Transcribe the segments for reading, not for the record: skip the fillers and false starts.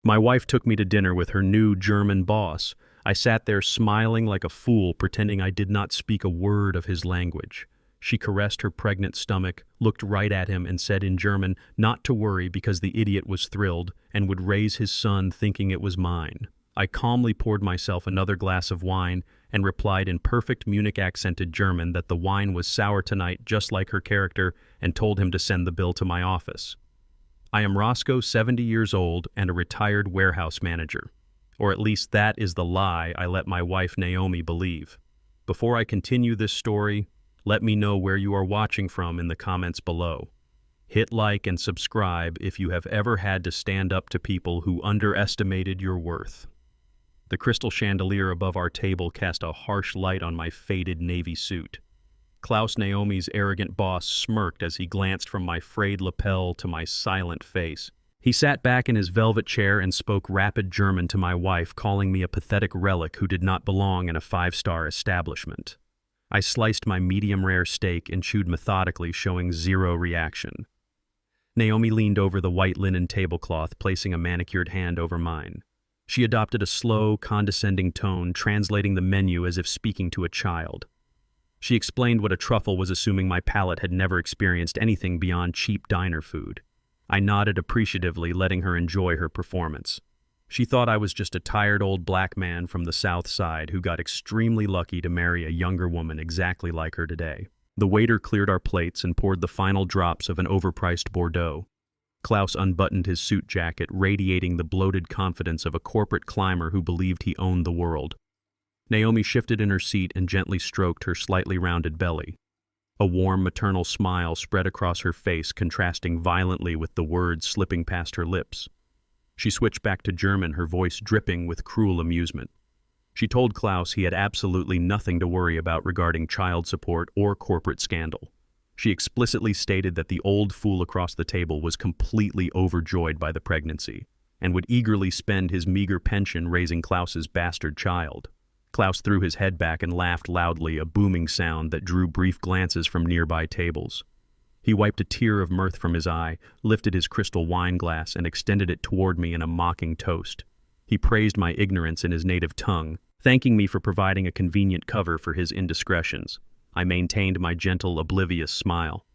My wife took me to dinner with her new German boss. I sat there smiling like a fool, pretending I did not speak a word of his language. She caressed her pregnant stomach, looked right at him, and said in German not to worry because the idiot was thrilled and would raise his son thinking it was mine. I calmly poured myself another glass of wine and replied in perfect Munich-accented German that the wine was sour tonight, just like her character, and told him to send the bill to my office. I am Roscoe, 70 years old, and a retired warehouse manager. Or at least that is the lie I let my wife Naomi believe. Before I continue this story, let me know where you are watching from in the comments below. Hit like and subscribe if you have ever had to stand up to people who underestimated your worth. The crystal chandelier above our table cast a harsh light on my faded navy suit. Klaus, Naomi's arrogant boss, smirked as he glanced from my frayed lapel to my silent face. He sat back in his velvet chair and spoke rapid German to my wife, calling me a pathetic relic who did not belong in a five-star establishment. I sliced my medium-rare steak and chewed methodically, showing zero reaction. Naomi leaned over the white linen tablecloth, placing a manicured hand over mine. She adopted a slow, condescending tone, translating the menu as if speaking to a child. She explained what a truffle was, assuming my palate had never experienced anything beyond cheap diner food. I nodded appreciatively, letting her enjoy her performance. She thought I was just a tired old black man from the South Side who got extremely lucky to marry a younger woman exactly like her today. The waiter cleared our plates and poured the final drops of an overpriced Bordeaux. Klaus unbuttoned his suit jacket, radiating the bloated confidence of a corporate climber who believed he owned the world. Naomi shifted in her seat and gently stroked her slightly rounded belly. A warm maternal smile spread across her face, contrasting violently with the words slipping past her lips. She switched back to German, her voice dripping with cruel amusement. She told Klaus he had absolutely nothing to worry about regarding child support or corporate scandal. She explicitly stated that the old fool across the table was completely overjoyed by the pregnancy and would eagerly spend his meager pension raising Klaus's bastard child. Klaus threw his head back and laughed loudly, a booming sound that drew brief glances from nearby tables. He wiped a tear of mirth from his eye, lifted his crystal wine glass, and extended it toward me in a mocking toast. He praised my ignorance in his native tongue, thanking me for providing a convenient cover for his indiscretions. I maintained my gentle, oblivious smile.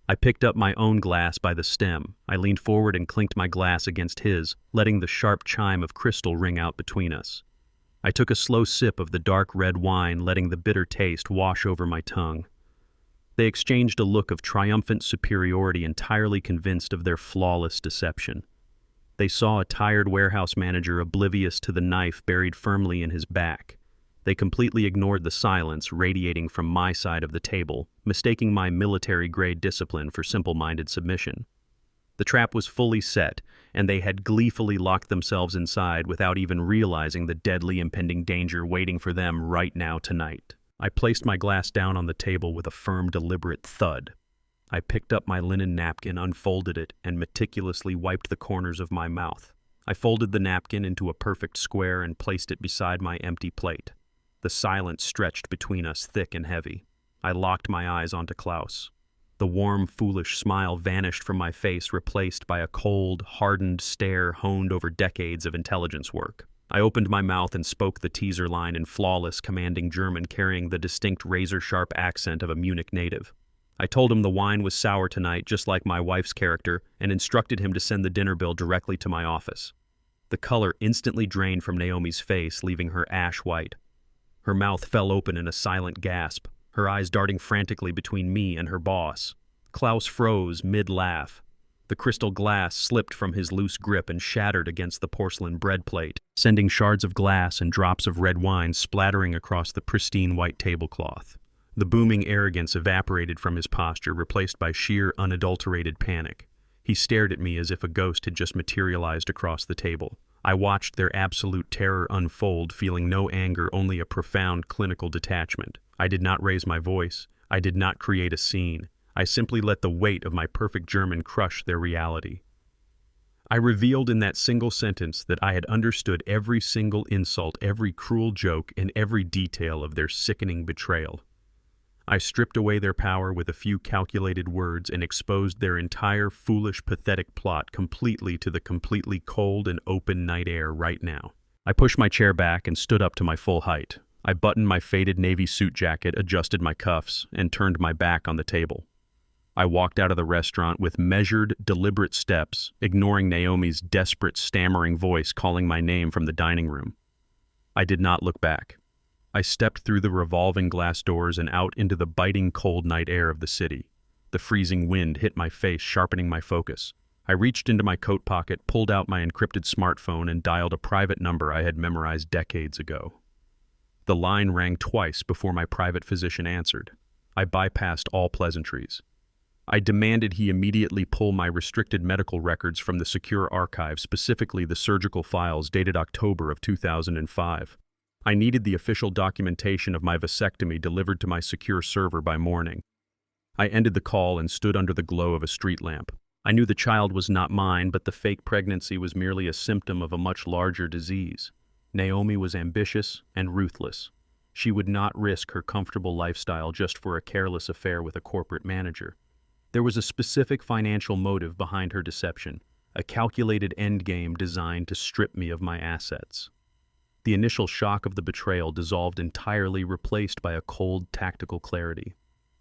I picked up my own glass by the stem. I leaned forward and clinked my glass against his, letting the sharp chime of crystal ring out between us. I took a slow sip of the dark red wine, letting the bitter taste wash over my tongue. They exchanged a look of triumphant superiority, entirely convinced of their flawless deception. They saw a tired warehouse manager oblivious to the knife buried firmly in his back. They completely ignored the silence radiating from my side of the table, mistaking my military-grade discipline for simple-minded submission. The trap was fully set, and they had gleefully locked themselves inside without even realizing the deadly impending danger waiting for them right now tonight. I placed my glass down on the table with a firm, deliberate thud. I picked up my linen napkin, unfolded it, and meticulously wiped the corners of my mouth. I folded the napkin into a perfect square and placed it beside my empty plate. The silence stretched between us, thick and heavy. I locked my eyes onto Klaus. The warm, foolish smile vanished from my face, replaced by a cold, hardened stare honed over decades of intelligence work. I opened my mouth and spoke the teaser line in flawless, commanding German, carrying the distinct razor-sharp accent of a Munich native. I told him the wine was sour tonight, just like my wife's character, and instructed him to send the dinner bill directly to my office. The color instantly drained from Naomi's face, leaving her ash-white. Her mouth fell open in a silent gasp, her eyes darting frantically between me and her boss. Klaus froze mid-laugh. The crystal glass slipped from his loose grip and shattered against the porcelain bread plate, sending shards of glass and drops of red wine splattering across the pristine white tablecloth. The booming arrogance evaporated from his posture, replaced by sheer, unadulterated panic. He stared at me as if a ghost had just materialized across the table. I watched their absolute terror unfold, feeling no anger, only a profound clinical detachment. I did not raise my voice. I did not create a scene. I simply let the weight of my perfect German crush their reality. I revealed in that single sentence that I had understood every single insult, every cruel joke, and every detail of their sickening betrayal. I stripped away their power with a few calculated words and exposed their entire foolish, pathetic plot completely to the completely cold and open night air right now. I pushed my chair back and stood up to my full height. I buttoned my faded navy suit jacket, adjusted my cuffs, and turned my back on the table. I walked out of the restaurant with measured, deliberate steps, ignoring Naomi's desperate, stammering voice calling my name from the dining room. I did not look back. I stepped through the revolving glass doors and out into the biting cold night air of the city. The freezing wind hit my face, sharpening my focus. I reached into my coat pocket, pulled out my encrypted smartphone, and dialed a private number I had memorized decades ago. The line rang twice before my private physician answered. I bypassed all pleasantries. I demanded he immediately pull my restricted medical records from the secure archive, specifically the surgical files dated October of 2005. I needed the official documentation of my vasectomy delivered to my secure server by morning. I ended the call and stood under the glow of a street lamp. I knew the child was not mine, but the fake pregnancy was merely a symptom of a much larger disease. Naomi was ambitious and ruthless. She would not risk her comfortable lifestyle just for a careless affair with a corporate manager. There was a specific financial motive behind her deception, a calculated endgame designed to strip me of my assets. The initial shock of the betrayal dissolved entirely, replaced by a cold, tactical clarity.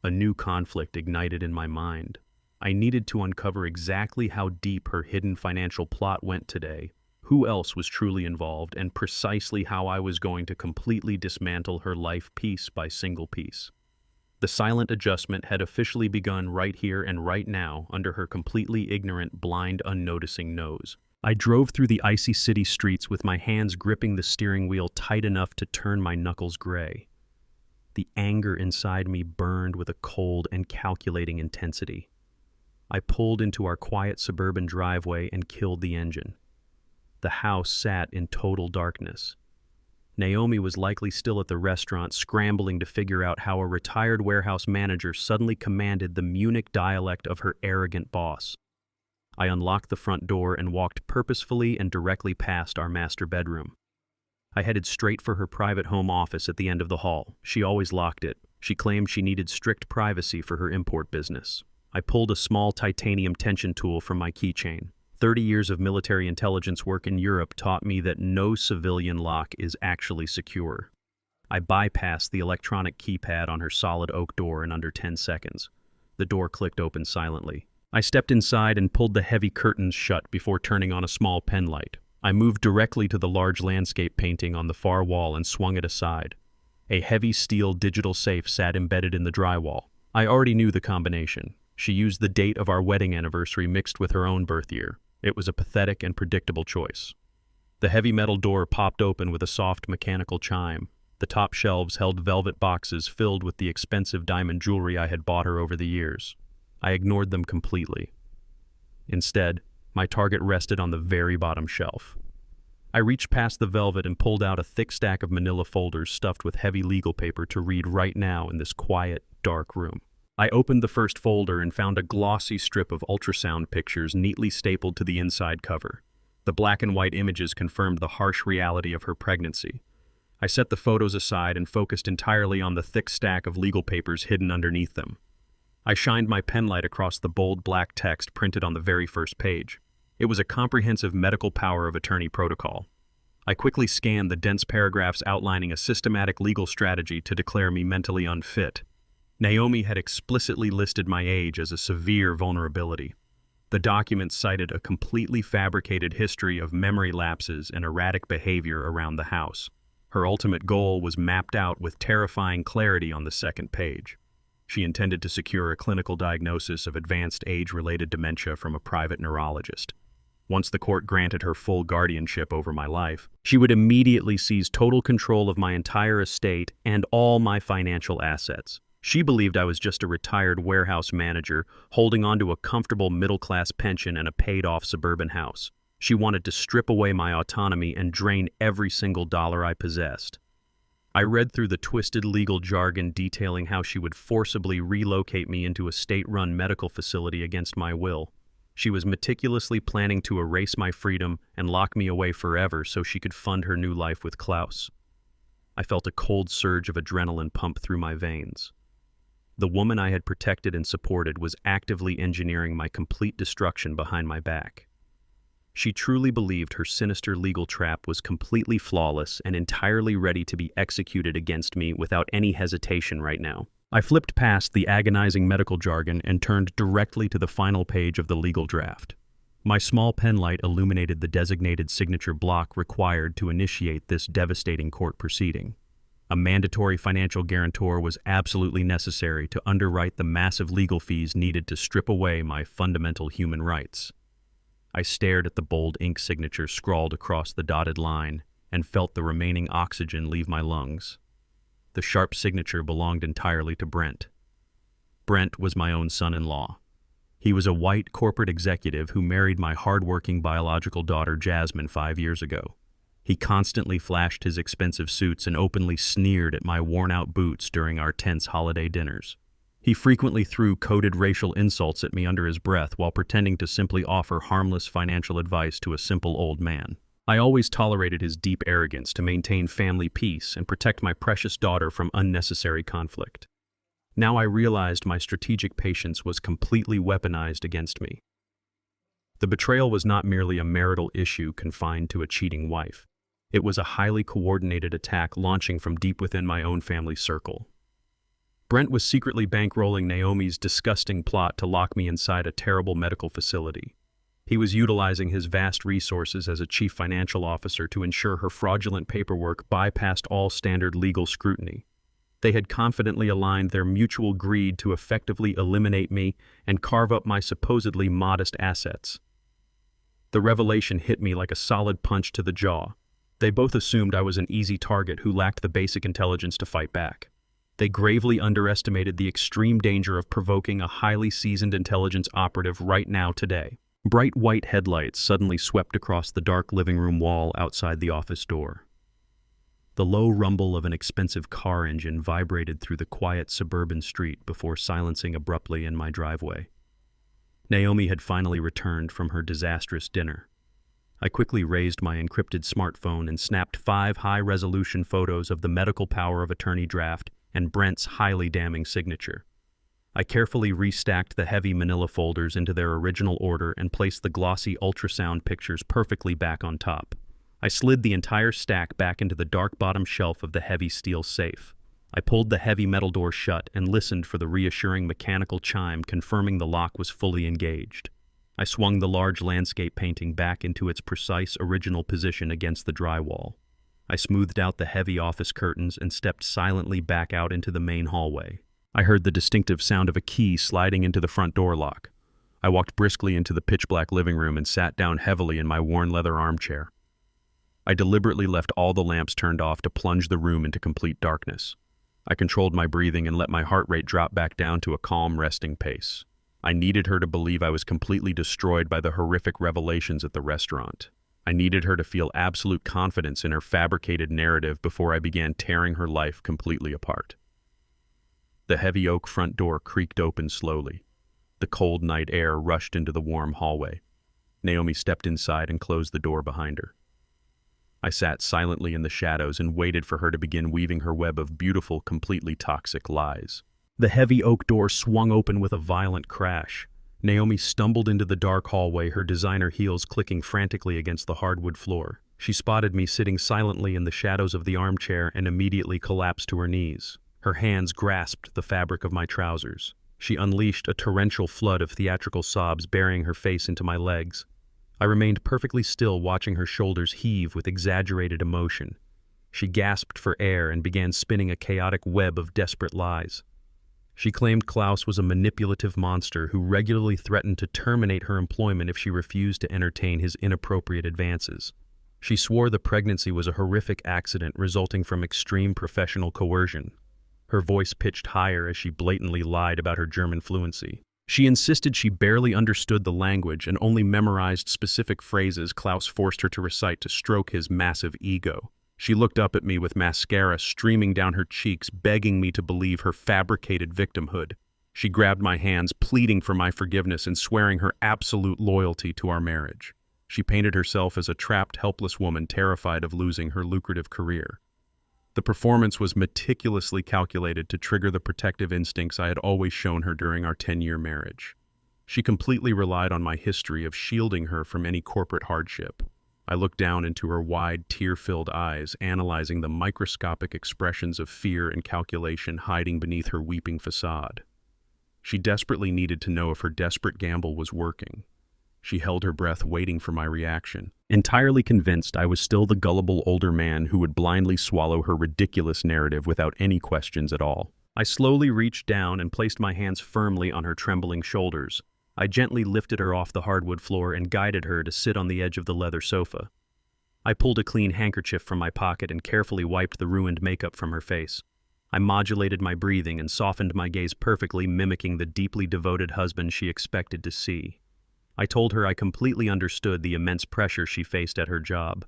A new conflict ignited in my mind. I needed to uncover exactly how deep her hidden financial plot went today, who else was truly involved, and precisely how I was going to completely dismantle her life piece by single piece. The silent adjustment had officially begun right here and right now under her completely ignorant, blind, unnoticing nose. I drove through the icy city streets with my hands gripping the steering wheel tight enough to turn my knuckles gray. The anger inside me burned with a cold and calculating intensity. I pulled into our quiet suburban driveway and killed the engine. The house sat in total darkness. Naomi was likely still at the restaurant, scrambling to figure out how a retired warehouse manager suddenly commanded the Munich dialect of her arrogant boss. I unlocked the front door and walked purposefully and directly past our master bedroom. I headed straight for her private home office at the end of the hall. She always locked it. She claimed she needed strict privacy for her import business. I pulled a small titanium tension tool from my keychain. 30 years of military intelligence work in Europe taught me that no civilian lock is actually secure. I bypassed the electronic keypad on her solid oak door in under 10 seconds. The door clicked open silently. I stepped inside and pulled the heavy curtains shut before turning on a small pen light. I moved directly to the large landscape painting on the far wall and swung it aside. A heavy steel digital safe sat embedded in the drywall. I already knew the combination. She used the date of our wedding anniversary mixed with her own birth year. It was a pathetic and predictable choice. The heavy metal door popped open with a soft mechanical chime. The top shelves held velvet boxes filled with the expensive diamond jewelry I had bought her over the years. I ignored them completely. Instead, my target rested on the very bottom shelf. I reached past the velvet and pulled out a thick stack of manila folders stuffed with heavy legal paper to read right now in this quiet, dark room. I opened the first folder and found a glossy strip of ultrasound pictures neatly stapled to the inside cover. The black and white images confirmed the harsh reality of her pregnancy. I set the photos aside and focused entirely on the thick stack of legal papers hidden underneath them. I shined my penlight across the bold black text printed on the very first page. It was a comprehensive medical power of attorney protocol. I quickly scanned the dense paragraphs outlining a systematic legal strategy to declare me mentally unfit. Naomi had explicitly listed my age as a severe vulnerability. The documents cited a completely fabricated history of memory lapses and erratic behavior around the house. Her ultimate goal was mapped out with terrifying clarity on the second page. She intended to secure a clinical diagnosis of advanced age-related dementia from a private neurologist. Once the court granted her full guardianship over my life, she would immediately seize total control of my entire estate and all my financial assets. She believed I was just a retired warehouse manager holding onto a comfortable middle-class pension and a paid-off suburban house. She wanted to strip away my autonomy and drain every single dollar I possessed. I read through the twisted legal jargon detailing how she would forcibly relocate me into a state-run medical facility against my will. She was meticulously planning to erase my freedom and lock me away forever so she could fund her new life with Klaus. I felt a cold surge of adrenaline pump through my veins. The woman I had protected and supported was actively engineering my complete destruction behind my back. She truly believed her sinister legal trap was completely flawless and entirely ready to be executed against me without any hesitation right now. I flipped past the agonizing medical jargon and turned directly to the final page of the legal draft. My small pen light illuminated the designated signature block required to initiate this devastating court proceeding. A mandatory financial guarantor was absolutely necessary to underwrite the massive legal fees needed to strip away my fundamental human rights. I stared at the bold ink signature scrawled across the dotted line and felt the remaining oxygen leave my lungs. The sharp signature belonged entirely to Brent. Brent was my own son-in-law. He was a white corporate executive who married my hard-working biological daughter Jasmine 5 years ago. He constantly flashed his expensive suits and openly sneered at my worn-out boots during our tense holiday dinners. He frequently threw coded racial insults at me under his breath while pretending to simply offer harmless financial advice to a simple old man. I always tolerated his deep arrogance to maintain family peace and protect my precious daughter from unnecessary conflict. Now I realized my strategic patience was completely weaponized against me. The betrayal was not merely a marital issue confined to a cheating wife. It was a highly coordinated attack launching from deep within my own family circle. Brent was secretly bankrolling Naomi's disgusting plot to lock me inside a terrible medical facility. He was utilizing his vast resources as a chief financial officer to ensure her fraudulent paperwork bypassed all standard legal scrutiny. They had confidently aligned their mutual greed to effectively eliminate me and carve up my supposedly modest assets. The revelation hit me like a solid punch to the jaw. They both assumed I was an easy target who lacked the basic intelligence to fight back. They gravely underestimated the extreme danger of provoking a highly seasoned intelligence operative right now today. Bright white headlights suddenly swept across the dark living room wall outside the office door. The low rumble of an expensive car engine vibrated through the quiet suburban street before silencing abruptly in my driveway. Naomi had finally returned from her disastrous dinner. I quickly raised my encrypted smartphone and snapped 5 high-resolution photos of the medical power of attorney draft and Brent's highly damning signature. I carefully restacked the heavy manila folders into their original order and placed the glossy ultrasound pictures perfectly back on top. I slid the entire stack back into the dark bottom shelf of the heavy steel safe. I pulled the heavy metal door shut and listened for the reassuring mechanical chime confirming the lock was fully engaged. I swung the large landscape painting back into its precise original position against the drywall. I smoothed out the heavy office curtains and stepped silently back out into the main hallway. I heard the distinctive sound of a key sliding into the front door lock. I walked briskly into the pitch-black living room and sat down heavily in my worn leather armchair. I deliberately left all the lamps turned off to plunge the room into complete darkness. I controlled my breathing and let my heart rate drop back down to a calm, resting pace. I needed her to believe I was completely destroyed by the horrific revelations at the restaurant. I needed her to feel absolute confidence in her fabricated narrative before I began tearing her life completely apart. The heavy oak front door creaked open slowly. The cold night air rushed into the warm hallway. Naomi stepped inside and closed the door behind her. I sat silently in the shadows and waited for her to begin weaving her web of beautiful, completely toxic lies. The heavy oak door swung open with a violent crash. Naomi stumbled into the dark hallway, her designer heels clicking frantically against the hardwood floor. She spotted me sitting silently in the shadows of the armchair and immediately collapsed to her knees. Her hands grasped the fabric of my trousers. She unleashed a torrential flood of theatrical sobs, burying her face into my legs. I remained perfectly still, watching her shoulders heave with exaggerated emotion. She gasped for air and began spinning a chaotic web of desperate lies. She claimed Klaus was a manipulative monster who regularly threatened to terminate her employment if she refused to entertain his inappropriate advances. She swore the pregnancy was a horrific accident resulting from extreme professional coercion. Her voice pitched higher as she blatantly lied about her German fluency. She insisted she barely understood the language and only memorized specific phrases Klaus forced her to recite to stroke his massive ego. She looked up at me with mascara streaming down her cheeks, begging me to believe her fabricated victimhood. She grabbed my hands, pleading for my forgiveness and swearing her absolute loyalty to our marriage. She painted herself as a trapped, helpless woman terrified of losing her lucrative career. The performance was meticulously calculated to trigger the protective instincts I had always shown her during our 10-year marriage. She completely relied on my history of shielding her from any corporate hardship. I looked down into her wide, tear-filled eyes, analyzing the microscopic expressions of fear and calculation hiding beneath her weeping facade. She desperately needed to know if her desperate gamble was working. She held her breath, waiting for my reaction, entirely convinced I was still the gullible older man who would blindly swallow her ridiculous narrative without any questions at all. I slowly reached down and placed my hands firmly on her trembling shoulders. I gently lifted her off the hardwood floor and guided her to sit on the edge of the leather sofa. I pulled a clean handkerchief from my pocket and carefully wiped the ruined makeup from her face. I modulated my breathing and softened my gaze, perfectly mimicking the deeply devoted husband she expected to see. I told her I completely understood the immense pressure she faced at her job.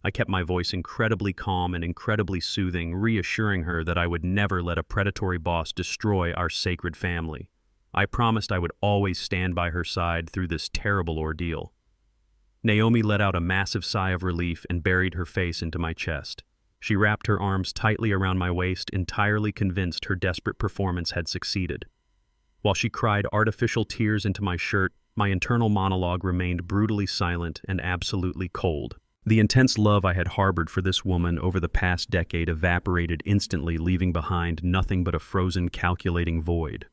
I kept my voice incredibly calm and incredibly soothing, reassuring her that I would never let a predatory boss destroy our sacred family. I promised I would always stand by her side through this terrible ordeal. Naomi let out a massive sigh of relief and buried her face into my chest. She wrapped her arms tightly around my waist, entirely convinced her desperate performance had succeeded. While she cried artificial tears into my shirt, my internal monologue remained brutally silent and absolutely cold. The intense love I had harbored for this woman over the past decade evaporated instantly, leaving behind nothing but a frozen, calculating void.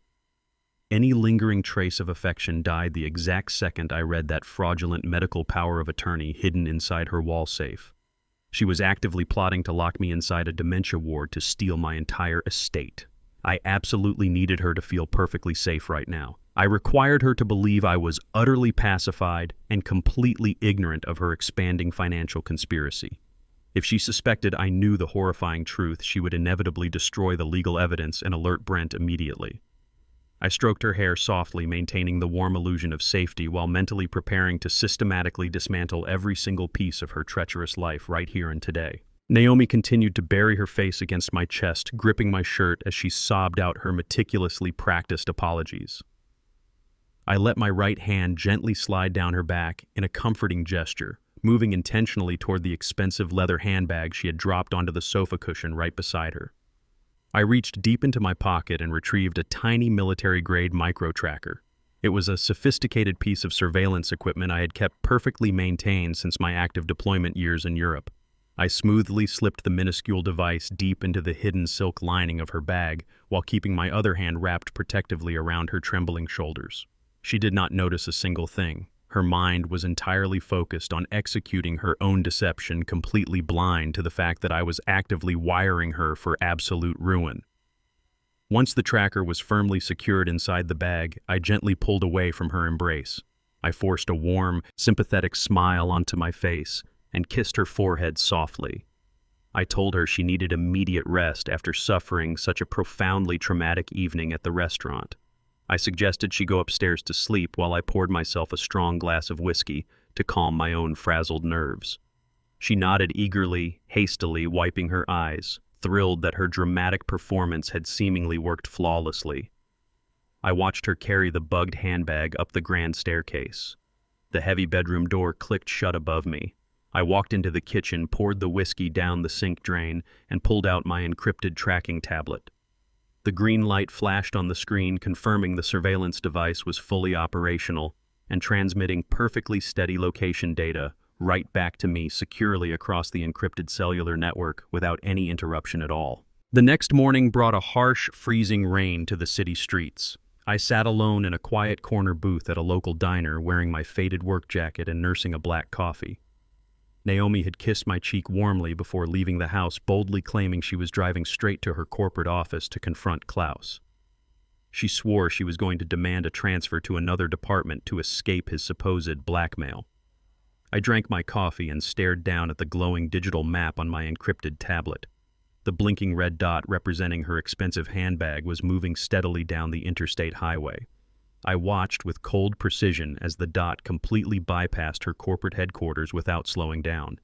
Any lingering trace of affection died the exact second I read that fraudulent medical power of attorney hidden inside her wall safe. She was actively plotting to lock me inside a dementia ward to steal my entire estate. I absolutely needed her to feel perfectly safe right now. I required her to believe I was utterly pacified and completely ignorant of her expanding financial conspiracy. If she suspected I knew the horrifying truth, she would inevitably destroy the legal evidence and alert Brent immediately. I stroked her hair softly, maintaining the warm illusion of safety while mentally preparing to systematically dismantle every single piece of her treacherous life right here and today. Naomi continued to bury her face against my chest, gripping my shirt as she sobbed out her meticulously practiced apologies. I let my right hand gently slide down her back in a comforting gesture, moving intentionally toward the expensive leather handbag she had dropped onto the sofa cushion right beside her. I reached deep into my pocket and retrieved a tiny military-grade micro-tracker. It was a sophisticated piece of surveillance equipment I had kept perfectly maintained since my active deployment years in Europe. I smoothly slipped the minuscule device deep into the hidden silk lining of her bag while keeping my other hand wrapped protectively around her trembling shoulders. She did not notice a single thing. Her mind was entirely focused on executing her own deception, completely blind to the fact that I was actively wiring her for absolute ruin. Once the tracker was firmly secured inside the bag, I gently pulled away from her embrace. I forced a warm, sympathetic smile onto my face and kissed her forehead softly. I told her she needed immediate rest after suffering such a profoundly traumatic evening at the restaurant. I suggested she go upstairs to sleep while I poured myself a strong glass of whiskey to calm my own frazzled nerves. She nodded eagerly, hastily wiping her eyes, thrilled that her dramatic performance had seemingly worked flawlessly. I watched her carry the bugged handbag up the grand staircase. The heavy bedroom door clicked shut above me. I walked into the kitchen, poured the whiskey down the sink drain, and pulled out my encrypted tracking tablet. The green light flashed on the screen, confirming the surveillance device was fully operational and transmitting perfectly steady location data right back to me securely across the encrypted cellular network without any interruption at all. The next morning brought a harsh, freezing rain to the city streets. I sat alone in a quiet corner booth at a local diner, wearing my faded work jacket and nursing a black coffee. Naomi had kissed my cheek warmly before leaving the house, boldly claiming she was driving straight to her corporate office to confront Klaus. She swore she was going to demand a transfer to another department to escape his supposed blackmail. I drank my coffee and stared down at the glowing digital map on my encrypted tablet. The blinking red dot representing her expensive handbag was moving steadily down the interstate highway. I watched with cold precision as the dot completely bypassed her corporate headquarters without slowing down.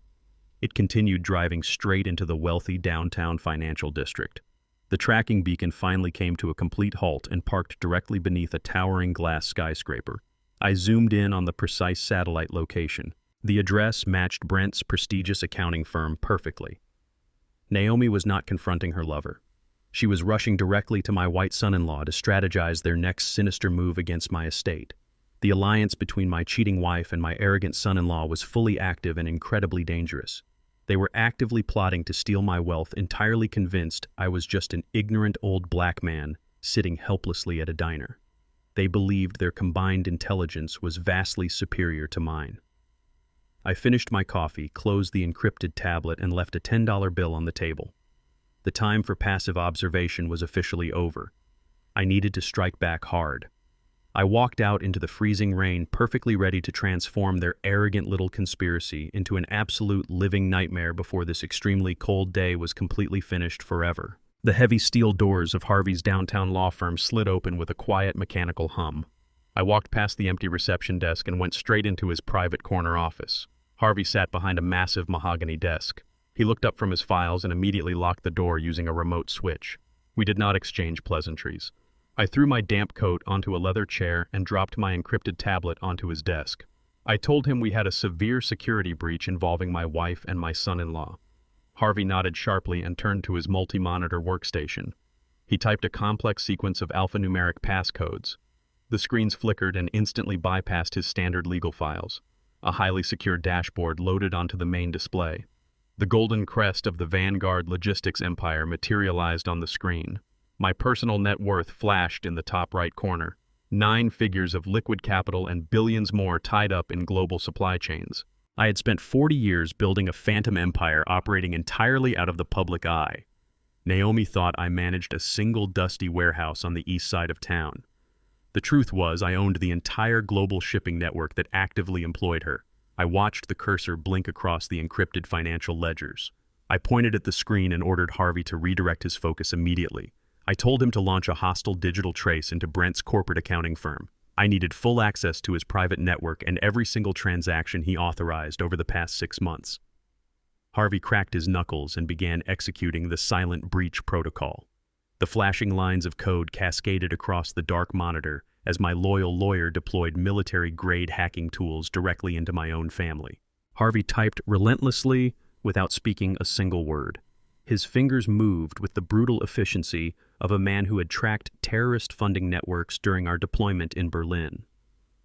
It continued driving straight into the wealthy downtown financial district. The tracking beacon finally came to a complete halt and parked directly beneath a towering glass skyscraper. I zoomed in on the precise satellite location. The address matched Brent's prestigious accounting firm perfectly. Naomi was not confronting her lover. She was rushing directly to my white son-in-law to strategize their next sinister move against my estate. The alliance between my cheating wife and my arrogant son-in-law was fully active and incredibly dangerous. They were actively plotting to steal my wealth, entirely convinced I was just an ignorant old black man sitting helplessly at a diner. They believed their combined intelligence was vastly superior to mine. I finished my coffee, closed the encrypted tablet, and left a $10 bill on the table. The time for passive observation was officially over. I needed to strike back hard. I walked out into the freezing rain, perfectly ready to transform their arrogant little conspiracy into an absolute living nightmare before this extremely cold day was completely finished forever. The heavy steel doors of Harvey's downtown law firm slid open with a quiet mechanical hum. I walked past the empty reception desk and went straight into his private corner office. Harvey sat behind a massive mahogany desk. He looked up from his files and immediately locked the door using a remote switch. We did not exchange pleasantries. I threw my damp coat onto a leather chair and dropped my encrypted tablet onto his desk. I told him we had a severe security breach involving my wife and my son-in-law. Harvey nodded sharply and turned to his multi-monitor workstation. He typed a complex sequence of alphanumeric passcodes. The screens flickered and instantly bypassed his standard legal files. A highly secure dashboard loaded onto the main display. The golden crest of the Vanguard logistics empire materialized on the screen. My personal net worth flashed in the top right corner. 9 figures of liquid capital and billions more tied up in global supply chains. I had spent 40 years building a phantom empire operating entirely out of the public eye. Naomi thought I managed a single dusty warehouse on the east side of town. The truth was, I owned the entire global shipping network that actively employed her. I watched the cursor blink across the encrypted financial ledgers. I pointed at the screen and ordered Harvey to redirect his focus immediately. I told him to launch a hostile digital trace into Brent's corporate accounting firm. I needed full access to his private network and every single transaction he authorized over the past 6 months. Harvey cracked his knuckles and began executing the silent breach protocol. The flashing lines of code cascaded across the dark monitor as my loyal lawyer deployed military-grade hacking tools directly into my own family. Harvey typed relentlessly without speaking a single word. His fingers moved with the brutal efficiency of a man who had tracked terrorist funding networks during our deployment in Berlin.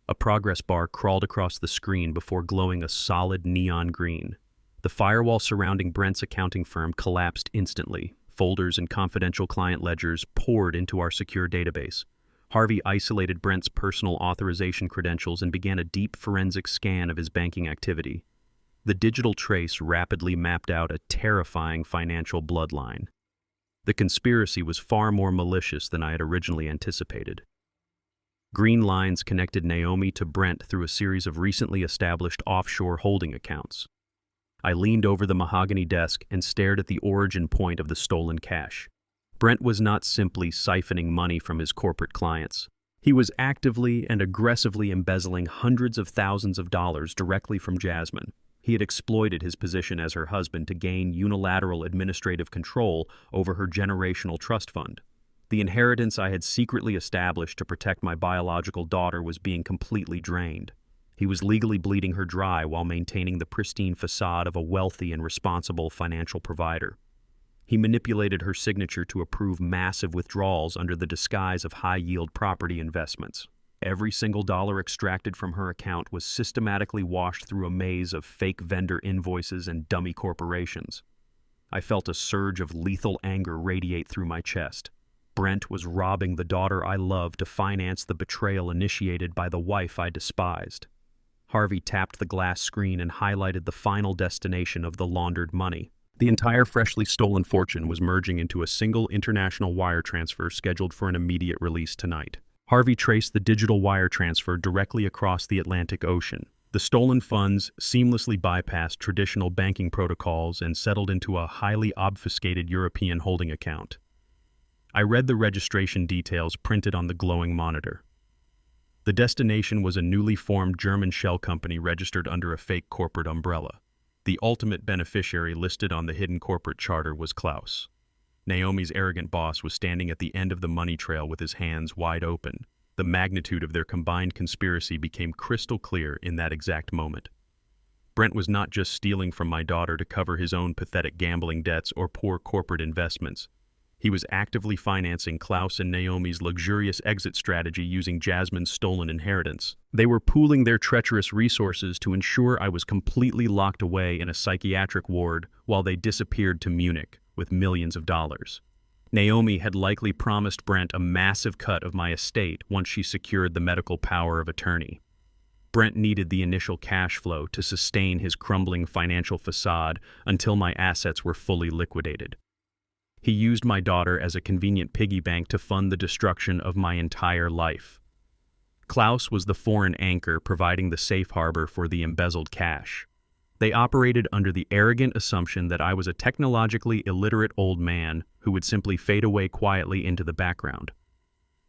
A progress bar crawled across the screen before glowing a solid neon green. The firewall surrounding Brent's accounting firm collapsed instantly. Folders and confidential client ledgers poured into our secure database. Harvey isolated Brent's personal authorization credentials and began a deep forensic scan of his banking activity. The digital trace rapidly mapped out a terrifying financial bloodline. The conspiracy was far more malicious than I had originally anticipated. Green lines connected Naomi to Brent through a series of recently established offshore holding accounts. I leaned over the mahogany desk and stared at the origin point of the stolen cash. Brent was not simply siphoning money from his corporate clients. He was actively and aggressively embezzling hundreds of thousands of dollars directly from Jasmine. He had exploited his position as her husband to gain unilateral administrative control over her generational trust fund. The inheritance I had secretly established to protect my biological daughter was being completely drained. He was legally bleeding her dry while maintaining the pristine facade of a wealthy and responsible financial provider. He manipulated her signature to approve massive withdrawals under the disguise of high-yield property investments. Every single dollar extracted from her account was systematically washed through a maze of fake vendor invoices and dummy corporations. I felt a surge of lethal anger radiate through my chest. Brent was robbing the daughter I loved to finance the betrayal initiated by the wife I despised. Harvey tapped the glass screen and highlighted the final destination of the laundered money. The entire freshly stolen fortune was merging into a single international wire transfer scheduled for an immediate release tonight. Harvey traced the digital wire transfer directly across the Atlantic Ocean. The stolen funds seamlessly bypassed traditional banking protocols and settled into a highly obfuscated European holding account. I read the registration details printed on the glowing monitor. The destination was a newly formed German shell company registered under a fake corporate umbrella. The ultimate beneficiary listed on the hidden corporate charter was Klaus. Naomi's arrogant boss was standing at the end of the money trail with his hands wide open. The magnitude of their combined conspiracy became crystal clear in that exact moment. Brent was not just stealing from my daughter to cover his own pathetic gambling debts or poor corporate investments. He was actively financing Klaus and Naomi's luxurious exit strategy using Jasmine's stolen inheritance. They were pooling their treacherous resources to ensure I was completely locked away in a psychiatric ward while they disappeared to Munich with millions of dollars. Naomi had likely promised Brent a massive cut of my estate once she secured the medical power of attorney. Brent needed the initial cash flow to sustain his crumbling financial facade until my assets were fully liquidated. He used my daughter as a convenient piggy bank to fund the destruction of my entire life. Klaus was the foreign anchor providing the safe harbor for the embezzled cash. They operated under the arrogant assumption that I was a technologically illiterate old man who would simply fade away quietly into the background.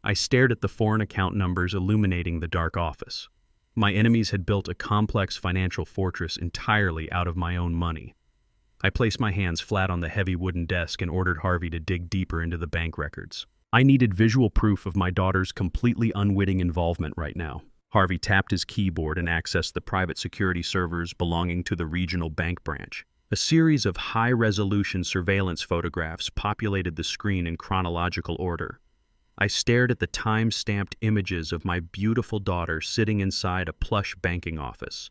I stared at the foreign account numbers illuminating the dark office. My enemies had built a complex financial fortress entirely out of my own money. I placed my hands flat on the heavy wooden desk and ordered Harvey to dig deeper into the bank records. I needed visual proof of my daughter's completely unwitting involvement right now. Harvey tapped his keyboard and accessed the private security servers belonging to the regional bank branch. A series of high-resolution surveillance photographs populated the screen in chronological order. I stared at the time-stamped images of my beautiful daughter sitting inside a plush banking office.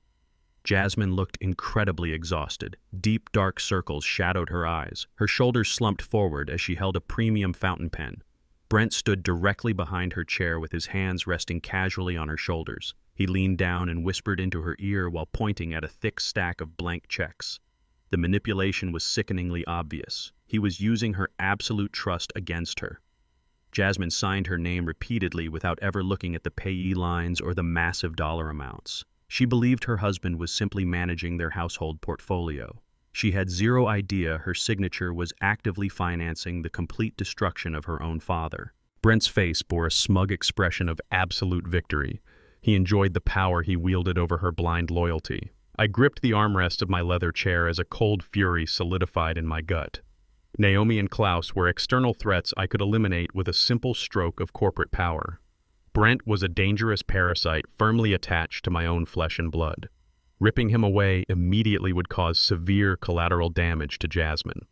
Jasmine looked incredibly exhausted. Deep, dark circles shadowed her eyes. Her shoulders slumped forward as she held a premium fountain pen. Brent stood directly behind her chair with his hands resting casually on her shoulders. He leaned down and whispered into her ear while pointing at a thick stack of blank checks. The manipulation was sickeningly obvious. He was using her absolute trust against her. Jasmine signed her name repeatedly without ever looking at the payee lines or the massive dollar amounts. She believed her husband was simply managing their household portfolio. She had zero idea her signature was actively financing the complete destruction of her own father. Brent's face bore a smug expression of absolute victory. He enjoyed the power he wielded over her blind loyalty. I gripped the armrest of my leather chair as a cold fury solidified in my gut. Naomi and Klaus were external threats I could eliminate with a simple stroke of corporate power. Brent was a dangerous parasite firmly attached to my own flesh and blood. Ripping him away immediately would cause severe collateral damage to Jasmine.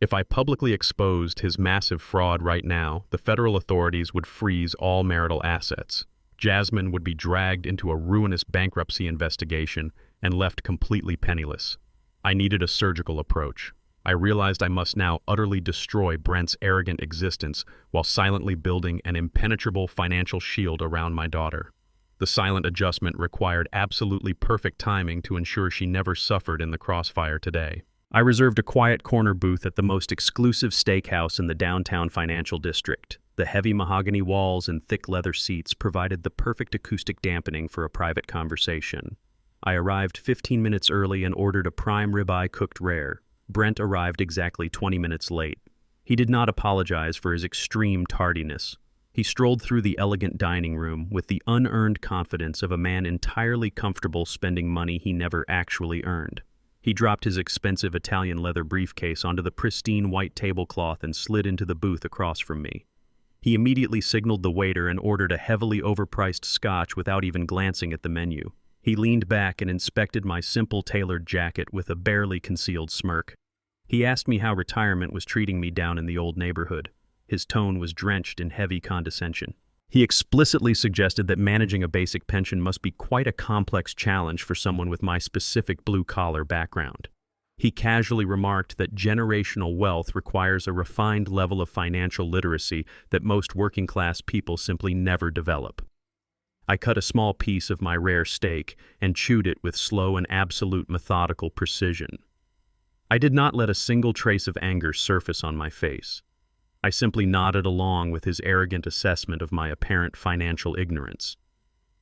If I publicly exposed his massive fraud right now, the federal authorities would freeze all marital assets. Jasmine would be dragged into a ruinous bankruptcy investigation and left completely penniless. I needed a surgical approach. I realized I must now utterly destroy Brent's arrogant existence while silently building an impenetrable financial shield around my daughter. The silent adjustment required absolutely perfect timing to ensure she never suffered in the crossfire today. I reserved a quiet corner booth at the most exclusive steakhouse in the downtown financial district. The heavy mahogany walls and thick leather seats provided the perfect acoustic dampening for a private conversation. I arrived 15 minutes early and ordered a prime ribeye cooked rare. Brent arrived exactly 20 minutes late. He did not apologize for his extreme tardiness. He strolled through the elegant dining room with the unearned confidence of a man entirely comfortable spending money he never actually earned. He dropped his expensive Italian leather briefcase onto the pristine white tablecloth and slid into the booth across from me. He immediately signaled the waiter and ordered a heavily overpriced scotch without even glancing at the menu. He leaned back and inspected my simple tailored jacket with a barely concealed smirk. He asked me how retirement was treating me down in the old neighborhood. His tone was drenched in heavy condescension. He explicitly suggested that managing a basic pension must be quite a complex challenge for someone with my specific blue-collar background. He casually remarked that generational wealth requires a refined level of financial literacy that most working-class people simply never develop. I cut a small piece of my rare steak and chewed it with slow and absolute methodical precision. I did not let a single trace of anger surface on my face. I simply nodded along with his arrogant assessment of my apparent financial ignorance.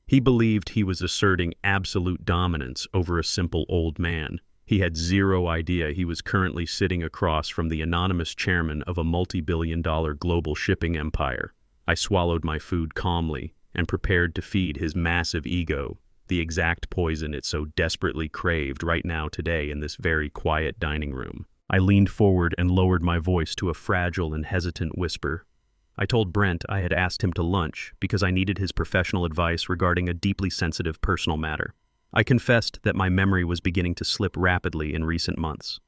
He believed he was asserting absolute dominance over a simple old man. He had zero idea he was currently sitting across from the anonymous chairman of a multi-billion-dollar global shipping empire. I swallowed my food calmly and prepared to feed his massive ego, the exact poison it so desperately craved right now today in this very quiet dining room. I leaned forward and lowered my voice to a fragile and hesitant whisper. I told Brent I had asked him to lunch because I needed his professional advice regarding a deeply sensitive personal matter. I confessed that my memory was beginning to slip rapidly in recent months.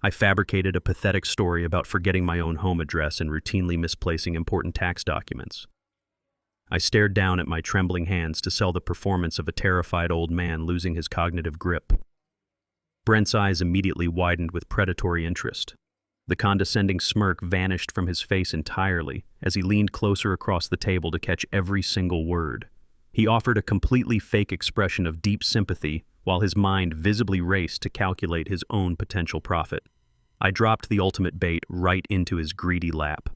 I fabricated a pathetic story about forgetting my own home address and routinely misplacing important tax documents. I stared down at my trembling hands to sell the performance of a terrified old man losing his cognitive grip. Brent's eyes immediately widened with predatory interest. The condescending smirk vanished from his face entirely as he leaned closer across the table to catch every single word. He offered a completely fake expression of deep sympathy while his mind visibly raced to calculate his own potential profit. I dropped the ultimate bait right into his greedy lap.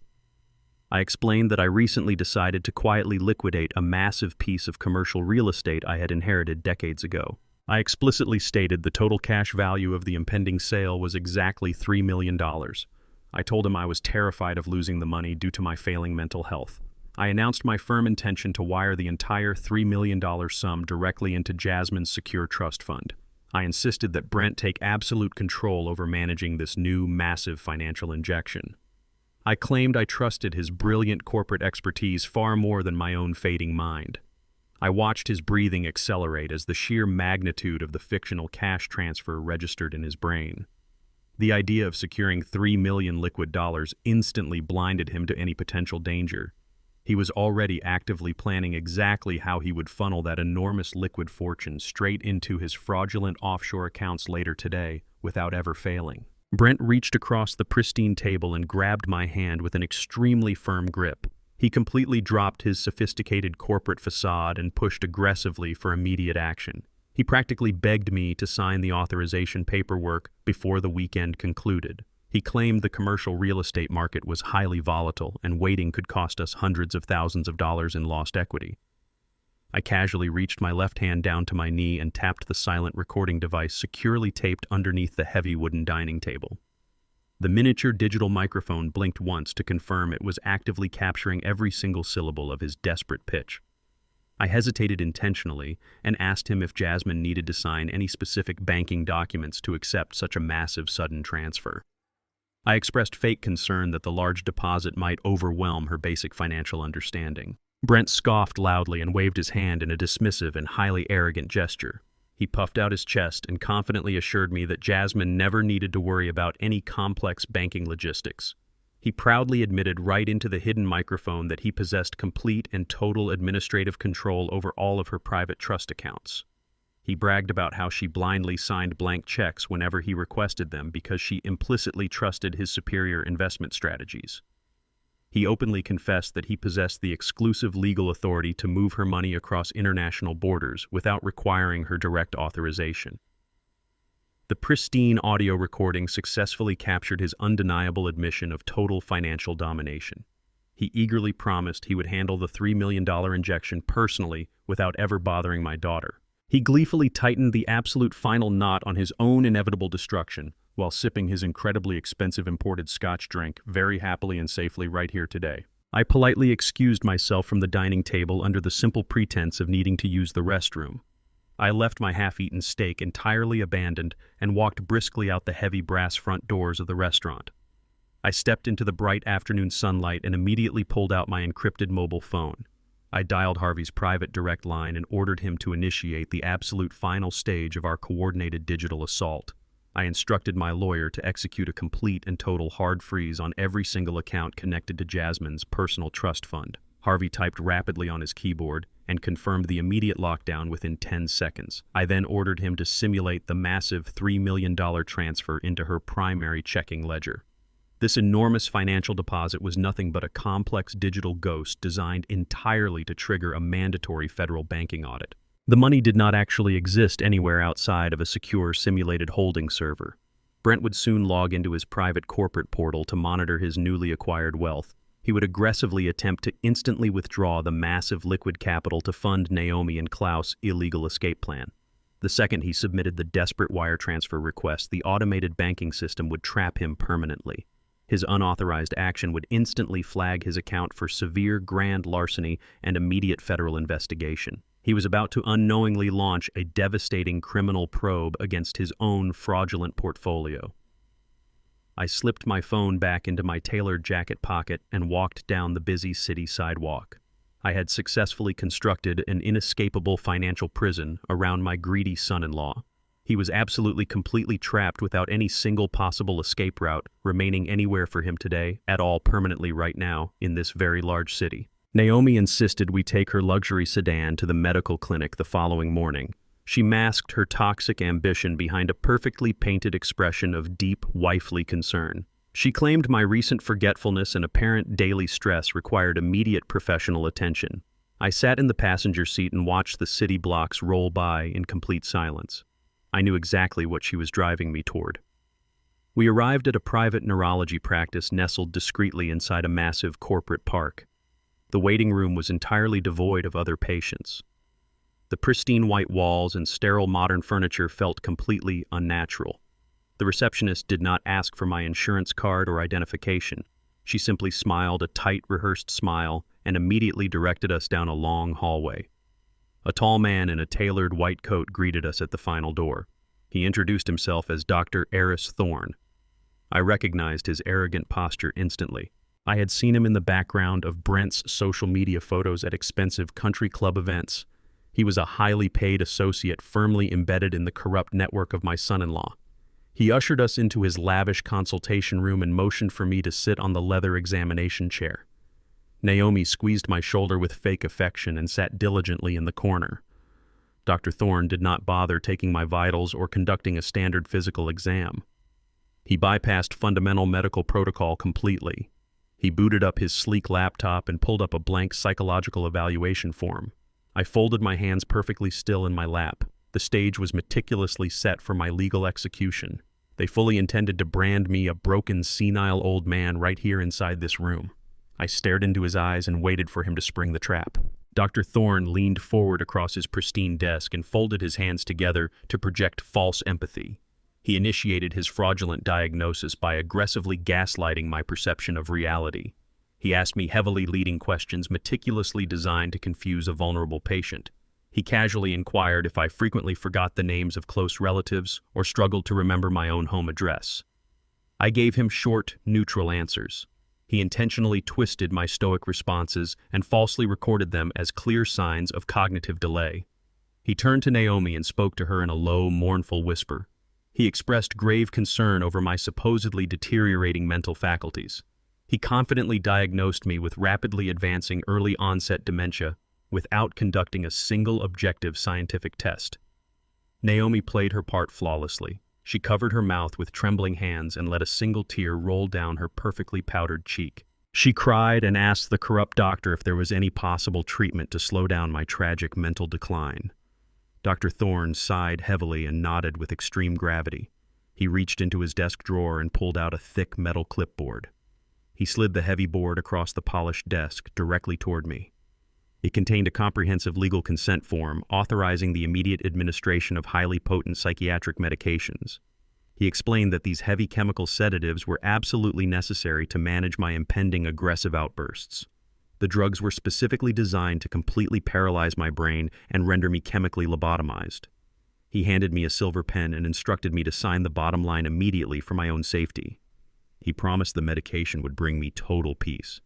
I explained that I recently decided to quietly liquidate a massive piece of commercial real estate I had inherited decades ago. I explicitly stated the total cash value of the impending sale was exactly $3 million. I told him I was terrified of losing the money due to my failing mental health. I announced my firm intention to wire the entire $3 million sum directly into Jasmine's secure trust fund. I insisted that Brent take absolute control over managing this new, massive financial injection. I claimed I trusted his brilliant corporate expertise far more than my own fading mind. I watched his breathing accelerate as the sheer magnitude of the fictional cash transfer registered in his brain. The idea of securing $3 million liquid dollars instantly blinded him to any potential danger. He was already actively planning exactly how he would funnel that enormous liquid fortune straight into his fraudulent offshore accounts later today without ever failing. Brent reached across the pristine table and grabbed my hand with an extremely firm grip. He completely dropped his sophisticated corporate facade and pushed aggressively for immediate action. He practically begged me to sign the authorization paperwork before the weekend concluded. He claimed the commercial real estate market was highly volatile and waiting could cost us hundreds of thousands of dollars in lost equity. I casually reached my left hand down to my knee and tapped the silent recording device securely taped underneath the heavy wooden dining table. The miniature digital microphone blinked once to confirm it was actively capturing every single syllable of his desperate pitch. I hesitated intentionally and asked him if Jasmine needed to sign any specific banking documents to accept such a massive sudden transfer. I expressed fake concern that the large deposit might overwhelm her basic financial understanding. Brent scoffed loudly and waved his hand in a dismissive and highly arrogant gesture. He puffed out his chest and confidently assured me that Jasmine never needed to worry about any complex banking logistics. He proudly admitted right into the hidden microphone that he possessed complete and total administrative control over all of her private trust accounts. He bragged about how she blindly signed blank checks whenever he requested them because she implicitly trusted his superior investment strategies. He openly confessed that he possessed the exclusive legal authority to move her money across international borders without requiring her direct authorization. The pristine audio recording successfully captured his undeniable admission of total financial domination. He eagerly promised he would handle the $3 million injection personally without ever bothering my daughter. He gleefully tightened the absolute final knot on his own inevitable destruction while sipping his incredibly expensive imported Scotch drink very happily and safely right here today. I politely excused myself from the dining table under the simple pretense of needing to use the restroom. I left my half-eaten steak entirely abandoned and walked briskly out the heavy brass front doors of the restaurant. I stepped into the bright afternoon sunlight and immediately pulled out my encrypted mobile phone. I dialed Harvey's private direct line and ordered him to initiate the absolute final stage of our coordinated digital assault. I instructed my lawyer to execute a complete and total hard freeze on every single account connected to Jasmine's personal trust fund. Harvey typed rapidly on his keyboard and confirmed the immediate lockdown within 10 seconds. I then ordered him to simulate the massive $3 million transfer into her primary checking ledger. This enormous financial deposit was nothing but a complex digital ghost designed entirely to trigger a mandatory federal banking audit. The money did not actually exist anywhere outside of a secure simulated holding server. Brent would soon log into his private corporate portal to monitor his newly acquired wealth. He would aggressively attempt to instantly withdraw the massive liquid capital to fund Naomi and Klaus' illegal escape plan. The second he submitted the desperate wire transfer request, the automated banking system would trap him permanently. His unauthorized action would instantly flag his account for severe grand larceny and immediate federal investigation. He was about to unknowingly launch a devastating criminal probe against his own fraudulent portfolio. I slipped my phone back into my tailored jacket pocket and walked down the busy city sidewalk. I had successfully constructed an inescapable financial prison around my greedy son-in-law. He was absolutely completely trapped without any single possible escape route remaining anywhere for him today, at all permanently right now, in this very large city. Naomi insisted we take her luxury sedan to the medical clinic the following morning. She masked her toxic ambition behind a perfectly painted expression of deep, wifely concern. She claimed my recent forgetfulness and apparent daily stress required immediate professional attention. I sat in the passenger seat and watched the city blocks roll by in complete silence. I knew exactly what she was driving me toward. We arrived at a private neurology practice nestled discreetly inside a massive corporate park. The waiting room was entirely devoid of other patients. The pristine white walls and sterile modern furniture felt completely unnatural. The receptionist did not ask for my insurance card or identification. She simply smiled a tight, rehearsed smile and immediately directed us down a long hallway. A tall man in a tailored white coat greeted us at the final door. He introduced himself as Dr. Eris Thorne. I recognized his arrogant posture instantly. I had seen him in the background of Brent's social media photos at expensive country club events. He was a highly paid associate firmly embedded in the corrupt network of my son-in-law. He ushered us into his lavish consultation room and motioned for me to sit on the leather examination chair. Naomi squeezed my shoulder with fake affection and sat diligently in the corner. Dr. Thorne did not bother taking my vitals or conducting a standard physical exam. He bypassed fundamental medical protocol completely. He booted up his sleek laptop and pulled up a blank psychological evaluation form. I folded my hands perfectly still in my lap. The stage was meticulously set for my legal execution. They fully intended to brand me a broken, senile old man right here inside this room. I stared into his eyes and waited for him to spring the trap. Dr. Thorne leaned forward across his pristine desk and folded his hands together to project false empathy. He initiated his fraudulent diagnosis by aggressively gaslighting my perception of reality. He asked me heavily leading questions meticulously designed to confuse a vulnerable patient. He casually inquired if I frequently forgot the names of close relatives or struggled to remember my own home address. I gave him short, neutral answers. He intentionally twisted my stoic responses and falsely recorded them as clear signs of cognitive delay. He turned to Naomi and spoke to her in a low, mournful whisper. He expressed grave concern over my supposedly deteriorating mental faculties. He confidently diagnosed me with rapidly advancing early-onset dementia without conducting a single objective scientific test. Naomi played her part flawlessly. She covered her mouth with trembling hands and let a single tear roll down her perfectly powdered cheek. She cried and asked the corrupt doctor if there was any possible treatment to slow down my tragic mental decline. Dr. Thorne sighed heavily and nodded with extreme gravity. He reached into his desk drawer and pulled out a thick metal clipboard. He slid the heavy board across the polished desk directly toward me. It contained a comprehensive legal consent form authorizing the immediate administration of highly potent psychiatric medications. He explained that these heavy chemical sedatives were absolutely necessary to manage my impending aggressive outbursts. The drugs were specifically designed to completely paralyze my brain and render me chemically lobotomized. He handed me a silver pen and instructed me to sign the bottom line immediately for my own safety. He promised the medication would bring me total peace.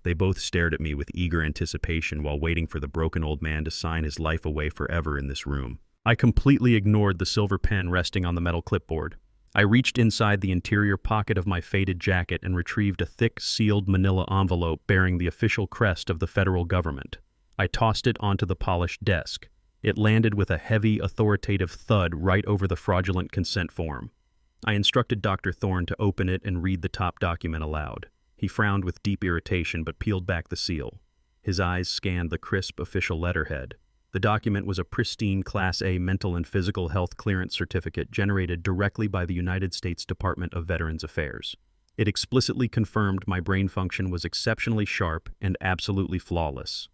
They both stared at me with eager anticipation while waiting for the broken old man to sign his life away forever in this room. I completely ignored the silver pen resting on the metal clipboard. I reached inside the interior pocket of my faded jacket and retrieved a thick, sealed manila envelope bearing the official crest of the federal government. I tossed it onto the polished desk. It landed with a heavy, authoritative thud right over the fraudulent consent form. I instructed Dr. Thorne to open it and read the top document aloud. He frowned with deep irritation but peeled back the seal. His eyes scanned the crisp official letterhead. The document was a pristine Class A mental and physical health clearance certificate generated directly by the United States Department of Veterans Affairs. It explicitly confirmed my brain function was exceptionally sharp and absolutely flawless.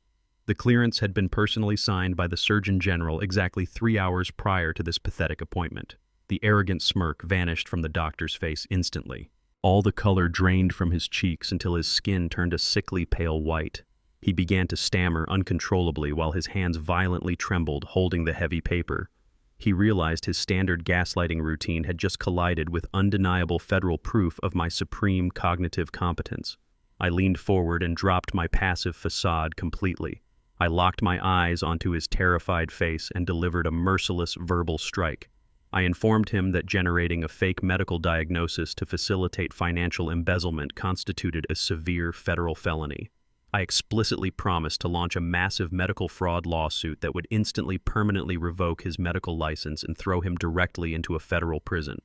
The clearance had been personally signed by the Surgeon General exactly 3 hours prior to this pathetic appointment. The arrogant smirk vanished from the doctor's face instantly. All the color drained from his cheeks until his skin turned a sickly pale white. He began to stammer uncontrollably while his hands violently trembled, holding the heavy paper. He realized his standard gaslighting routine had just collided with undeniable federal proof of my supreme cognitive competence. I leaned forward and dropped my passive facade completely. I locked my eyes onto his terrified face and delivered a merciless verbal strike. I informed him that generating a fake medical diagnosis to facilitate financial embezzlement constituted a severe federal felony. I explicitly promised to launch a massive medical fraud lawsuit that would instantly permanently revoke his medical license and throw him directly into a federal prison.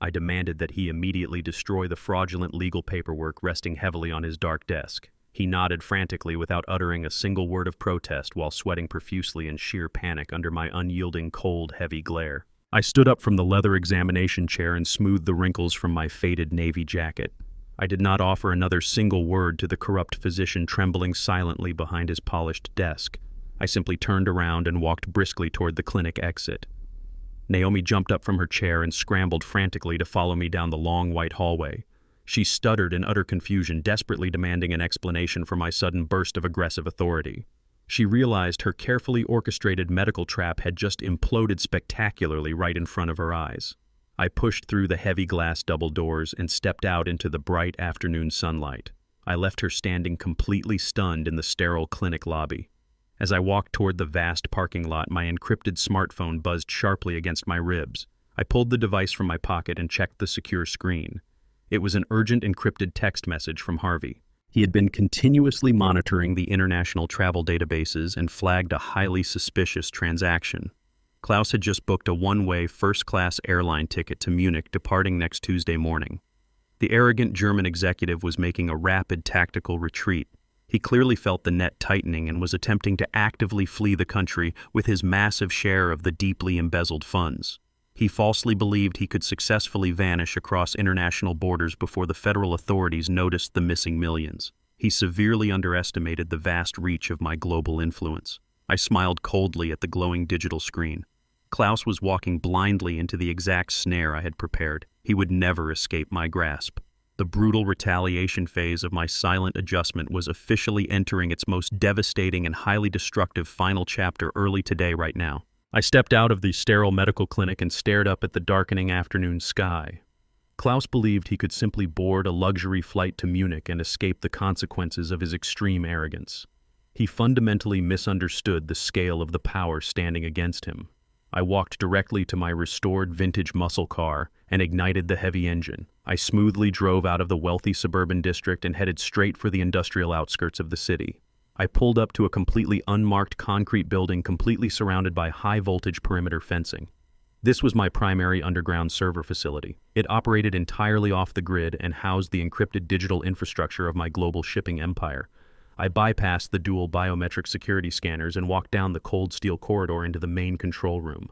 I demanded that he immediately destroy the fraudulent legal paperwork resting heavily on his dark desk. He nodded frantically without uttering a single word of protest while sweating profusely in sheer panic under my unyielding, cold, heavy glare. I stood up from the leather examination chair and smoothed the wrinkles from my faded navy jacket. I did not offer another single word to the corrupt physician trembling silently behind his polished desk. I simply turned around and walked briskly toward the clinic exit. Naomi jumped up from her chair and scrambled frantically to follow me down the long white hallway. She stuttered in utter confusion, desperately demanding an explanation for my sudden burst of aggressive authority. She realized her carefully orchestrated medical trap had just imploded spectacularly right in front of her eyes. I pushed through the heavy glass double doors and stepped out into the bright afternoon sunlight. I left her standing completely stunned in the sterile clinic lobby. As I walked toward the vast parking lot, my encrypted smartphone buzzed sharply against my ribs. I pulled the device from my pocket and checked the secure screen. It was an urgent encrypted text message from Harvey. He had been continuously monitoring the international travel databases and flagged a highly suspicious transaction. Klaus had just booked a one-way first-class airline ticket to Munich departing next Tuesday morning. The arrogant German executive was making a rapid tactical retreat. He clearly felt the net tightening and was attempting to actively flee the country with his massive share of the deeply embezzled funds. He falsely believed he could successfully vanish across international borders before the federal authorities noticed the missing millions. He severely underestimated the vast reach of my global influence. I smiled coldly at the glowing digital screen. Klaus was walking blindly into the exact snare I had prepared. He would never escape my grasp. The brutal retaliation phase of my silent adjustment was officially entering its most devastating and highly destructive final chapter early today right now. I stepped out of the sterile medical clinic and stared up at the darkening afternoon sky. Klaus believed he could simply board a luxury flight to Munich and escape the consequences of his extreme arrogance. He fundamentally misunderstood the scale of the power standing against him. I walked directly to my restored vintage muscle car and ignited the heavy engine. I smoothly drove out of the wealthy suburban district and headed straight for the industrial outskirts of the city. I pulled up to a completely unmarked concrete building completely surrounded by high-voltage perimeter fencing. This was my primary underground server facility. It operated entirely off the grid and housed the encrypted digital infrastructure of my global shipping empire. I bypassed the dual biometric security scanners and walked down the cold steel corridor into the main control room.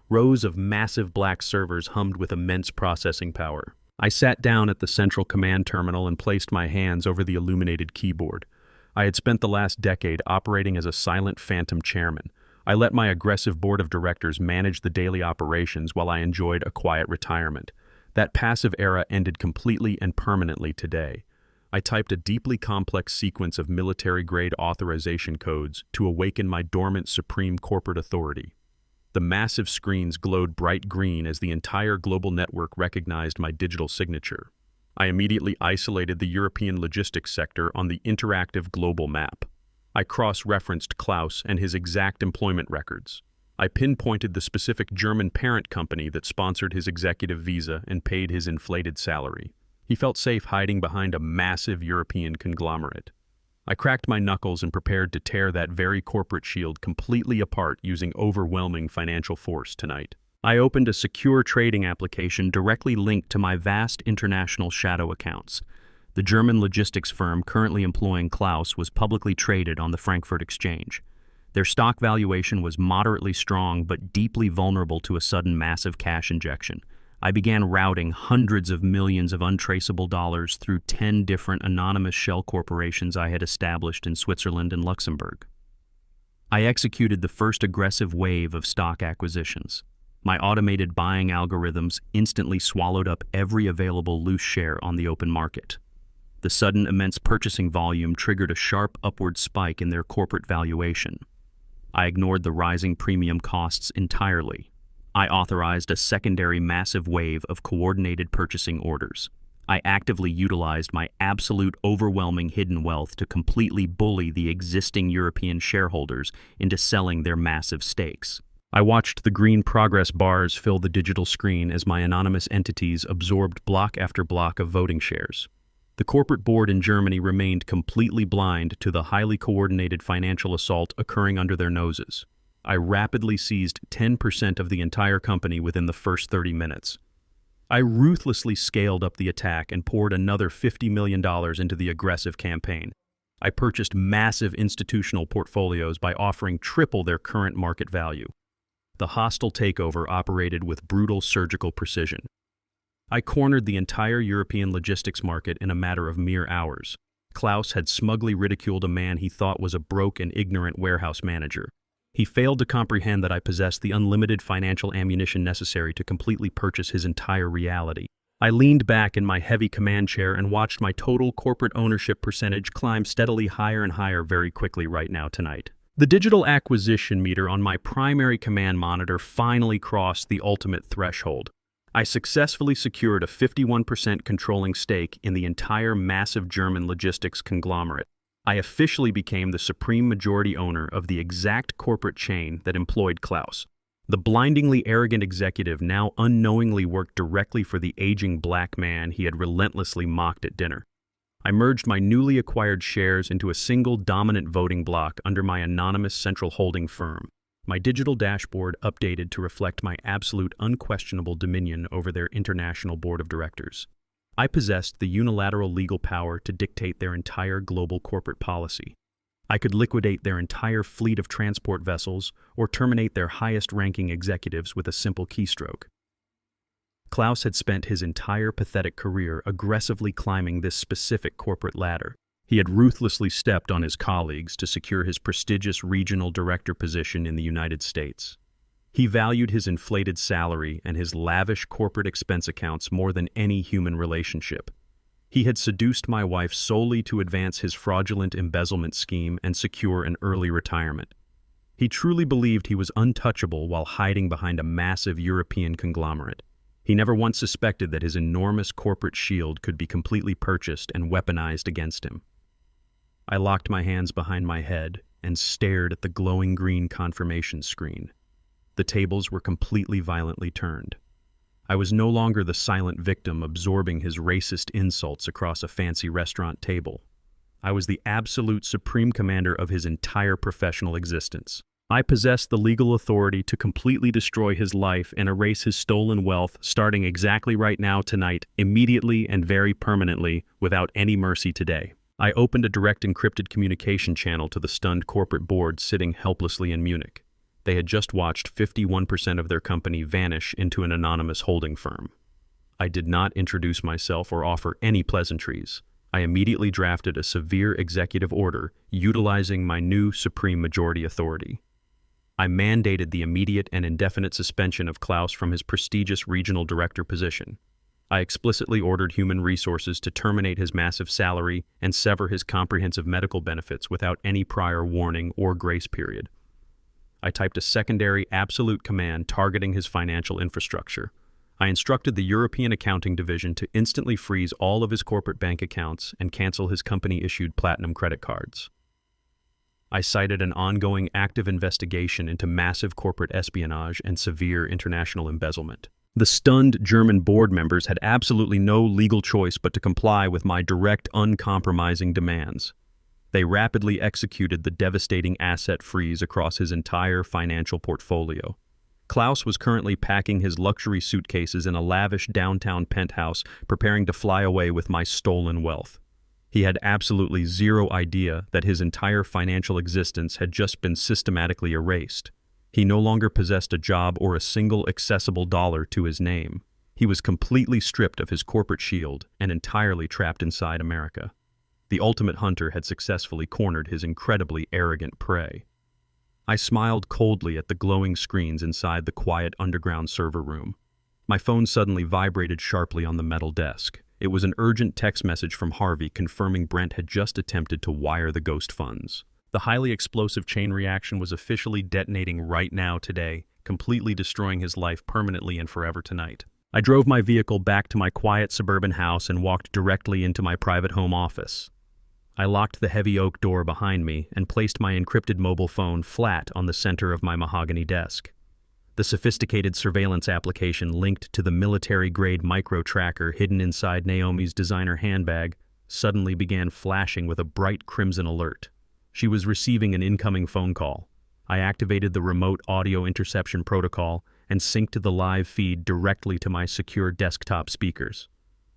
Rows of massive black servers hummed with immense processing power. I sat down at the central command terminal and placed my hands over the illuminated keyboard. I had spent the last decade operating as a silent phantom chairman. I let my aggressive board of directors manage the daily operations while I enjoyed a quiet retirement. That passive era ended completely and permanently today. I typed a deeply complex sequence of military-grade authorization codes to awaken my dormant supreme corporate authority. The massive screens glowed bright green as the entire global network recognized my digital signature. I immediately isolated the European logistics sector on the interactive global map. I cross-referenced Klaus and his exact employment records. I pinpointed the specific German parent company that sponsored his executive visa and paid his inflated salary. He felt safe hiding behind a massive European conglomerate. I cracked my knuckles and prepared to tear that very corporate shield completely apart using overwhelming financial force tonight. I opened a secure trading application directly linked to my vast international shadow accounts. The German logistics firm currently employing Klaus was publicly traded on the Frankfurt Exchange. Their stock valuation was moderately strong but deeply vulnerable to a sudden massive cash injection. I began routing hundreds of millions of untraceable dollars through 10 different anonymous shell corporations I had established in Switzerland and Luxembourg. I executed the first aggressive wave of stock acquisitions. My automated buying algorithms instantly swallowed up every available loose share on the open market. The sudden immense purchasing volume triggered a sharp upward spike in their corporate valuation. I ignored the rising premium costs entirely. I authorized a secondary massive wave of coordinated purchasing orders. I actively utilized my absolute overwhelming hidden wealth to completely bully the existing European shareholders into selling their massive stakes. I watched the green progress bars fill the digital screen as my anonymous entities absorbed block after block of voting shares. The corporate board in Germany remained completely blind to the highly coordinated financial assault occurring under their noses. I rapidly seized 10% of the entire company within the first 30 minutes. I ruthlessly scaled up the attack and poured another $50 million into the aggressive campaign. I purchased massive institutional portfolios by offering triple their current market value. The hostile takeover operated with brutal surgical precision. I cornered the entire European logistics market in a matter of mere hours. Klaus had smugly ridiculed a man he thought was a broke and ignorant warehouse manager. He failed to comprehend that I possessed the unlimited financial ammunition necessary to completely purchase his entire reality. I leaned back in my heavy command chair and watched my total corporate ownership percentage climb steadily higher and higher very quickly right now tonight. The digital acquisition meter on my primary command monitor finally crossed the ultimate threshold. I successfully secured a 51% controlling stake in the entire massive German logistics conglomerate. I officially became the supreme majority owner of the exact corporate chain that employed Klaus. The blindingly arrogant executive now unknowingly worked directly for the aging black man he had relentlessly mocked at dinner. I merged my newly acquired shares into a single dominant voting bloc under my anonymous central holding firm. My digital dashboard updated to reflect my absolute unquestionable dominion over their international board of directors. I possessed the unilateral legal power to dictate their entire global corporate policy. I could liquidate their entire fleet of transport vessels or terminate their highest-ranking executives with a simple keystroke. Klaus had spent his entire pathetic career aggressively climbing this specific corporate ladder. He had ruthlessly stepped on his colleagues to secure his prestigious regional director position in the United States. He valued his inflated salary and his lavish corporate expense accounts more than any human relationship. He had seduced my wife solely to advance his fraudulent embezzlement scheme and secure an early retirement. He truly believed he was untouchable while hiding behind a massive European conglomerate. He never once suspected that his enormous corporate shield could be completely purchased and weaponized against him. I locked my hands behind my head and stared at the glowing green confirmation screen. The tables were completely violently turned. I was no longer the silent victim absorbing his racist insults across a fancy restaurant table. I was the absolute supreme commander of his entire professional existence. I possessed the legal authority to completely destroy his life and erase his stolen wealth starting exactly right now tonight, immediately and very permanently, without any mercy today. I opened a direct encrypted communication channel to the stunned corporate board sitting helplessly in Munich. They had just watched 51% of their company vanish into an anonymous holding firm. I did not introduce myself or offer any pleasantries. I immediately drafted a severe executive order utilizing my new supreme majority authority. I mandated the immediate and indefinite suspension of Klaus from his prestigious regional director position. I explicitly ordered human resources to terminate his massive salary and sever his comprehensive medical benefits without any prior warning or grace period. I typed a secondary absolute command targeting his financial infrastructure. I instructed the European Accounting Division to instantly freeze all of his corporate bank accounts and cancel his company-issued platinum credit cards. I cited an ongoing active investigation into massive corporate espionage and severe international embezzlement. The stunned German board members had absolutely no legal choice but to comply with my direct, uncompromising demands. They rapidly executed the devastating asset freeze across his entire financial portfolio. Klaus was currently packing his luxury suitcases in a lavish downtown penthouse, preparing to fly away with my stolen wealth. He had absolutely zero idea that his entire financial existence had just been systematically erased. He no longer possessed a job or a single accessible dollar to his name. He was completely stripped of his corporate shield and entirely trapped inside America. The ultimate hunter had successfully cornered his incredibly arrogant prey. I smiled coldly at the glowing screens inside the quiet underground server room. My phone suddenly vibrated sharply on the metal desk. It was an urgent text message from Harvey confirming Brent had just attempted to wire the ghost funds. The highly explosive chain reaction was officially detonating right now today, completely destroying his life permanently and forever tonight. I drove my vehicle back to my quiet suburban house and walked directly into my private home office. I locked the heavy oak door behind me and placed my encrypted mobile phone flat on the center of my mahogany desk. The sophisticated surveillance application linked to the military-grade micro-tracker hidden inside Naomi's designer handbag suddenly began flashing with a bright crimson alert. She was receiving an incoming phone call. I activated the remote audio interception protocol and synced the live feed directly to my secure desktop speakers.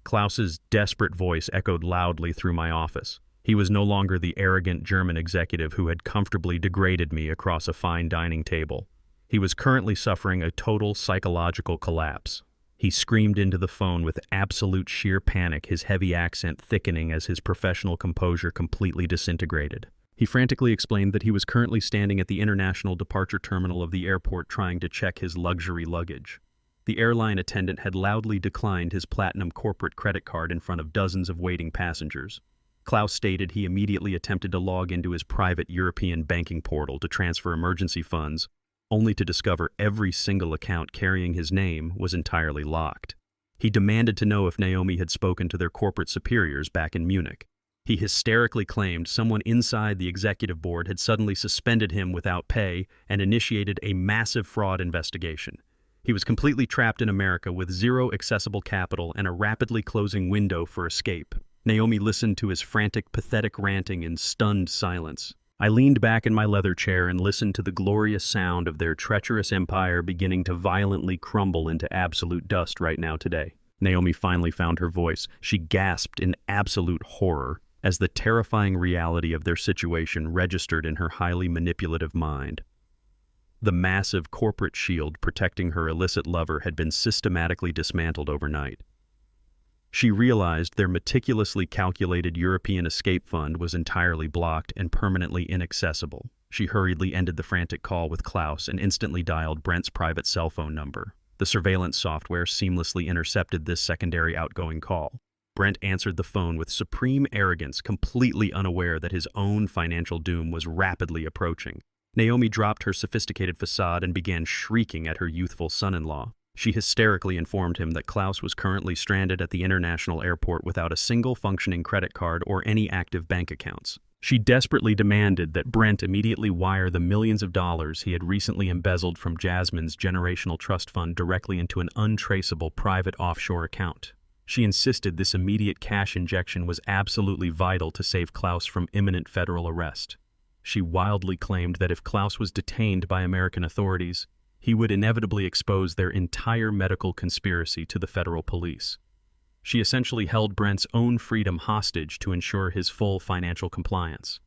Klaus's desperate voice echoed loudly through my office. He was no longer the arrogant German executive who had comfortably degraded me across a fine dining table. He was currently suffering a total psychological collapse. He screamed into the phone with absolute sheer panic, his heavy accent thickening as his professional composure completely disintegrated. He frantically explained that he was currently standing at the international departure terminal of the airport trying to check his luxury luggage. The airline attendant had loudly declined his platinum corporate credit card in front of dozens of waiting passengers. Klaus stated he immediately attempted to log into his private European banking portal to transfer emergency funds, only to discover every single account carrying his name was entirely locked. He demanded to know if Naomi had spoken to their corporate superiors back in Munich. He hysterically claimed someone inside the executive board had suddenly suspended him without pay and initiated a massive fraud investigation. He was completely trapped in America with zero accessible capital and a rapidly closing window for escape. Naomi listened to his frantic, pathetic ranting in stunned silence. I leaned back in my leather chair and listened to the glorious sound of their treacherous empire beginning to violently crumble into absolute dust right now today. Naomi finally found her voice. She gasped in absolute horror as the terrifying reality of their situation registered in her highly manipulative mind. The massive corporate shield protecting her illicit lover had been systematically dismantled overnight. She realized their meticulously calculated European escape fund was entirely blocked and permanently inaccessible. She hurriedly ended the frantic call with Klaus and instantly dialed Brent's private cell phone number. The surveillance software seamlessly intercepted this secondary outgoing call. Brent answered the phone with supreme arrogance, completely unaware that his own financial doom was rapidly approaching. Naomi dropped her sophisticated facade and began shrieking at her youthful son-in-law. She hysterically informed him that Klaus was currently stranded at the international airport without a single functioning credit card or any active bank accounts. She desperately demanded that Brent immediately wire the millions of dollars he had recently embezzled from Jasmine's generational trust fund directly into an untraceable private offshore account. She insisted this immediate cash injection was absolutely vital to save Klaus from imminent federal arrest. She wildly claimed that if Klaus was detained by American authorities, he would inevitably expose their entire medical conspiracy to the federal police. She essentially held Brent's own freedom hostage to ensure his full financial compliance.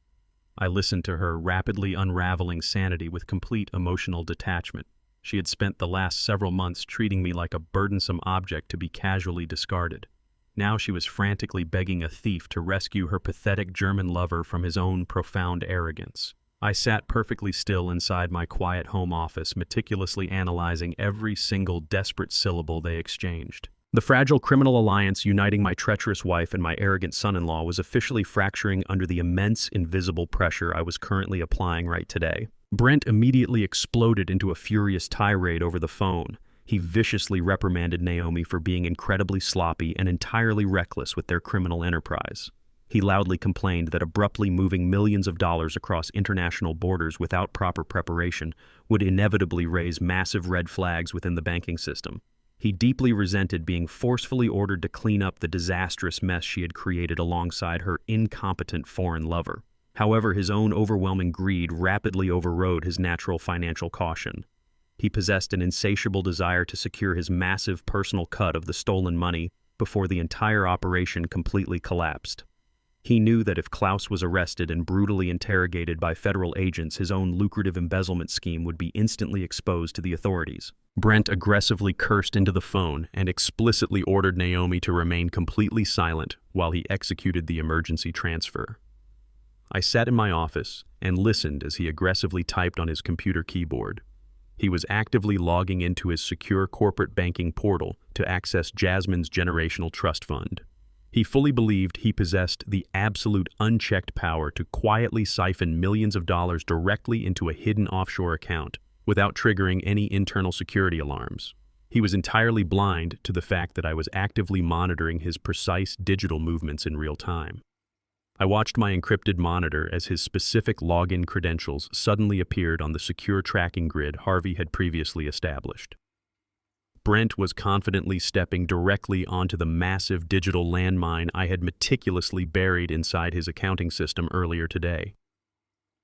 I listened to her rapidly unraveling sanity with complete emotional detachment. She had spent the last several months treating me like a burdensome object to be casually discarded. Now she was frantically begging a thief to rescue her pathetic German lover from his own profound arrogance. I sat perfectly still inside my quiet home office, meticulously analyzing every single desperate syllable they exchanged. The fragile criminal alliance uniting my treacherous wife and my arrogant son-in-law was officially fracturing under the immense invisible pressure I was currently applying right today. Brent immediately exploded into a furious tirade over the phone. He viciously reprimanded Naomi for being incredibly sloppy and entirely reckless with their criminal enterprise. He loudly complained that abruptly moving millions of dollars across international borders without proper preparation would inevitably raise massive red flags within the banking system. He deeply resented being forcefully ordered to clean up the disastrous mess she had created alongside her incompetent foreign lover. However, his own overwhelming greed rapidly overrode his natural financial caution. He possessed an insatiable desire to secure his massive personal cut of the stolen money before the entire operation completely collapsed. He knew that if Klaus was arrested and brutally interrogated by federal agents, his own lucrative embezzlement scheme would be instantly exposed to the authorities. Brent aggressively cursed into the phone and explicitly ordered Naomi to remain completely silent while he executed the emergency transfer. I sat in my office and listened as he aggressively typed on his computer keyboard. He was actively logging into his secure corporate banking portal to access Jasmine's generational trust fund. He fully believed he possessed the absolute unchecked power to quietly siphon millions of dollars directly into a hidden offshore account without triggering any internal security alarms. He was entirely blind to the fact that I was actively monitoring his precise digital movements in real time. I watched my encrypted monitor as his specific login credentials suddenly appeared on the secure tracking grid Harvey had previously established. Brent was confidently stepping directly onto the massive digital landmine I had meticulously buried inside his accounting system earlier today.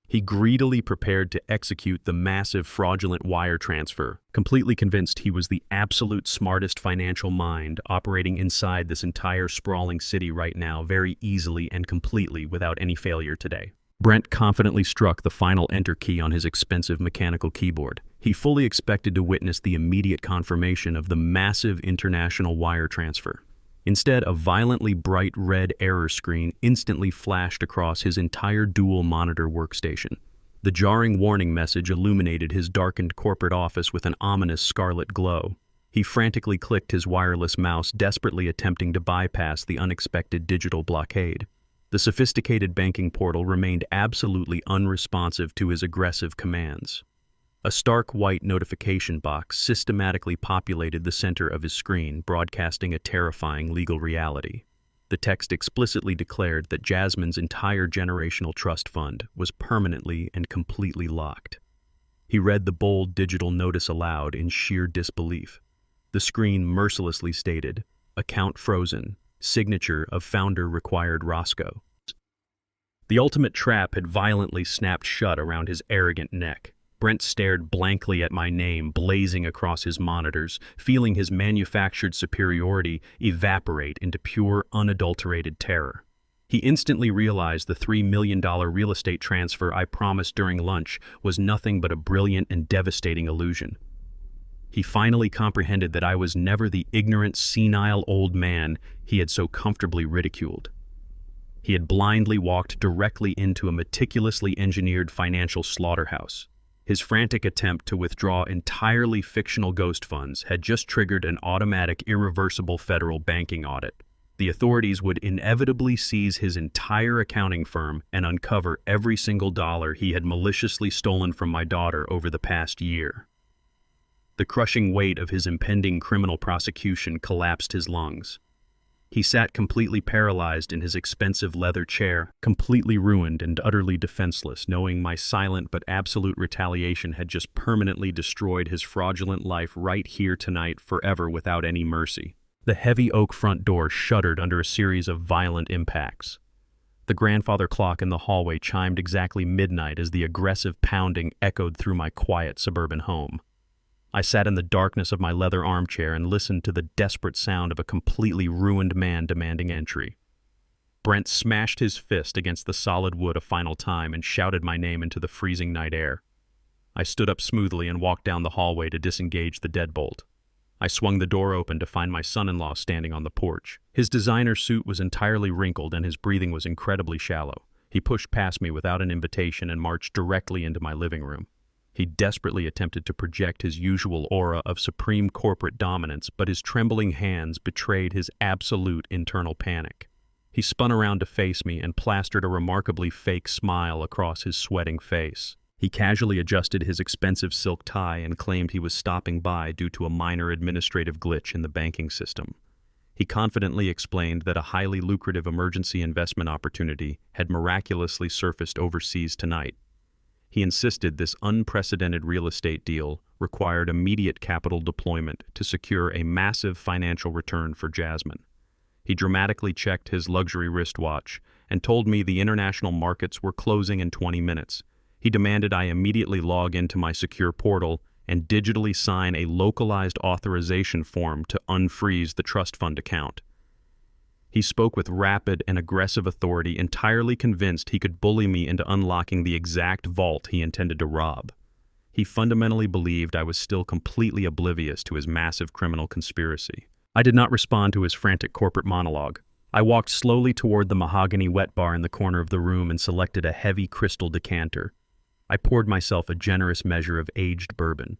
He greedily prepared to execute the massive fraudulent wire transfer, completely convinced he was the absolute smartest financial mind operating inside this entire sprawling city right now very easily and completely without any failure today. Brent confidently struck the final enter key on his expensive mechanical keyboard. He fully expected to witness the immediate confirmation of the massive international wire transfer. Instead, a violently bright red error screen instantly flashed across his entire dual-monitor workstation. The jarring warning message illuminated his darkened corporate office with an ominous scarlet glow. He frantically clicked his wireless mouse, desperately attempting to bypass the unexpected digital blockade. The sophisticated banking portal remained absolutely unresponsive to his aggressive commands. A stark white notification box systematically populated the center of his screen, broadcasting a terrifying legal reality. The text explicitly declared that Jasmine's entire generational trust fund was permanently and completely locked. He read the bold digital notice aloud in sheer disbelief. The screen mercilessly stated, "Account frozen. Signature of founder required Roscoe." The ultimate trap had violently snapped shut around his arrogant neck. Brent stared blankly at my name blazing across his monitors, feeling his manufactured superiority evaporate into pure, unadulterated terror. He instantly realized the $3 million real estate transfer I promised during lunch was nothing but a brilliant and devastating illusion. He finally comprehended that I was never the ignorant, senile old man he had so comfortably ridiculed. He had blindly walked directly into a meticulously engineered financial slaughterhouse. His frantic attempt to withdraw entirely fictional ghost funds had just triggered an automatic, irreversible federal banking audit. The authorities would inevitably seize his entire accounting firm and uncover every single dollar he had maliciously stolen from my daughter over the past year. The crushing weight of his impending criminal prosecution collapsed his lungs. He sat completely paralyzed in his expensive leather chair, completely ruined and utterly defenseless, knowing my silent but absolute retaliation had just permanently destroyed his fraudulent life right here tonight forever without any mercy. The heavy oak front door shuddered under a series of violent impacts. The grandfather clock in the hallway chimed exactly midnight as the aggressive pounding echoed through my quiet suburban home. I sat in the darkness of my leather armchair and listened to the desperate sound of a completely ruined man demanding entry. Brent smashed his fist against the solid wood a final time and shouted my name into the freezing night air. I stood up smoothly and walked down the hallway to disengage the deadbolt. I swung the door open to find my son-in-law standing on the porch. His designer suit was entirely wrinkled and his breathing was incredibly shallow. He pushed past me without an invitation and marched directly into my living room. He desperately attempted to project his usual aura of supreme corporate dominance, but his trembling hands betrayed his absolute internal panic. He spun around to face me and plastered a remarkably fake smile across his sweating face. He casually adjusted his expensive silk tie and claimed he was stopping by due to a minor administrative glitch in the banking system. He confidently explained that a highly lucrative emergency investment opportunity had miraculously surfaced overseas tonight. He insisted this unprecedented real estate deal required immediate capital deployment to secure a massive financial return for Jasmine. He dramatically checked his luxury wristwatch and told me the international markets were closing in 20 minutes. He demanded I immediately log into my secure portal and digitally sign a localized authorization form to unfreeze the trust fund account. He spoke with rapid and aggressive authority, entirely convinced he could bully me into unlocking the exact vault he intended to rob. He fundamentally believed I was still completely oblivious to his massive criminal conspiracy. I did not respond to his frantic corporate monologue. I walked slowly toward the mahogany wet bar in the corner of the room and selected a heavy crystal decanter. I poured myself a generous measure of aged bourbon.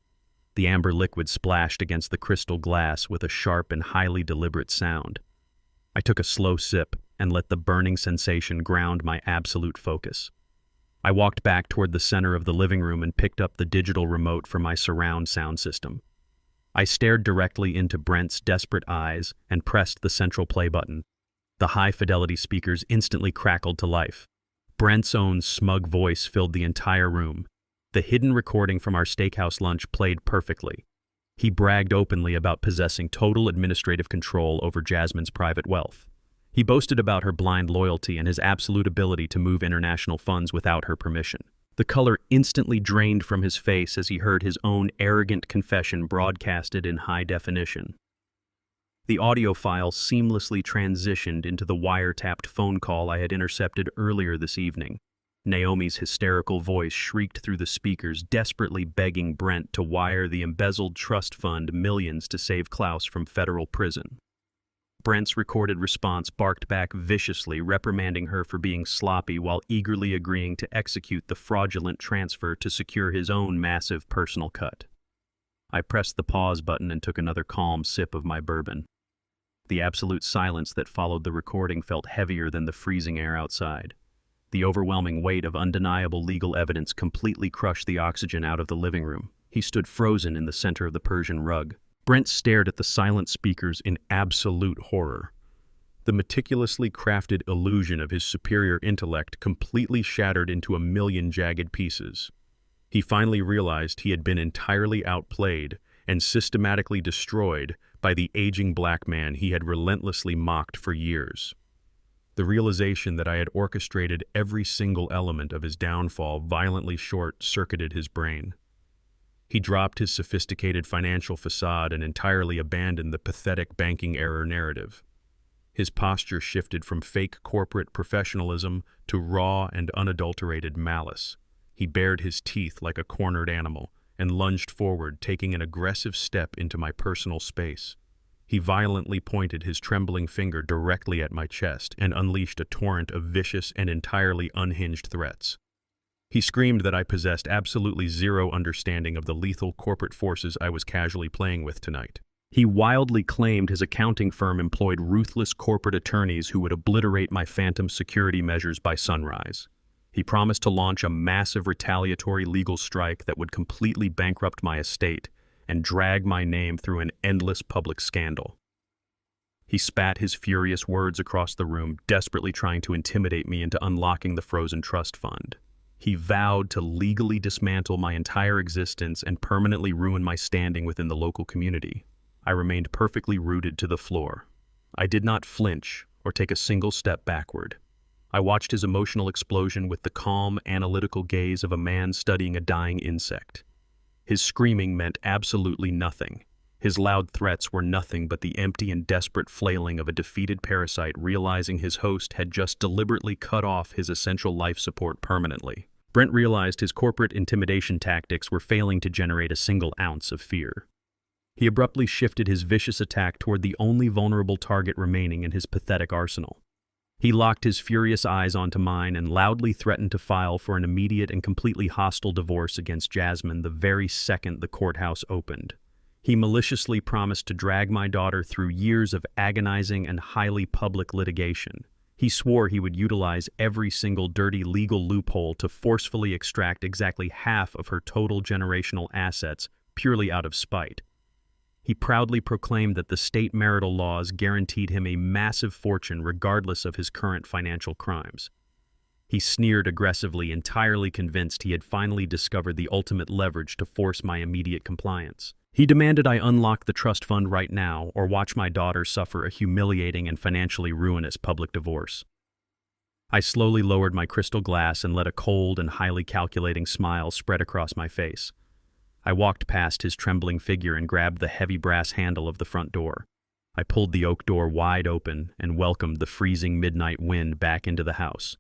The amber liquid splashed against the crystal glass with a sharp and highly deliberate sound. I took a slow sip and let the burning sensation ground my absolute focus. I walked back toward the center of the living room and picked up the digital remote for my surround sound system. I stared directly into Brent's desperate eyes and pressed the central play button. The high-fidelity speakers instantly crackled to life. Brent's own smug voice filled the entire room. The hidden recording from our steakhouse lunch played perfectly. He bragged openly about possessing total administrative control over Jasmine's private wealth. He boasted about her blind loyalty and his absolute ability to move international funds without her permission. The color instantly drained from his face as he heard his own arrogant confession broadcasted in high definition. The audio file seamlessly transitioned into the wiretapped phone call I had intercepted earlier this evening. Naomi's hysterical voice shrieked through the speakers, desperately begging Brent to wire the embezzled trust fund millions to save Klaus from federal prison. Brent's recorded response barked back viciously, reprimanding her for being sloppy while eagerly agreeing to execute the fraudulent transfer to secure his own massive personal cut. I pressed the pause button and took another calm sip of my bourbon. The absolute silence that followed the recording felt heavier than the freezing air outside. The overwhelming weight of undeniable legal evidence completely crushed the oxygen out of the living room. He stood frozen in the center of the Persian rug. Brent stared at the silent speakers in absolute horror. The meticulously crafted illusion of his superior intellect completely shattered into a million jagged pieces. He finally realized he had been entirely outplayed and systematically destroyed by the aging black man he had relentlessly mocked for years. The realization that I had orchestrated every single element of his downfall violently short-circuited his brain. He dropped his sophisticated financial facade and entirely abandoned the pathetic banking error narrative. His posture shifted from fake corporate professionalism to raw and unadulterated malice. He bared his teeth like a cornered animal and lunged forward, taking an aggressive step into my personal space. He violently pointed his trembling finger directly at my chest and unleashed a torrent of vicious and entirely unhinged threats. He screamed that I possessed absolutely zero understanding of the lethal corporate forces I was casually playing with tonight. He wildly claimed his accounting firm employed ruthless corporate attorneys who would obliterate my phantom security measures by sunrise. He promised to launch a massive retaliatory legal strike that would completely bankrupt my estate and drag my name through an endless public scandal. He spat his furious words across the room, desperately trying to intimidate me into unlocking the frozen trust fund. He vowed to legally dismantle my entire existence and permanently ruin my standing within the local community. I remained perfectly rooted to the floor. I did not flinch or take a single step backward. I watched his emotional explosion with the calm, analytical gaze of a man studying a dying insect. His screaming meant absolutely nothing. His loud threats were nothing but the empty and desperate flailing of a defeated parasite realizing his host had just deliberately cut off his essential life support permanently. Brent realized his corporate intimidation tactics were failing to generate a single ounce of fear. He abruptly shifted his vicious attack toward the only vulnerable target remaining in his pathetic arsenal. He locked his furious eyes onto mine and loudly threatened to file for an immediate and completely hostile divorce against Jasmine the very second the courthouse opened. He maliciously promised to drag my daughter through years of agonizing and highly public litigation. He swore he would utilize every single dirty legal loophole to forcefully extract exactly half of her total generational assets purely out of spite. He proudly proclaimed that the state marital laws guaranteed him a massive fortune regardless of his current financial crimes. He sneered aggressively, entirely convinced he had finally discovered the ultimate leverage to force my immediate compliance. He demanded I unlock the trust fund right now or watch my daughter suffer a humiliating and financially ruinous public divorce. I slowly lowered my crystal glass and let a cold and highly calculating smile spread across my face. I walked past his trembling figure and grabbed the heavy brass handle of the front door. I pulled the oak door wide open and welcomed the freezing midnight wind back into the house.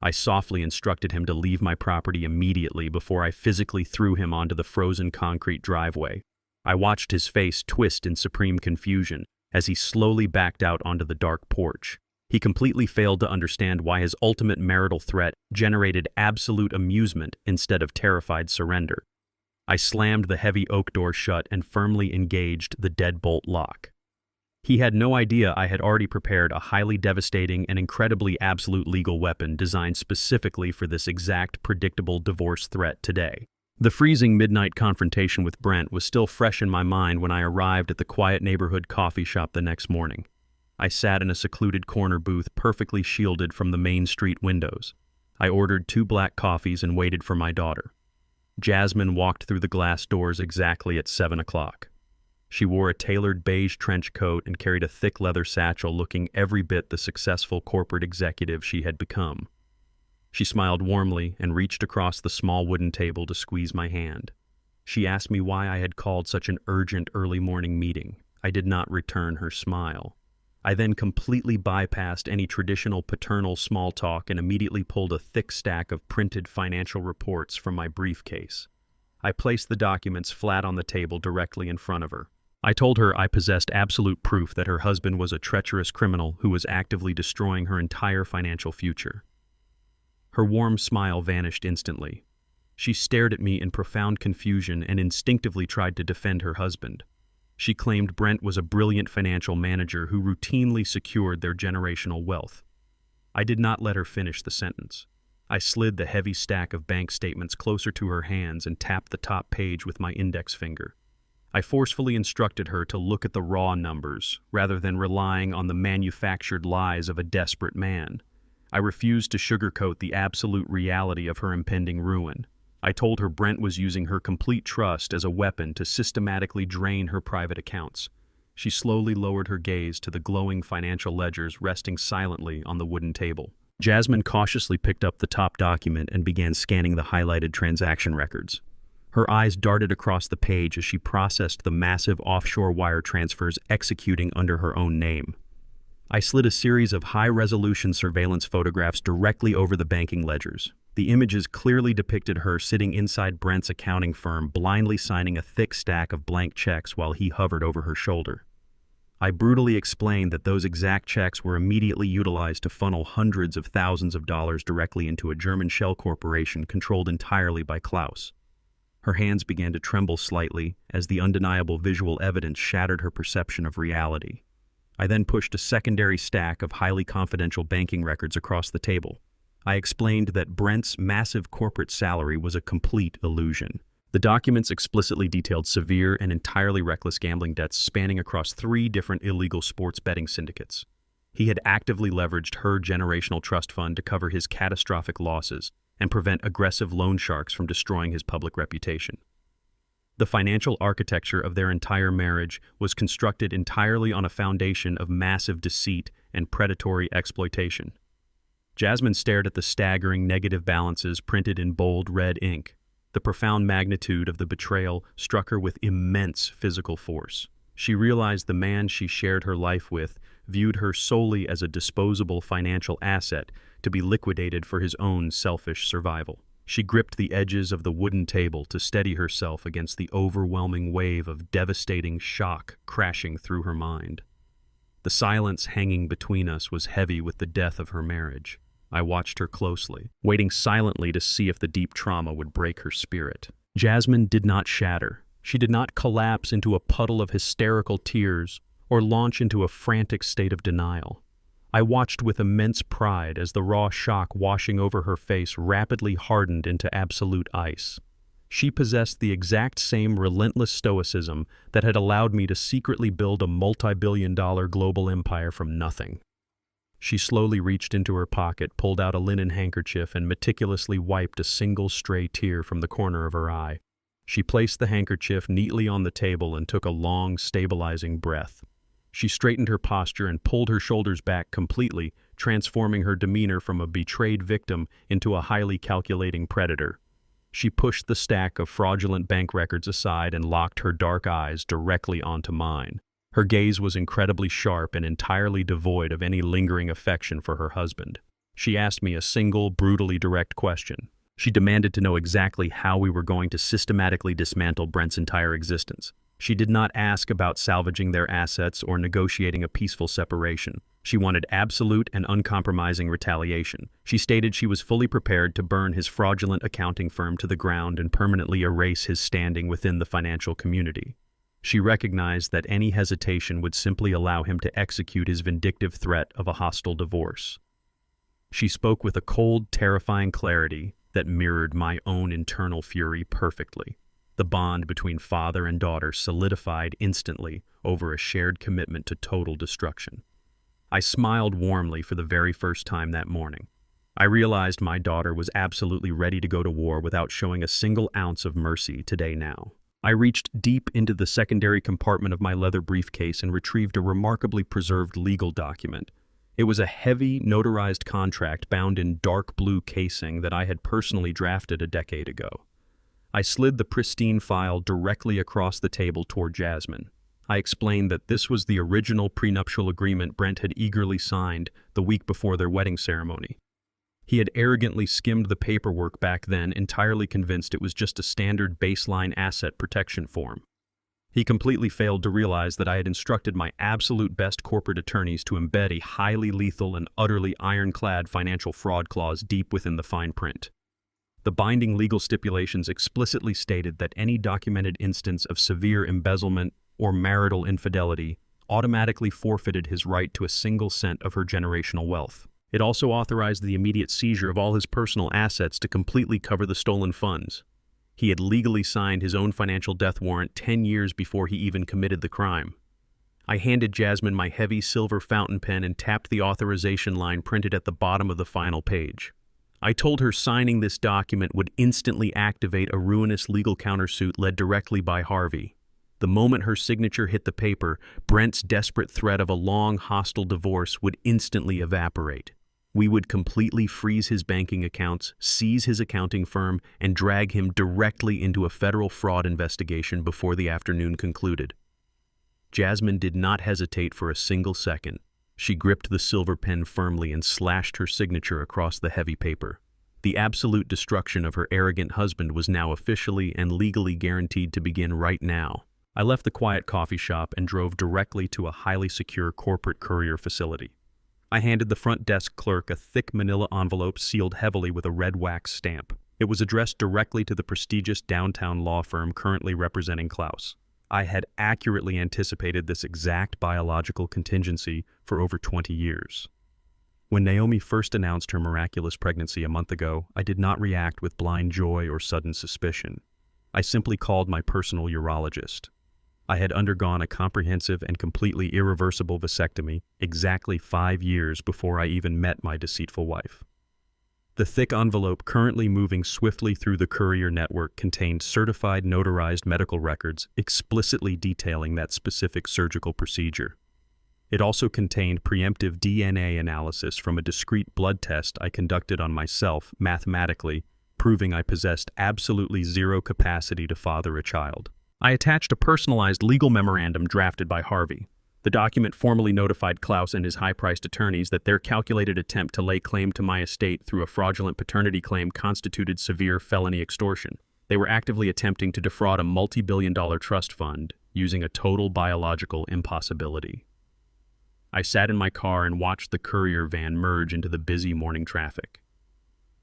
I softly instructed him to leave my property immediately before I physically threw him onto the frozen concrete driveway. I watched his face twist in supreme confusion as he slowly backed out onto the dark porch. He completely failed to understand why his ultimate marital threat generated absolute amusement instead of terrified surrender. I slammed the heavy oak door shut and firmly engaged the deadbolt lock. He had no idea I had already prepared a highly devastating and incredibly absolute legal weapon designed specifically for this exact predictable divorce threat today. The freezing midnight confrontation with Brent was still fresh in my mind when I arrived at the quiet neighborhood coffee shop the next morning. I sat in a secluded corner booth perfectly shielded from the main street windows. I ordered 2 black coffees and waited for my daughter. Jasmine walked through the glass doors exactly at 7 o'clock. She wore a tailored beige trench coat and carried a thick leather satchel, looking every bit the successful corporate executive she had become. She smiled warmly and reached across the small wooden table to squeeze my hand. She asked me why I had called such an urgent early morning meeting. I did not return her smile. I then completely bypassed any traditional paternal small talk and immediately pulled a thick stack of printed financial reports from my briefcase. I placed the documents flat on the table directly in front of her. I told her I possessed absolute proof that her husband was a treacherous criminal who was actively destroying her entire financial future. Her warm smile vanished instantly. She stared at me in profound confusion and instinctively tried to defend her husband. She claimed Brent was a brilliant financial manager who routinely secured their generational wealth. I did not let her finish the sentence. I slid the heavy stack of bank statements closer to her hands and tapped the top page with my index finger. I forcefully instructed her to look at the raw numbers, rather than relying on the manufactured lies of a desperate man. I refused to sugarcoat the absolute reality of her impending ruin. I told her Brent was using her complete trust as a weapon to systematically drain her private accounts. She slowly lowered her gaze to the glowing financial ledgers resting silently on the wooden table. Jasmine cautiously picked up the top document and began scanning the highlighted transaction records. Her eyes darted across the page as she processed the massive offshore wire transfers executing under her own name. I slid a series of high-resolution surveillance photographs directly over the banking ledgers. The images clearly depicted her sitting inside Brent's accounting firm, blindly signing a thick stack of blank checks while he hovered over her shoulder. I brutally explained that those exact checks were immediately utilized to funnel hundreds of thousands of dollars directly into a German shell corporation controlled entirely by Klaus. Her hands began to tremble slightly as the undeniable visual evidence shattered her perception of reality. I then pushed a secondary stack of highly confidential banking records across the table. I explained that Brent's massive corporate salary was a complete illusion. The documents explicitly detailed severe and entirely reckless gambling debts spanning across 3 different illegal sports betting syndicates. He had actively leveraged her generational trust fund to cover his catastrophic losses and prevent aggressive loan sharks from destroying his public reputation. The financial architecture of their entire marriage was constructed entirely on a foundation of massive deceit and predatory exploitation. Jasmine stared at the staggering negative balances printed in bold red ink. The profound magnitude of the betrayal struck her with immense physical force. She realized the man she shared her life with viewed her solely as a disposable financial asset to be liquidated for his own selfish survival. She gripped the edges of the wooden table to steady herself against the overwhelming wave of devastating shock crashing through her mind. The silence hanging between us was heavy with the death of her marriage. I watched her closely, waiting silently to see if the deep trauma would break her spirit. Jasmine did not shatter. She did not collapse into a puddle of hysterical tears or launch into a frantic state of denial. I watched with immense pride as the raw shock washing over her face rapidly hardened into absolute ice. She possessed the exact same relentless stoicism that had allowed me to secretly build a multi-billion-dollar global empire from nothing. She slowly reached into her pocket, pulled out a linen handkerchief, and meticulously wiped a single stray tear from the corner of her eye. She placed the handkerchief neatly on the table and took a long, stabilizing breath. She straightened her posture and pulled her shoulders back completely, transforming her demeanor from a betrayed victim into a highly calculating predator. She pushed the stack of fraudulent bank records aside and locked her dark eyes directly onto mine. Her gaze was incredibly sharp and entirely devoid of any lingering affection for her husband. She asked me a single, brutally direct question. She demanded to know exactly how we were going to systematically dismantle Brent's entire existence. She did not ask about salvaging their assets or negotiating a peaceful separation. She wanted absolute and uncompromising retaliation. She stated she was fully prepared to burn his fraudulent accounting firm to the ground and permanently erase his standing within the financial community. She recognized that any hesitation would simply allow him to execute his vindictive threat of a hostile divorce. She spoke with a cold, terrifying clarity, that mirrored my own internal fury perfectly. The bond between father and daughter solidified instantly over a shared commitment to total destruction. I smiled warmly for the very first time that morning. I realized my daughter was absolutely ready to go to war without showing a single ounce of mercy today now. I reached deep into the secondary compartment of my leather briefcase and retrieved a remarkably preserved legal document. It was a heavy, notarized contract bound in dark blue casing that I had personally drafted a decade ago. I slid the pristine file directly across the table toward Jasmine. I explained that this was the original prenuptial agreement Brent had eagerly signed the week before their wedding ceremony. He had arrogantly skimmed the paperwork back then, entirely convinced it was just a standard baseline asset protection form. He completely failed to realize that I had instructed my absolute best corporate attorneys to embed a highly lethal and utterly ironclad financial fraud clause deep within the fine print. The binding legal stipulations explicitly stated that any documented instance of severe embezzlement or marital infidelity automatically forfeited his right to a single cent of her generational wealth. It also authorized the immediate seizure of all his personal assets to completely cover the stolen funds. He had legally signed his own financial death warrant 10 years before he even committed the crime. I handed Jasmine my heavy silver fountain pen and tapped the authorization line printed at the bottom of the final page. I told her signing this document would instantly activate a ruinous legal countersuit led directly by Harvey. The moment her signature hit the paper, Brent's desperate threat of a long, hostile divorce would instantly evaporate. We would completely freeze his banking accounts, seize his accounting firm, and drag him directly into a federal fraud investigation before the afternoon concluded. Jasmine did not hesitate for a single second. She gripped the silver pen firmly and slashed her signature across the heavy paper. The absolute destruction of her arrogant husband was now officially and legally guaranteed to begin right now. I left the quiet coffee shop and drove directly to a highly secure corporate courier facility. I handed the front desk clerk a thick manila envelope sealed heavily with a red wax stamp. It was addressed directly to the prestigious downtown law firm currently representing Klaus. I had accurately anticipated this exact biological contingency for over 20 years. When Naomi first announced her miraculous pregnancy a month ago, I did not react with blind joy or sudden suspicion. I simply called my personal urologist. I had undergone a comprehensive and completely irreversible vasectomy exactly 5 years before I even met my deceitful wife. The thick envelope currently moving swiftly through the courier network contained certified notarized medical records explicitly detailing that specific surgical procedure. It also contained preemptive DNA analysis from a discrete blood test I conducted on myself mathematically, proving I possessed absolutely zero capacity to father a child. I attached a personalized legal memorandum drafted by Harvey. The document formally notified Klaus and his high-priced attorneys that their calculated attempt to lay claim to my estate through a fraudulent paternity claim constituted severe felony extortion. They were actively attempting to defraud a multi-billion-dollar trust fund using a total biological impossibility. I sat in my car and watched the courier van merge into the busy morning traffic.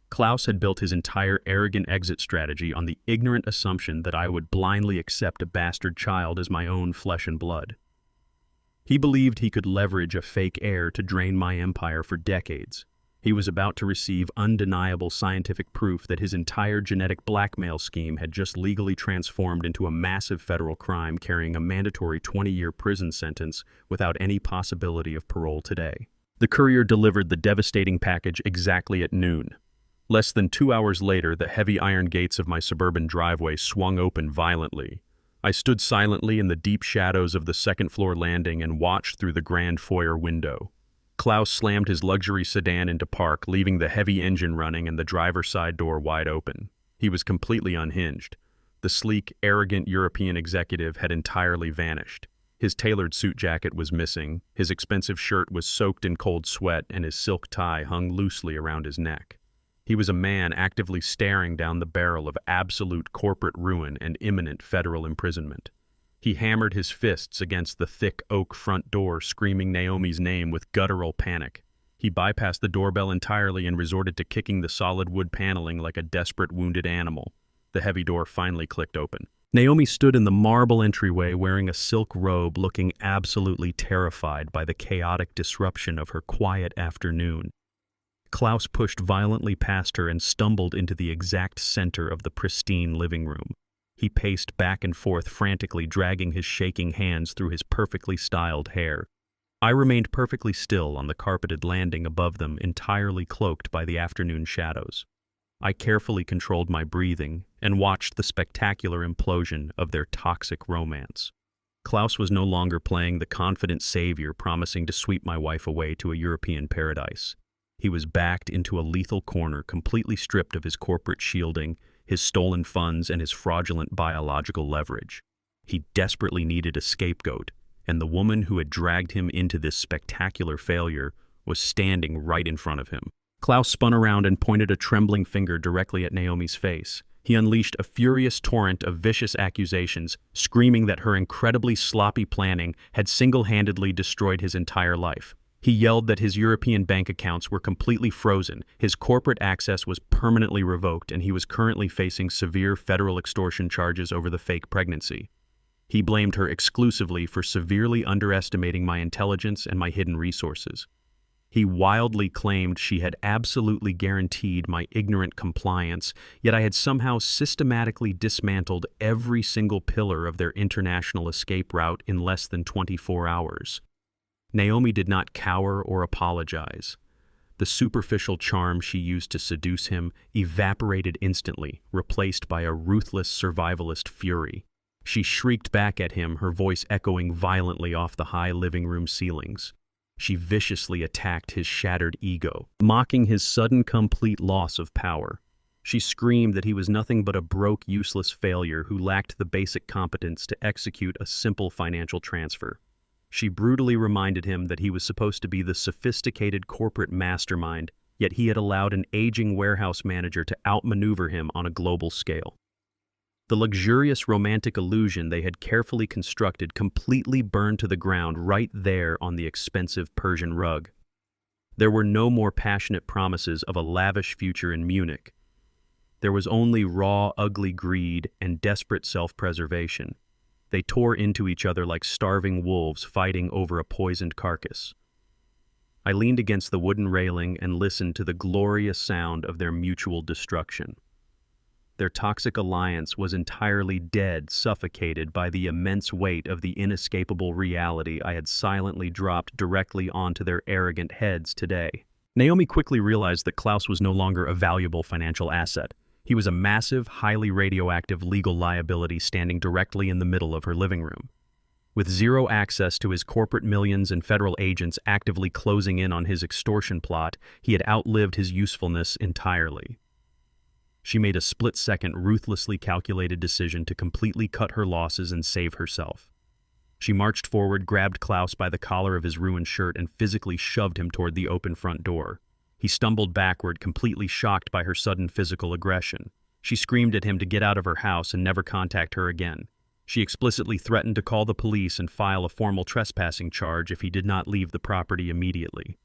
Klaus had built his entire arrogant exit strategy on the ignorant assumption that I would blindly accept a bastard child as my own flesh and blood. He believed he could leverage a fake heir to drain my empire for decades. He was about to receive undeniable scientific proof that his entire genetic blackmail scheme had just legally transformed into a massive federal crime carrying a mandatory 20-year prison sentence without any possibility of parole today. The courier delivered the devastating package exactly at noon. Less than 2 hours later, the heavy iron gates of my suburban driveway swung open violently. I stood silently in the deep shadows of the second-floor landing and watched through the grand foyer window. Klaus slammed his luxury sedan into park, leaving the heavy engine running and the driver's side door wide open. He was completely unhinged. The sleek, arrogant European executive had entirely vanished. His tailored suit jacket was missing, his expensive shirt was soaked in cold sweat, and his silk tie hung loosely around his neck. He was a man actively staring down the barrel of absolute corporate ruin and imminent federal imprisonment. He hammered his fists against the thick oak front door, screaming Naomi's name with guttural panic. He bypassed the doorbell entirely and resorted to kicking the solid wood paneling like a desperate wounded animal. The heavy door finally clicked open. Naomi stood in the marble entryway wearing a silk robe, looking absolutely terrified by the chaotic disruption of her quiet afternoon. Klaus pushed violently past her and stumbled into the exact center of the pristine living room. He paced back and forth frantically, dragging his shaking hands through his perfectly styled hair. I remained perfectly still on the carpeted landing above them, entirely cloaked by the afternoon shadows. I carefully controlled my breathing and watched the spectacular implosion of their toxic romance. Klaus was no longer playing the confident savior promising to sweep my wife away to a European paradise. He was backed into a lethal corner, completely stripped of his corporate shielding, his stolen funds, and his fraudulent biological leverage. He desperately needed a scapegoat, and the woman who had dragged him into this spectacular failure was standing right in front of him. Klaus spun around and pointed a trembling finger directly at Naomi's face. He unleashed a furious torrent of vicious accusations, screaming that her incredibly sloppy planning had single-handedly destroyed his entire life. He yelled that his European bank accounts were completely frozen, his corporate access was permanently revoked, and he was currently facing severe federal extortion charges over the fake pregnancy. He blamed her exclusively for severely underestimating my intelligence and my hidden resources. He wildly claimed she had absolutely guaranteed my ignorant compliance, yet I had somehow systematically dismantled every single pillar of their international escape route in less than 24 hours. Naomi did not cower or apologize. The superficial charm she used to seduce him evaporated instantly, replaced by a ruthless survivalist fury. She shrieked back at him, her voice echoing violently off the high living room ceilings. She viciously attacked his shattered ego, mocking his sudden complete loss of power. She screamed that he was nothing but a broke, useless failure who lacked the basic competence to execute a simple financial transfer. She brutally reminded him that he was supposed to be the sophisticated corporate mastermind, yet he had allowed an aging warehouse manager to outmaneuver him on a global scale. The luxurious romantic illusion they had carefully constructed completely burned to the ground right there on the expensive Persian rug. There were no more passionate promises of a lavish future in Munich. There was only raw, ugly greed and desperate self-preservation. They tore into each other like starving wolves fighting over a poisoned carcass. I leaned against the wooden railing and listened to the glorious sound of their mutual destruction. Their toxic alliance was entirely dead, suffocated by the immense weight of the inescapable reality I had silently dropped directly onto their arrogant heads today. Naomi quickly realized that Klaus was no longer a valuable financial asset. He was a massive, highly radioactive legal liability standing directly in the middle of her living room. With zero access to his corporate millions and federal agents actively closing in on his extortion plot, he had outlived his usefulness entirely. She made a split-second, ruthlessly calculated decision to completely cut her losses and save herself. She marched forward, grabbed Klaus by the collar of his ruined shirt, and physically shoved him toward the open front door. He stumbled backward, completely shocked by her sudden physical aggression. She screamed at him to get out of her house and never contact her again. She explicitly threatened to call the police and file a formal trespassing charge if he did not leave the property immediately.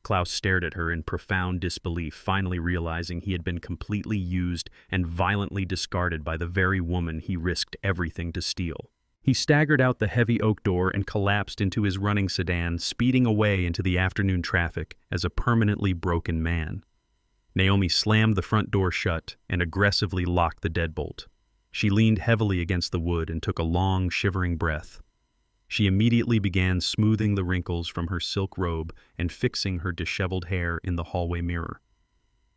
Klaus stared at her in profound disbelief, finally realizing he had been completely used and violently discarded by the very woman he risked everything to steal. He staggered out the heavy oak door and collapsed into his running sedan, speeding away into the afternoon traffic as a permanently broken man. Naomi slammed the front door shut and aggressively locked the deadbolt. She leaned heavily against the wood and took a long, shivering breath. She immediately began smoothing the wrinkles from her silk robe and fixing her disheveled hair in the hallway mirror.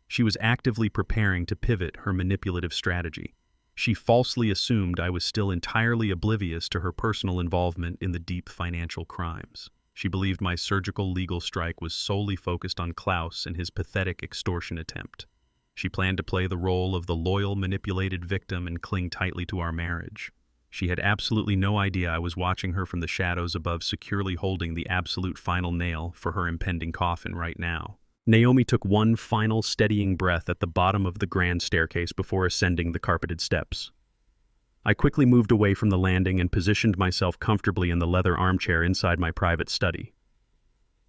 She was actively preparing to pivot her manipulative strategy. She falsely assumed I was still entirely oblivious to her personal involvement in the deep financial crimes. She believed my surgical legal strike was solely focused on Klaus and his pathetic extortion attempt. She planned to play the role of the loyal, manipulated victim and cling tightly to our marriage. She had absolutely no idea I was watching her from the shadows above, securely holding the absolute final nail for her impending coffin right now. Naomi took one final steadying breath at the bottom of the grand staircase before ascending the carpeted steps. I quickly moved away from the landing and positioned myself comfortably in the leather armchair inside my private study.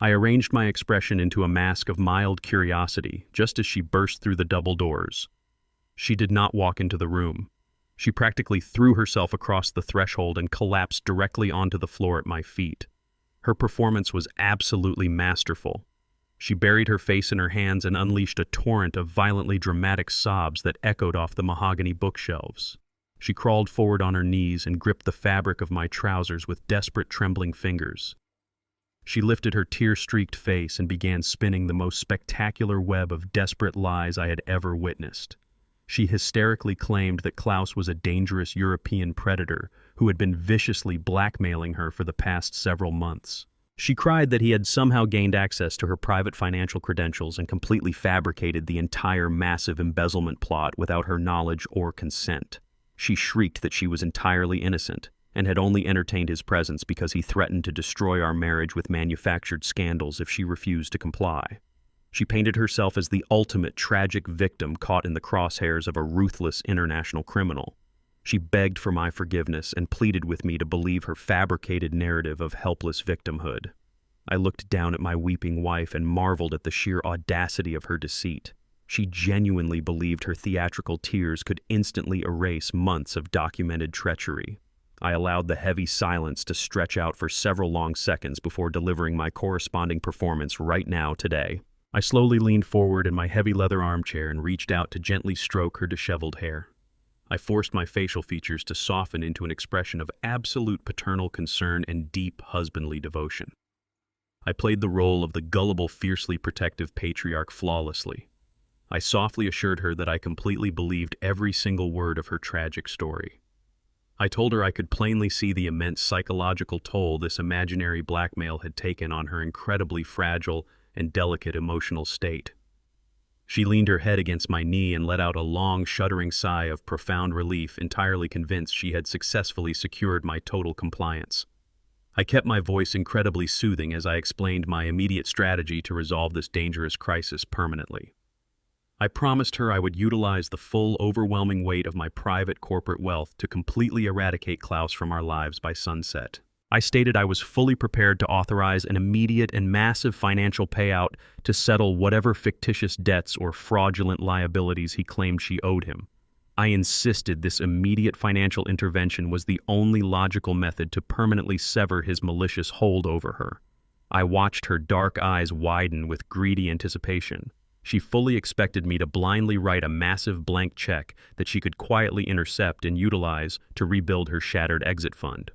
I arranged my expression into a mask of mild curiosity just as she burst through the double doors. She did not walk into the room. She practically threw herself across the threshold and collapsed directly onto the floor at my feet. Her performance was absolutely masterful. She buried her face in her hands and unleashed a torrent of violently dramatic sobs that echoed off the mahogany bookshelves. She crawled forward on her knees and gripped the fabric of my trousers with desperate, trembling fingers. She lifted her tear-streaked face and began spinning the most spectacular web of desperate lies I had ever witnessed. She hysterically claimed that Klaus was a dangerous European predator who had been viciously blackmailing her for the past several months. She cried that he had somehow gained access to her private financial credentials and completely fabricated the entire massive embezzlement plot without her knowledge or consent. She shrieked that she was entirely innocent and had only entertained his presence because he threatened to destroy our marriage with manufactured scandals if she refused to comply. She painted herself as the ultimate tragic victim caught in the crosshairs of a ruthless international criminal. She begged for my forgiveness and pleaded with me to believe her fabricated narrative of helpless victimhood. I looked down at my weeping wife and marveled at the sheer audacity of her deceit. She genuinely believed her theatrical tears could instantly erase months of documented treachery. I allowed the heavy silence to stretch out for several long seconds before delivering my corresponding performance right now, today. I slowly leaned forward in my heavy leather armchair and reached out to gently stroke her disheveled hair. I forced my facial features to soften into an expression of absolute paternal concern and deep husbandly devotion. I played the role of the gullible, fiercely protective patriarch flawlessly. I softly assured her that I completely believed every single word of her tragic story. I told her I could plainly see the immense psychological toll this imaginary blackmail had taken on her incredibly fragile and delicate emotional state. She leaned her head against my knee and let out a long, shuddering sigh of profound relief, entirely convinced she had successfully secured my total compliance. I kept my voice incredibly soothing as I explained my immediate strategy to resolve this dangerous crisis permanently. I promised her I would utilize the full, overwhelming weight of my private corporate wealth to completely eradicate Klaus from our lives by sunset. I stated I was fully prepared to authorize an immediate and massive financial payout to settle whatever fictitious debts or fraudulent liabilities he claimed she owed him. I insisted this immediate financial intervention was the only logical method to permanently sever his malicious hold over her. I watched her dark eyes widen with greedy anticipation. She fully expected me to blindly write a massive blank check that she could quietly intercept and utilize to rebuild her shattered exit fund.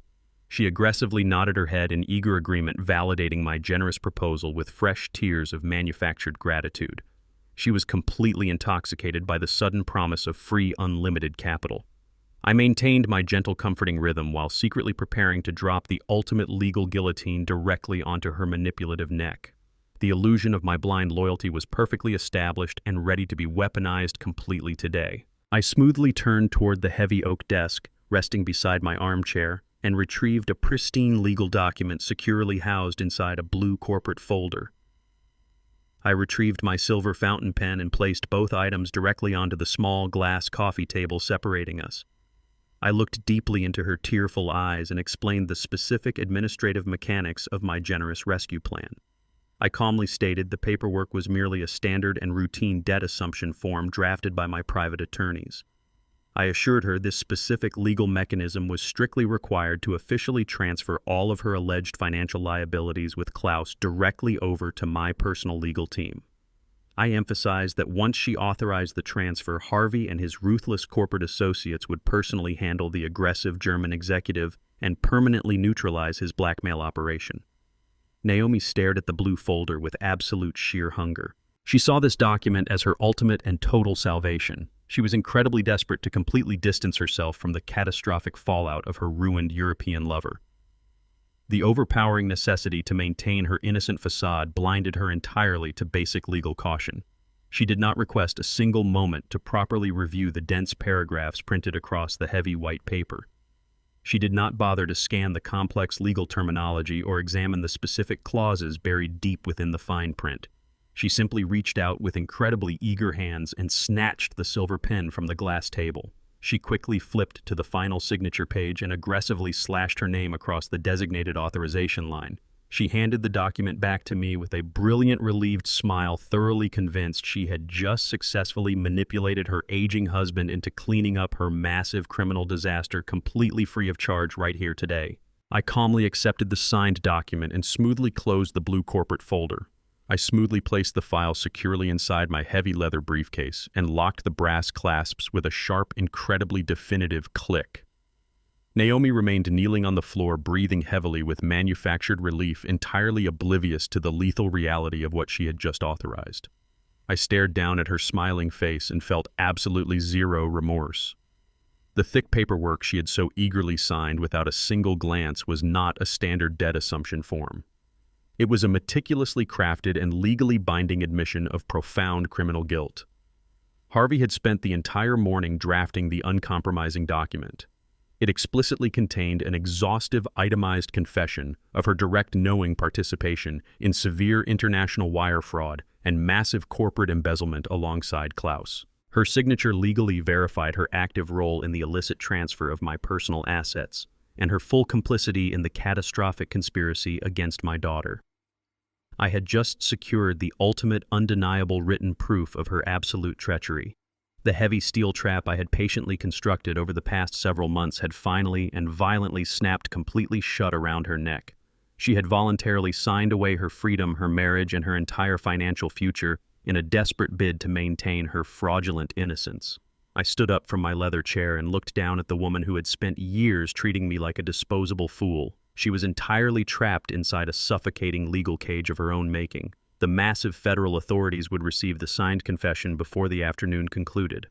She aggressively nodded her head in eager agreement, validating my generous proposal with fresh tears of manufactured gratitude. She was completely intoxicated by the sudden promise of free, unlimited capital. I maintained my gentle, comforting rhythm while secretly preparing to drop the ultimate legal guillotine directly onto her manipulative neck. The illusion of my blind loyalty was perfectly established and ready to be weaponized completely today. I smoothly turned toward the heavy oak desk, resting beside my armchair, and retrieved a pristine legal document securely housed inside a blue corporate folder. I retrieved my silver fountain pen and placed both items directly onto the small glass coffee table separating us. I looked deeply into her tearful eyes and explained the specific administrative mechanics of my generous rescue plan. I calmly stated the paperwork was merely a standard and routine debt assumption form drafted by my private attorneys. I assured her this specific legal mechanism was strictly required to officially transfer all of her alleged financial liabilities with Klaus directly over to my personal legal team. I emphasized that once she authorized the transfer, Harvey and his ruthless corporate associates would personally handle the aggressive German executive and permanently neutralize his blackmail operation. Naomi stared at the blue folder with absolute sheer hunger. She saw this document as her ultimate and total salvation. She was incredibly desperate to completely distance herself from the catastrophic fallout of her ruined European lover. The overpowering necessity to maintain her innocent facade blinded her entirely to basic legal caution. She did not request a single moment to properly review the dense paragraphs printed across the heavy white paper. She did not bother to scan the complex legal terminology or examine the specific clauses buried deep within the fine print. She simply reached out with incredibly eager hands and snatched the silver pen from the glass table. She quickly flipped to the final signature page and aggressively slashed her name across the designated authorization line. She handed the document back to me with a brilliant, relieved smile, thoroughly convinced she had just successfully manipulated her aging husband into cleaning up her massive criminal disaster completely free of charge right here today. I calmly accepted the signed document and smoothly closed the blue corporate folder. I smoothly placed the file securely inside my heavy leather briefcase and locked the brass clasps with a sharp, incredibly definitive click. Naomi remained kneeling on the floor, breathing heavily with manufactured relief, entirely oblivious to the lethal reality of what she had just authorized. I stared down at her smiling face and felt absolutely zero remorse. The thick paperwork she had so eagerly signed without a single glance was not a standard debt assumption form. It was a meticulously crafted and legally binding admission of profound criminal guilt. Harvey had spent the entire morning drafting the uncompromising document. It explicitly contained an exhaustive, itemized confession of her direct knowing participation in severe international wire fraud and massive corporate embezzlement alongside Klaus. Her signature legally verified her active role in the illicit transfer of my personal assets and her full complicity in the catastrophic conspiracy against my daughter. I had just secured the ultimate undeniable written proof of her absolute treachery. The heavy steel trap I had patiently constructed over the past several months had finally and violently snapped completely shut around her neck. She had voluntarily signed away her freedom, her marriage, and her entire financial future in a desperate bid to maintain her fraudulent innocence. I stood up from my leather chair and looked down at the woman who had spent years treating me like a disposable fool. She was entirely trapped inside a suffocating legal cage of her own making. The massive federal authorities would receive the signed confession before the afternoon concluded.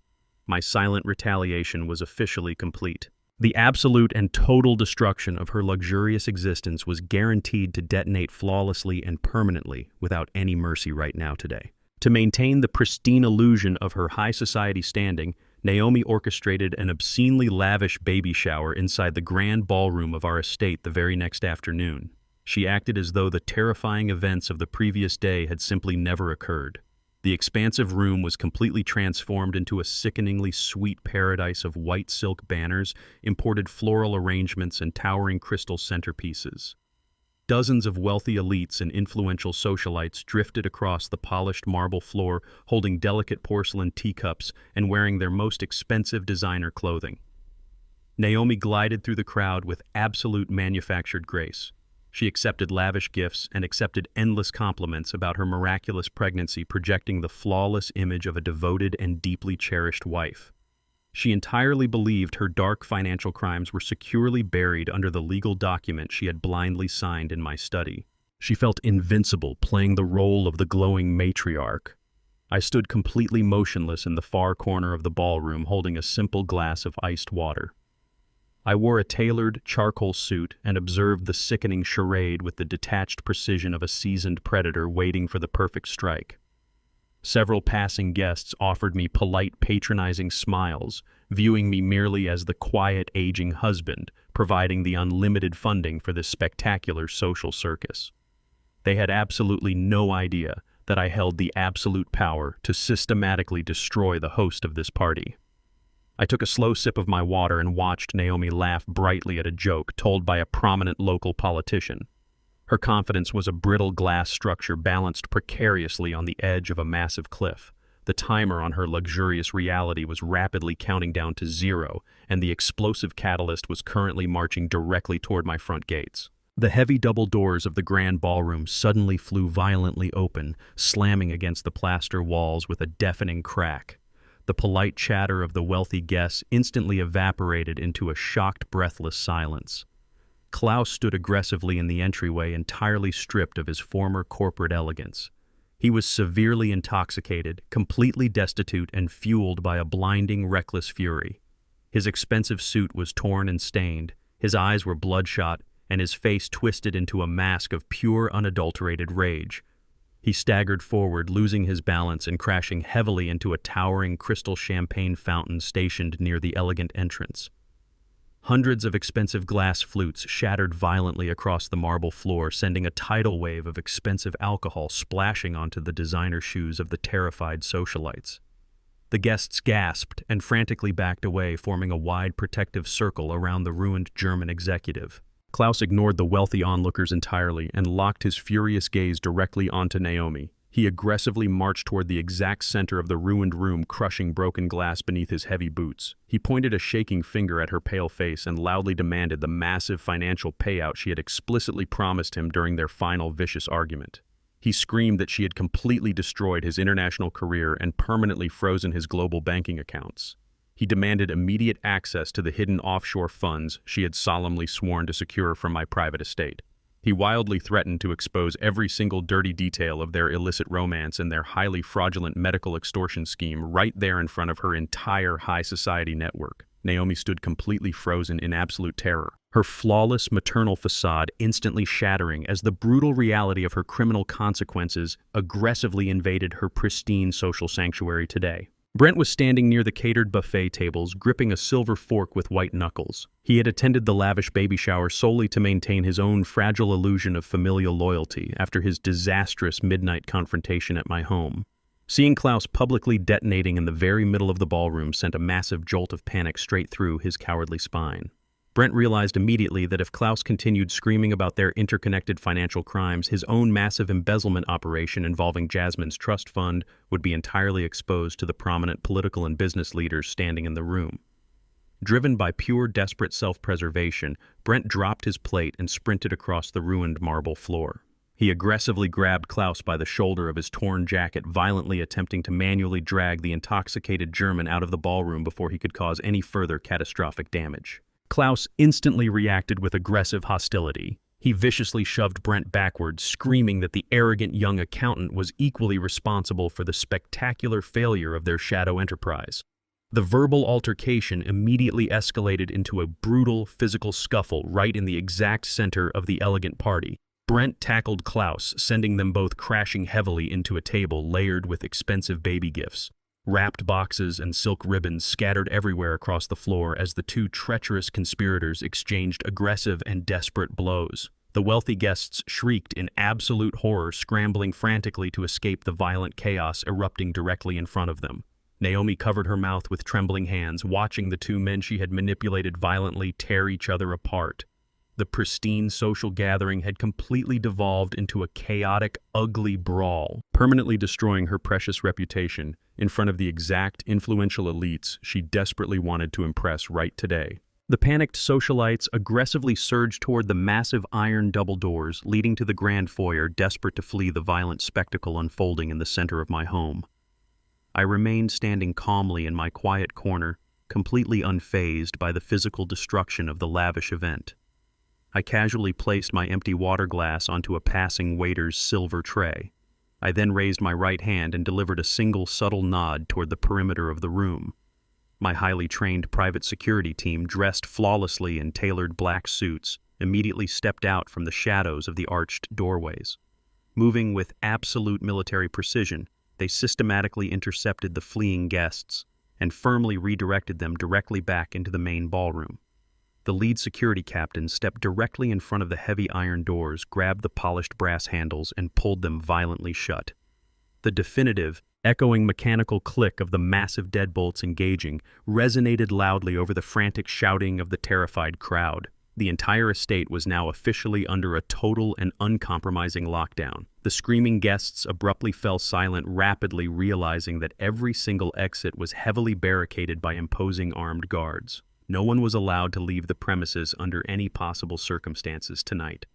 My silent retaliation was officially complete. The absolute and total destruction of her luxurious existence was guaranteed to detonate flawlessly and permanently without any mercy right now today. To maintain the pristine illusion of her high society standing, Naomi orchestrated an obscenely lavish baby shower inside the grand ballroom of our estate the very next afternoon. She acted as though the terrifying events of the previous day had simply never occurred. The expansive room was completely transformed into a sickeningly sweet paradise of white silk banners, imported floral arrangements, and towering crystal centerpieces. Dozens of wealthy elites and influential socialites drifted across the polished marble floor, holding delicate porcelain teacups and wearing their most expensive designer clothing. Naomi glided through the crowd with absolute manufactured grace. She accepted lavish gifts and accepted endless compliments about her miraculous pregnancy, projecting the flawless image of a devoted and deeply cherished wife. She entirely believed her dark financial crimes were securely buried under the legal document she had blindly signed in my study. She felt invincible, playing the role of the glowing matriarch. I stood completely motionless in the far corner of the ballroom, holding a simple glass of iced water. I wore a tailored charcoal suit and observed the sickening charade with the detached precision of a seasoned predator waiting for the perfect strike. Several passing guests offered me polite, patronizing smiles, viewing me merely as the quiet, aging husband, providing the unlimited funding for this spectacular social circus. They had absolutely no idea that I held the absolute power to systematically destroy the host of this party. I took a slow sip of my water and watched Naomi laugh brightly at a joke told by a prominent local politician. Her confidence was a brittle glass structure balanced precariously on the edge of a massive cliff. The timer on her luxurious reality was rapidly counting down to 0, and the explosive catalyst was currently marching directly toward my front gates. The heavy double doors of the grand ballroom suddenly flew violently open, slamming against the plaster walls with a deafening crack. The polite chatter of the wealthy guests instantly evaporated into a shocked, breathless silence. Klaus stood aggressively in the entryway, entirely stripped of his former corporate elegance. He was severely intoxicated, completely destitute, and fueled by a blinding, reckless fury. His expensive suit was torn and stained, his eyes were bloodshot, and his face twisted into a mask of pure, unadulterated rage. He staggered forward, losing his balance and crashing heavily into a towering crystal champagne fountain stationed near the elegant entrance. Hundreds of expensive glass flutes shattered violently across the marble floor, sending a tidal wave of expensive alcohol splashing onto the designer shoes of the terrified socialites. The guests gasped and frantically backed away, forming a wide protective circle around the ruined German executive. Klaus ignored the wealthy onlookers entirely and locked his furious gaze directly onto Naomi. He aggressively marched toward the exact center of the ruined room, crushing broken glass beneath his heavy boots. He pointed a shaking finger at her pale face and loudly demanded the massive financial payout she had explicitly promised him during their final vicious argument. He screamed that she had completely destroyed his international career and permanently frozen his global banking accounts. He demanded immediate access to the hidden offshore funds she had solemnly sworn to secure from my private estate. He wildly threatened to expose every single dirty detail of their illicit romance and their highly fraudulent medical extortion scheme right there in front of her entire high society network. Naomi stood completely frozen in absolute terror, her flawless maternal facade instantly shattering as the brutal reality of her criminal consequences aggressively invaded her pristine social sanctuary today. Brent was standing near the catered buffet tables, gripping a silver fork with white knuckles. He had attended the lavish baby shower solely to maintain his own fragile illusion of familial loyalty after his disastrous midnight confrontation at my home. Seeing Klaus publicly detonating in the very middle of the ballroom sent a massive jolt of panic straight through his cowardly spine. Brent realized immediately that if Klaus continued screaming about their interconnected financial crimes, his own massive embezzlement operation involving Jasmine's trust fund would be entirely exposed to the prominent political and business leaders standing in the room. Driven by pure desperate self-preservation, Brent dropped his plate and sprinted across the ruined marble floor. He aggressively grabbed Klaus by the shoulder of his torn jacket, violently attempting to manually drag the intoxicated German out of the ballroom before he could cause any further catastrophic damage. Klaus instantly reacted with aggressive hostility. He viciously shoved Brent backwards, screaming that the arrogant young accountant was equally responsible for the spectacular failure of their shadow enterprise. The verbal altercation immediately escalated into a brutal physical scuffle right in the exact center of the elegant party. Brent tackled Klaus, sending them both crashing heavily into a table layered with expensive baby gifts. Wrapped boxes and silk ribbons scattered everywhere across the floor as the two treacherous conspirators exchanged aggressive and desperate blows. The wealthy guests shrieked in absolute horror, scrambling frantically to escape the violent chaos erupting directly in front of them. Naomi covered her mouth with trembling hands, watching the two men she had manipulated violently tear each other apart. The pristine social gathering had completely devolved into a chaotic, ugly brawl, permanently destroying her precious reputation in front of the exact influential elites she desperately wanted to impress right today. The panicked socialites aggressively surged toward the massive iron double doors leading to the grand foyer, desperate to flee the violent spectacle unfolding in the center of my home. I remained standing calmly in my quiet corner, completely unfazed by the physical destruction of the lavish event. I casually placed my empty water glass onto a passing waiter's silver tray. I then raised my right hand and delivered a single subtle nod toward the perimeter of the room. My highly trained private security team, dressed flawlessly in tailored black suits, immediately stepped out from the shadows of the arched doorways. Moving with absolute military precision, they systematically intercepted the fleeing guests and firmly redirected them directly back into the main ballroom. The lead security captain stepped directly in front of the heavy iron doors, grabbed the polished brass handles, and pulled them violently shut. The definitive, echoing mechanical click of the massive deadbolts engaging resonated loudly over the frantic shouting of the terrified crowd. The entire estate was now officially under a total and uncompromising lockdown. The screaming guests abruptly fell silent, rapidly realizing that every single exit was heavily barricaded by imposing armed guards. No one was allowed to leave the premises under any possible circumstances tonight.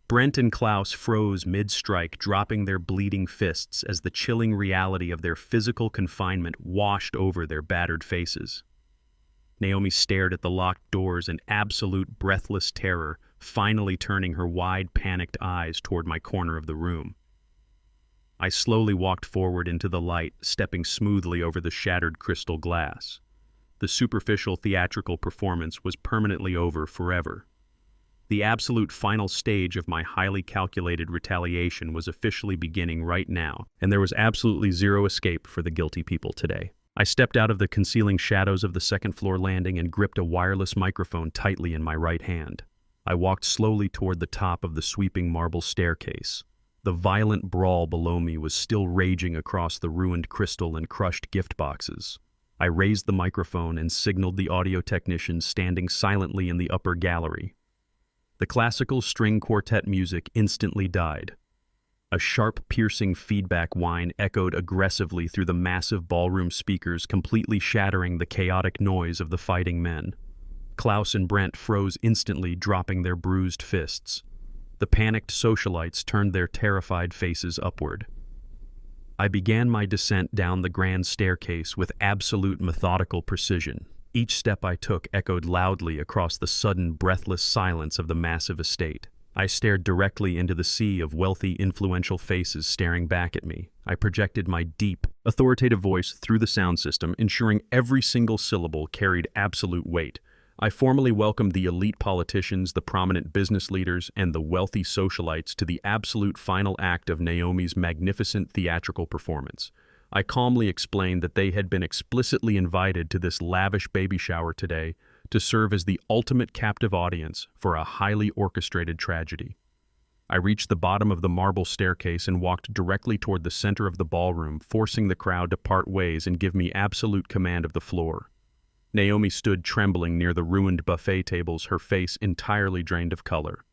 Brent and Klaus froze mid-strike, dropping their bleeding fists as the chilling reality of their physical confinement washed over their battered faces. Naomi stared at the locked doors in absolute breathless terror, finally turning her wide, panicked eyes toward my corner of the room. I slowly walked forward into the light, stepping smoothly over the shattered crystal glass. The superficial theatrical performance was permanently over forever. The absolute final stage of my highly calculated retaliation was officially beginning right now, and there was absolutely zero escape for the guilty people today. I stepped out of the concealing shadows of the second-floor landing and gripped a wireless microphone tightly in my right hand. I walked slowly toward the top of the sweeping marble staircase. The violent brawl below me was still raging across the ruined crystal and crushed gift boxes. I raised the microphone and signaled the audio technicians standing silently in the upper gallery. The classical string quartet music instantly died. A sharp, piercing feedback whine echoed aggressively through the massive ballroom speakers, completely shattering the chaotic noise of the fighting men. Klaus and Brent froze instantly, dropping their bruised fists. The panicked socialites turned their terrified faces upward. I began my descent down the grand staircase with absolute methodical precision. Each step I took echoed loudly across the sudden, breathless silence of the massive estate. I stared directly into the sea of wealthy, influential faces staring back at me. I projected my deep, authoritative voice through the sound system, ensuring every single syllable carried absolute weight. I formally welcomed the elite politicians, the prominent business leaders, and the wealthy socialites to the absolute final act of Naomi's magnificent theatrical performance. I calmly explained that they had been explicitly invited to this lavish baby shower today to serve as the ultimate captive audience for a highly orchestrated tragedy. I reached the bottom of the marble staircase and walked directly toward the center of the ballroom, forcing the crowd to part ways and give me absolute command of the floor. Naomi stood trembling near the ruined buffet tables, her face entirely drained of color.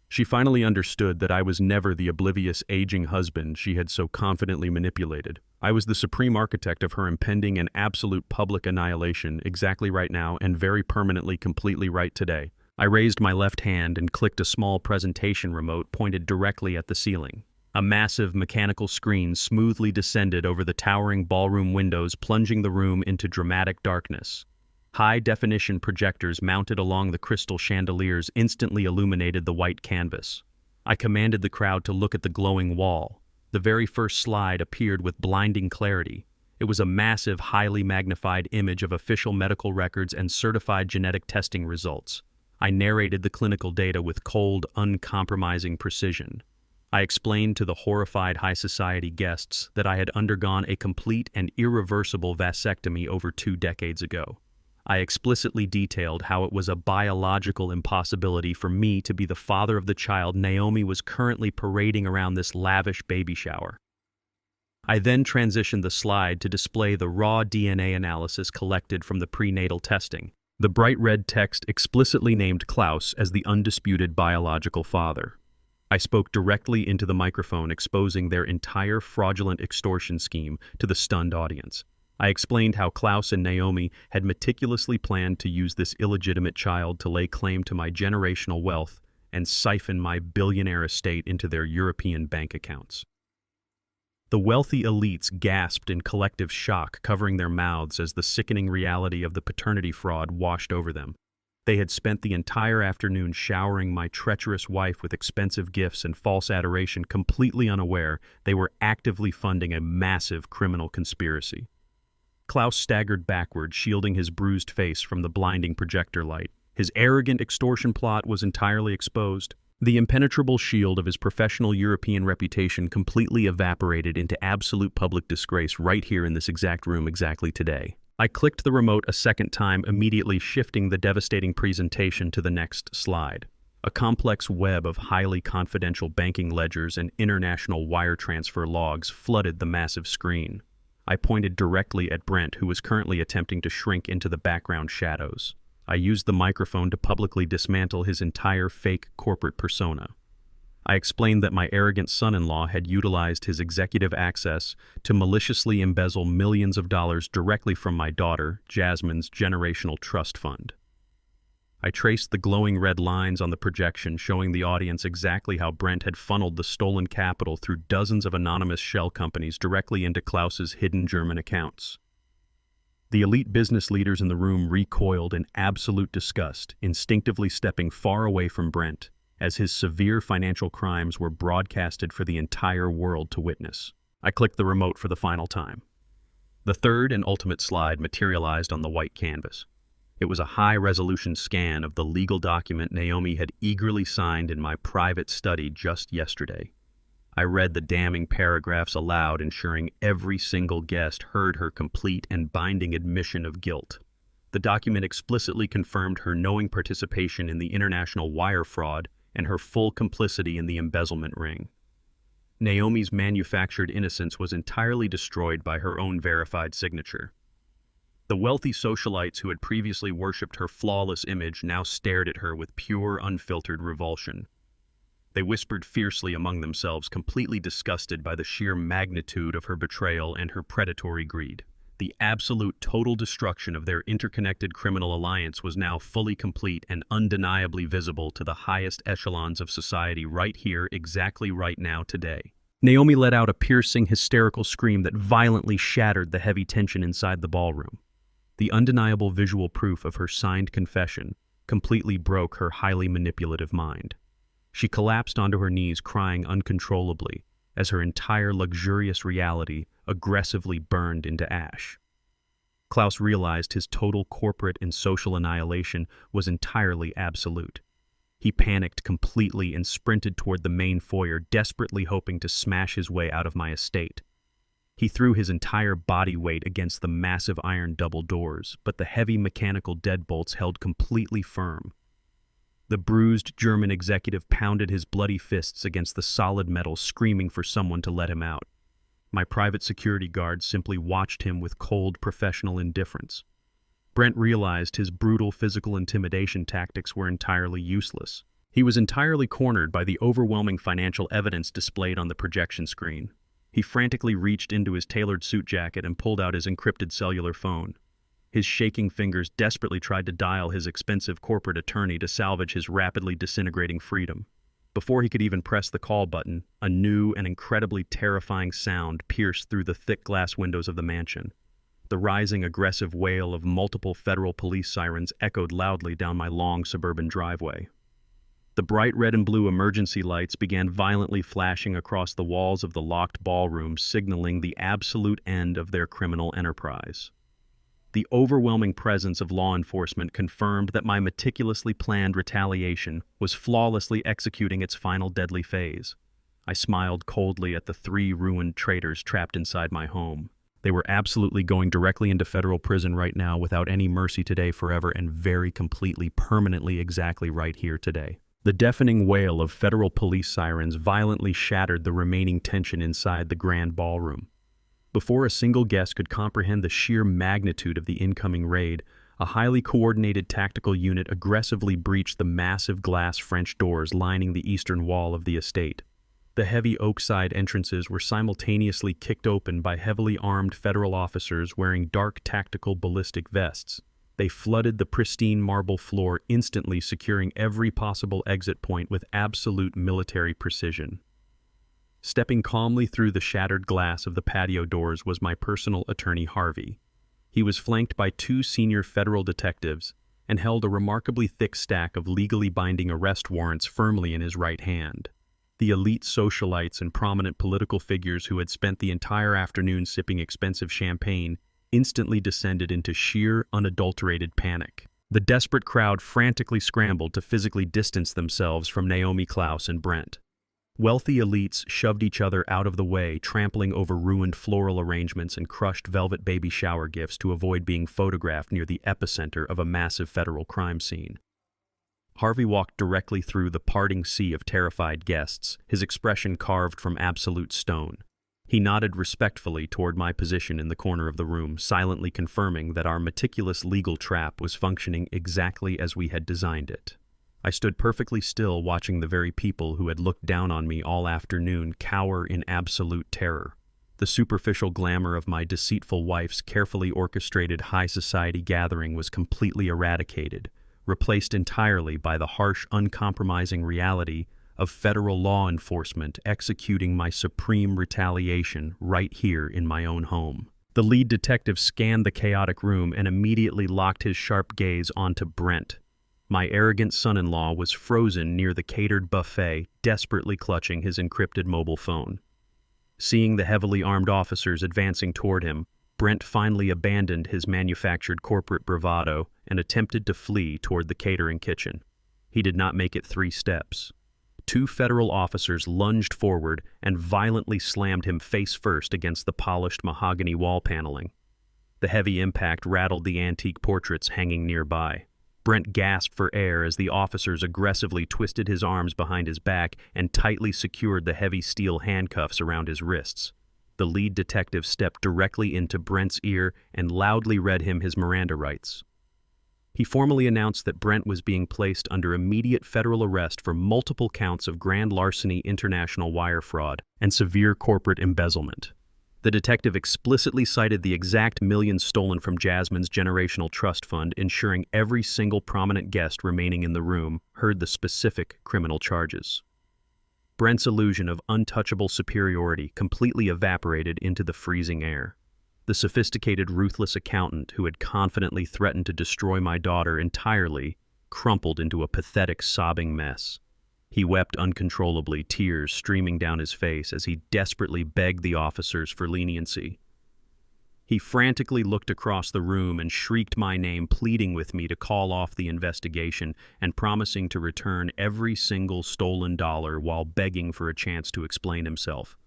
She finally understood that I was never the oblivious aging husband she had so confidently manipulated. I was the supreme architect of her impending and absolute public annihilation, exactly right now and very permanently completely right today. I raised my left hand and clicked a small presentation remote pointed directly at the ceiling. A massive mechanical screen smoothly descended over the towering ballroom windows, plunging the room into dramatic darkness. High-definition projectors mounted along the crystal chandeliers instantly illuminated the white canvas. I commanded the crowd to look at the glowing wall. The very first slide appeared with blinding clarity. It was a massive, highly magnified image of official medical records and certified genetic testing results. I narrated the clinical data with cold, uncompromising precision. I explained to the horrified high society guests that I had undergone a complete and irreversible vasectomy over 2 decades ago. I explicitly detailed how it was a biological impossibility for me to be the father of the child Naomi was currently parading around this lavish baby shower. I then transitioned the slide to display the raw DNA analysis collected from the prenatal testing. The bright red text explicitly named Klaus as the undisputed biological father. I spoke directly into the microphone, exposing their entire fraudulent extortion scheme to the stunned audience. I explained how Klaus and Naomi had meticulously planned to use this illegitimate child to lay claim to my generational wealth and siphon my billionaire estate into their European bank accounts. The wealthy elites gasped in collective shock, covering their mouths as the sickening reality of the paternity fraud washed over them. They had spent the entire afternoon showering my treacherous wife with expensive gifts and false adoration, completely unaware they were actively funding a massive criminal conspiracy. Klaus staggered backward, shielding his bruised face from the blinding projector light. His arrogant extortion plot was entirely exposed. The impenetrable shield of his professional European reputation completely evaporated into absolute public disgrace right here in this exact room exactly today. I clicked the remote a second time, immediately shifting the devastating presentation to the next slide. A complex web of highly confidential banking ledgers and international wire transfer logs flooded the massive screen. I pointed directly at Brent, who was currently attempting to shrink into the background shadows. I used the microphone to publicly dismantle his entire fake corporate persona. I explained that my arrogant son-in-law had utilized his executive access to maliciously embezzle millions of dollars directly from my daughter, Jasmine's generational trust fund. I traced the glowing red lines on the projection, showing the audience exactly how Brent had funneled the stolen capital through dozens of anonymous shell companies directly into Klaus's hidden German accounts. The elite business leaders in the room recoiled in absolute disgust, instinctively stepping far away from Brent, as his severe financial crimes were broadcasted for the entire world to witness. I clicked the remote for the final time. The third and ultimate slide materialized on the white canvas. It was a high-resolution scan of the legal document Naomi had eagerly signed in my private study just yesterday. I read the damning paragraphs aloud, ensuring every single guest heard her complete and binding admission of guilt. The document explicitly confirmed her knowing participation in the international wire fraud and her full complicity in the embezzlement ring. Naomi's manufactured innocence was entirely destroyed by her own verified signature. The wealthy socialites who had previously worshipped her flawless image now stared at her with pure, unfiltered revulsion. They whispered fiercely among themselves, completely disgusted by the sheer magnitude of her betrayal and her predatory greed. The absolute total destruction of their interconnected criminal alliance was now fully complete and undeniably visible to the highest echelons of society right here, exactly right now, today. Naomi let out a piercing, hysterical scream that violently shattered the heavy tension inside the ballroom. The undeniable visual proof of her signed confession completely broke her highly manipulative mind. She collapsed onto her knees, crying uncontrollably, as her entire luxurious reality aggressively burned into ash. Klaus realized his total corporate and social annihilation was entirely absolute. He panicked completely and sprinted toward the main foyer, desperately hoping to smash his way out of my estate. He threw his entire body weight against the massive iron double doors, but the heavy mechanical deadbolts held completely firm. The bruised German executive pounded his bloody fists against the solid metal, screaming for someone to let him out. My private security guards simply watched him with cold, professional indifference. Brent realized his brutal physical intimidation tactics were entirely useless. He was entirely cornered by the overwhelming financial evidence displayed on the projection screen. He frantically reached into his tailored suit jacket and pulled out his encrypted cellular phone. His shaking fingers desperately tried to dial his expensive corporate attorney to salvage his rapidly disintegrating freedom. Before he could even press the call button, a new and incredibly terrifying sound pierced through the thick glass windows of the mansion. The rising, aggressive wail of multiple federal police sirens echoed loudly down my long suburban driveway. The bright red and blue emergency lights began violently flashing across the walls of the locked ballroom, signaling the absolute end of their criminal enterprise. The overwhelming presence of law enforcement confirmed that my meticulously planned retaliation was flawlessly executing its final deadly phase. I smiled coldly at the 3 ruined traitors trapped inside my home. They were absolutely going directly into federal prison right now, without any mercy, today, forever, and very completely, permanently, exactly right here today. The deafening wail of federal police sirens violently shattered the remaining tension inside the grand ballroom. Before a single guest could comprehend the sheer magnitude of the incoming raid, a highly coordinated tactical unit aggressively breached the massive glass French doors lining the eastern wall of the estate. The heavy oak-side entrances were simultaneously kicked open by heavily armed federal officers wearing dark tactical ballistic vests. They flooded the pristine marble floor, instantly securing every possible exit point with absolute military precision. Stepping calmly through the shattered glass of the patio doors was my personal attorney, Harvey. He was flanked by 2 senior federal detectives and held a remarkably thick stack of legally binding arrest warrants firmly in his right hand. The elite socialites and prominent political figures who had spent the entire afternoon sipping expensive champagne instantly descended into sheer, unadulterated panic. The desperate crowd frantically scrambled to physically distance themselves from Naomi, Klaus, and Brent. Wealthy elites shoved each other out of the way, trampling over ruined floral arrangements and crushed velvet baby shower gifts to avoid being photographed near the epicenter of a massive federal crime scene. Harvey walked directly through the parting sea of terrified guests, his expression carved from absolute stone. He nodded respectfully toward my position in the corner of the room, silently confirming that our meticulous legal trap was functioning exactly as we had designed it. I stood perfectly still, watching the very people who had looked down on me all afternoon cower in absolute terror. The superficial glamour of my deceitful wife's carefully orchestrated high society gathering was completely eradicated, replaced entirely by the harsh, uncompromising reality of federal law enforcement executing my supreme retaliation right here in my own home. The lead detective scanned the chaotic room and immediately locked his sharp gaze onto Brent. My arrogant son-in-law was frozen near the catered buffet, desperately clutching his encrypted mobile phone. Seeing the heavily armed officers advancing toward him, Brent finally abandoned his manufactured corporate bravado and attempted to flee toward the catering kitchen. He did not make it 3 steps. 2 federal officers lunged forward and violently slammed him face first against the polished mahogany wall paneling. The heavy impact rattled the antique portraits hanging nearby. Brent gasped for air as the officers aggressively twisted his arms behind his back and tightly secured the heavy steel handcuffs around his wrists. The lead detective stepped directly into Brent's ear and loudly read him his Miranda rights. He formally announced that Brent was being placed under immediate federal arrest for multiple counts of grand larceny, international wire fraud, and severe corporate embezzlement. The detective explicitly cited the exact millions stolen from Jasmine's generational trust fund, ensuring every single prominent guest remaining in the room heard the specific criminal charges. Brent's illusion of untouchable superiority completely evaporated into the freezing air. The sophisticated, ruthless accountant who had confidently threatened to destroy my daughter entirely crumpled into a pathetic, sobbing mess. He wept uncontrollably, tears streaming down his face as he desperately begged the officers for leniency. He frantically looked across the room and shrieked my name, pleading with me to call off the investigation and promising to return every single stolen dollar while begging for a chance to explain himself.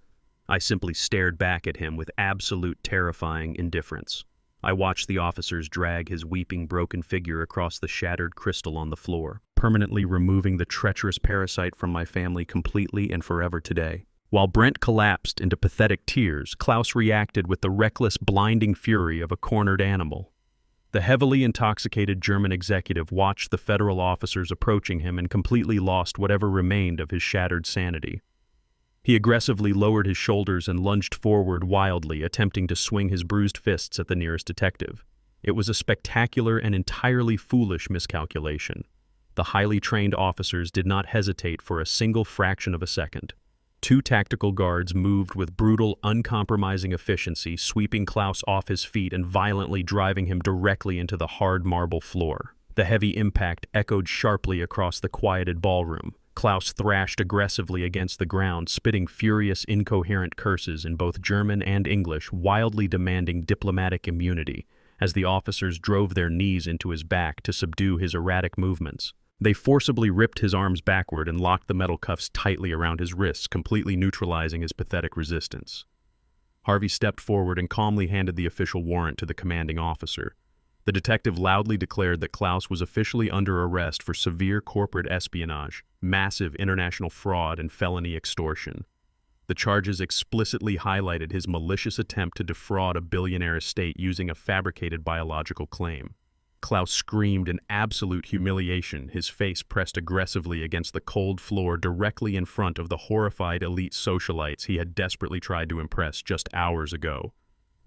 I simply stared back at him with absolute terrifying indifference. I watched the officers drag his weeping, broken figure across the shattered crystal on the floor, permanently removing the treacherous parasite from my family completely and forever today. While Brent collapsed into pathetic tears, Klaus reacted with the reckless, blinding fury of a cornered animal. The heavily intoxicated German executive watched the federal officers approaching him and completely lost whatever remained of his shattered sanity. He aggressively lowered his shoulders and lunged forward wildly, attempting to swing his bruised fists at the nearest detective. It was a spectacular and entirely foolish miscalculation. The highly trained officers did not hesitate for a single fraction of a second. Two tactical guards moved with brutal, uncompromising efficiency, sweeping Klaus off his feet and violently driving him directly into the hard marble floor. The heavy impact echoed sharply across the quieted ballroom. Klaus thrashed aggressively against the ground, spitting furious, incoherent curses in both German and English, wildly demanding diplomatic immunity, as the officers drove their knees into his back to subdue his erratic movements. They forcibly ripped his arms backward and locked the metal cuffs tightly around his wrists, completely neutralizing his pathetic resistance. Harvey stepped forward and calmly handed the official warrant to the commanding officer. The detective loudly declared that Klaus was officially under arrest for severe corporate espionage, massive international fraud, and felony extortion. The charges explicitly highlighted his malicious attempt to defraud a billionaire estate using a fabricated biological claim. Klaus screamed in absolute humiliation, his face pressed aggressively against the cold floor directly in front of the horrified elite socialites he had desperately tried to impress just hours ago.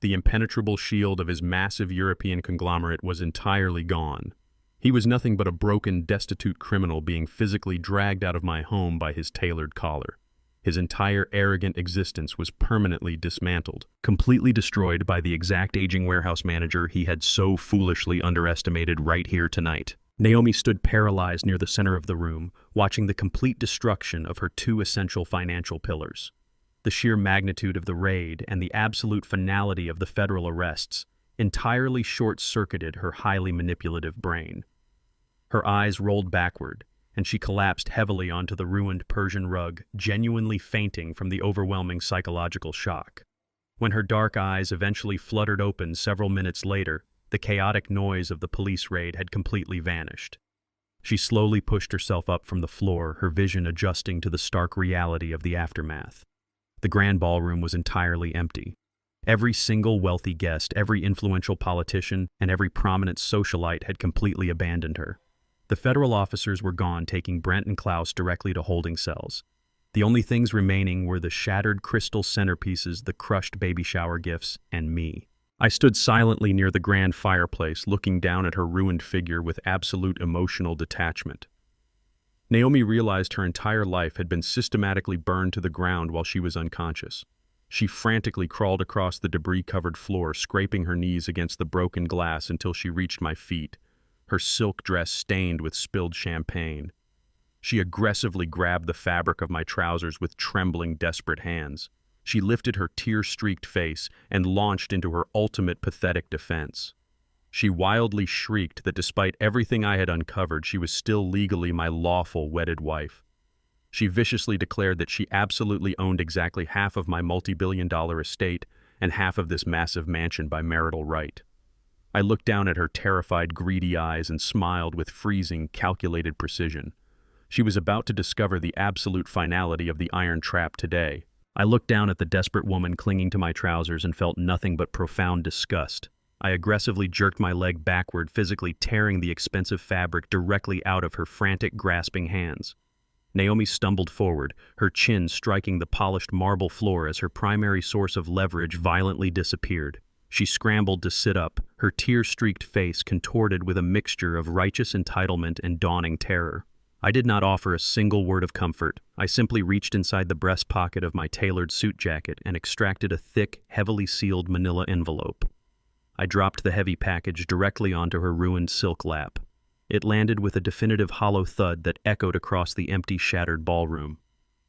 The impenetrable shield of his massive European conglomerate was entirely gone. He was nothing but a broken, destitute criminal being physically dragged out of my home by his tailored collar. His entire arrogant existence was permanently dismantled, completely destroyed by the exact aging warehouse manager he had so foolishly underestimated right here tonight. Naomi stood paralyzed near the center of the room, watching the complete destruction of her two essential financial pillars. The sheer magnitude of the raid and the absolute finality of the federal arrests entirely short-circuited her highly manipulative brain. Her eyes rolled backward, and she collapsed heavily onto the ruined Persian rug, genuinely fainting from the overwhelming psychological shock. When her dark eyes eventually fluttered open several minutes later, the chaotic noise of the police raid had completely vanished. She slowly pushed herself up from the floor, her vision adjusting to the stark reality of the aftermath. The grand ballroom was entirely empty. Every single wealthy guest, every influential politician, and every prominent socialite had completely abandoned her. The federal officers were gone, taking Brent and Klaus directly to holding cells. The only things remaining were the shattered crystal centerpieces, the crushed baby shower gifts, and me. I stood silently near the grand fireplace, looking down at her ruined figure with absolute emotional detachment. Naomi realized her entire life had been systematically burned to the ground while she was unconscious. She frantically crawled across the debris-covered floor, scraping her knees against the broken glass until she reached my feet, her silk dress stained with spilled champagne. She aggressively grabbed the fabric of my trousers with trembling, desperate hands. She lifted her tear-streaked face and launched into her ultimate pathetic defense. She wildly shrieked that despite everything I had uncovered, she was still legally my lawful wedded wife. She viciously declared that she absolutely owned exactly half of my multi-billion-dollar estate and half of this massive mansion by marital right. I looked down at her terrified, greedy eyes and smiled with freezing, calculated precision. She was about to discover the absolute finality of the iron trap today. I looked down at the desperate woman clinging to my trousers and felt nothing but profound disgust. I aggressively jerked my leg backward, physically tearing the expensive fabric directly out of her frantic, grasping hands. Naomi stumbled forward, her chin striking the polished marble floor as her primary source of leverage violently disappeared. She scrambled to sit up, her tear-streaked face contorted with a mixture of righteous entitlement and dawning terror. I did not offer a single word of comfort. I simply reached inside the breast pocket of my tailored suit jacket and extracted a thick, heavily sealed manila envelope. I dropped the heavy package directly onto her ruined silk lap. It landed with a definitive hollow thud that echoed across the empty, shattered ballroom.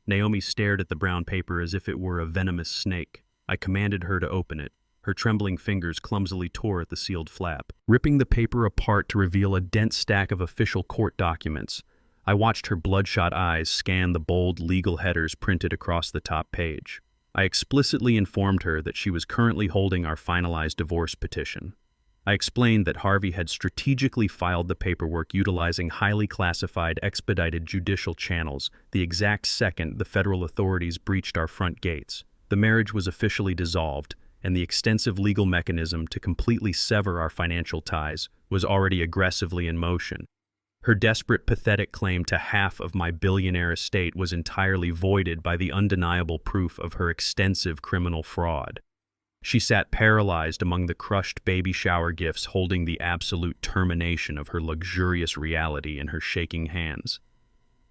Naomi stared at the brown paper as if it were a venomous snake. I commanded her to open it. Her trembling fingers clumsily tore at the sealed flap, ripping the paper apart to reveal a dense stack of official court documents. I watched her bloodshot eyes scan the bold legal headers printed across the top page. I explicitly informed her that she was currently holding our finalized divorce petition. I explained that Harvey had strategically filed the paperwork utilizing highly classified, expedited judicial channels the exact second the federal authorities breached our front gates. The marriage was officially dissolved, and the extensive legal mechanism to completely sever our financial ties was already aggressively in motion. Her desperate, pathetic claim to half of my billionaire estate was entirely voided by the undeniable proof of her extensive criminal fraud. She sat paralyzed among the crushed baby shower gifts, holding the absolute termination of her luxurious reality in her shaking hands.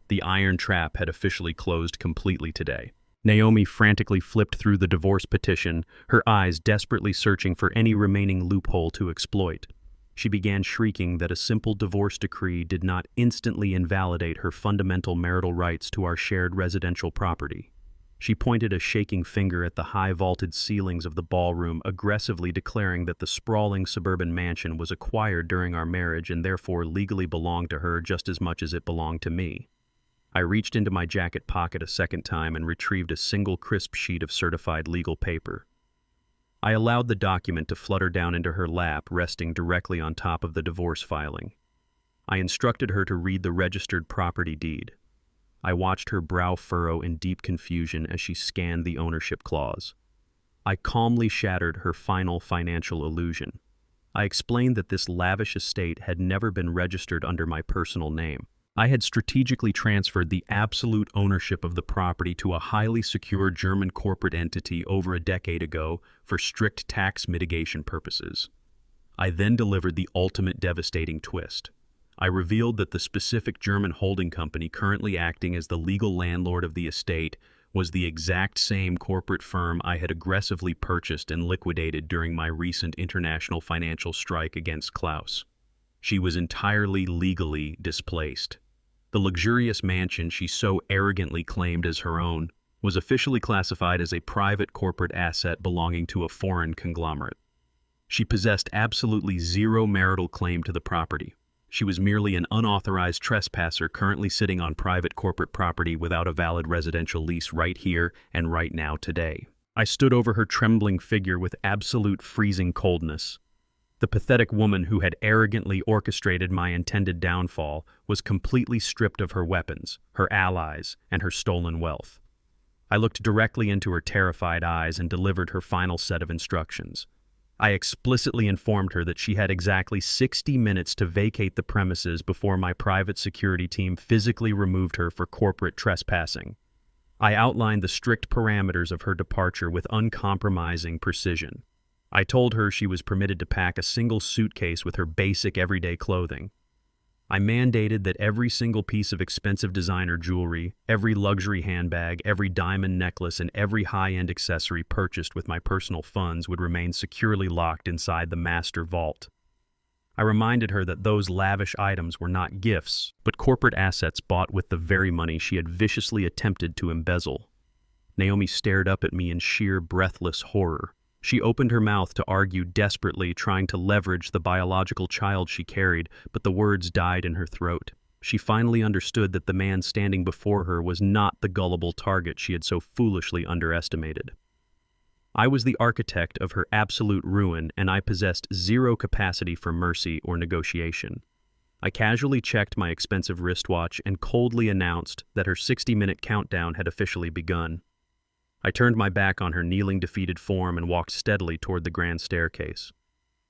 The iron trap had officially closed completely today. Naomi frantically flipped through the divorce petition, her eyes desperately searching for any remaining loophole to exploit. She began shrieking that a simple divorce decree did not instantly invalidate her fundamental marital rights to our shared residential property. She pointed a shaking finger at the high-vaulted ceilings of the ballroom, aggressively declaring that the sprawling suburban mansion was acquired during our marriage and therefore legally belonged to her just as much as it belonged to me. I reached into my jacket pocket a second time and retrieved a single crisp sheet of certified legal paper. I allowed the document to flutter down into her lap, resting directly on top of the divorce filing. I instructed her to read the registered property deed. I watched her brow furrow in deep confusion as she scanned the ownership clause. I calmly shattered her final financial illusion. I explained that this lavish estate had never been registered under my personal name. I had strategically transferred the absolute ownership of the property to a highly secure German corporate entity over a decade ago for strict tax mitigation purposes. I then delivered the ultimate devastating twist. I revealed that the specific German holding company currently acting as the legal landlord of the estate was the exact same corporate firm I had aggressively purchased and liquidated during my recent international financial strike against Klaus. She was entirely legally displaced. The luxurious mansion she so arrogantly claimed as her own was officially classified as a private corporate asset belonging to a foreign conglomerate. She possessed absolutely zero marital claim to the property. She was merely an unauthorized trespasser currently sitting on private corporate property without a valid residential lease right here and right now today. I stood over her trembling figure with absolute freezing coldness. The pathetic woman who had arrogantly orchestrated my intended downfall was completely stripped of her weapons, her allies, and her stolen wealth. I looked directly into her terrified eyes and delivered her final set of instructions. I explicitly informed her that she had exactly 60 minutes to vacate the premises before my private security team physically removed her for corporate trespassing. I outlined the strict parameters of her departure with uncompromising precision. I told her she was permitted to pack a single suitcase with her basic everyday clothing. I mandated that every single piece of expensive designer jewelry, every luxury handbag, every diamond necklace, and every high-end accessory purchased with my personal funds would remain securely locked inside the master vault. I reminded her that those lavish items were not gifts, but corporate assets bought with the very money she had viciously attempted to embezzle. Naomi stared up at me in sheer, breathless horror. She opened her mouth to argue desperately, trying to leverage the biological child she carried, but the words died in her throat. She finally understood that the man standing before her was not the gullible target she had so foolishly underestimated. I was the architect of her absolute ruin, and I possessed zero capacity for mercy or negotiation. I casually checked my expensive wristwatch and coldly announced that her 60-minute countdown had officially begun. I turned my back on her kneeling, defeated form and walked steadily toward the grand staircase.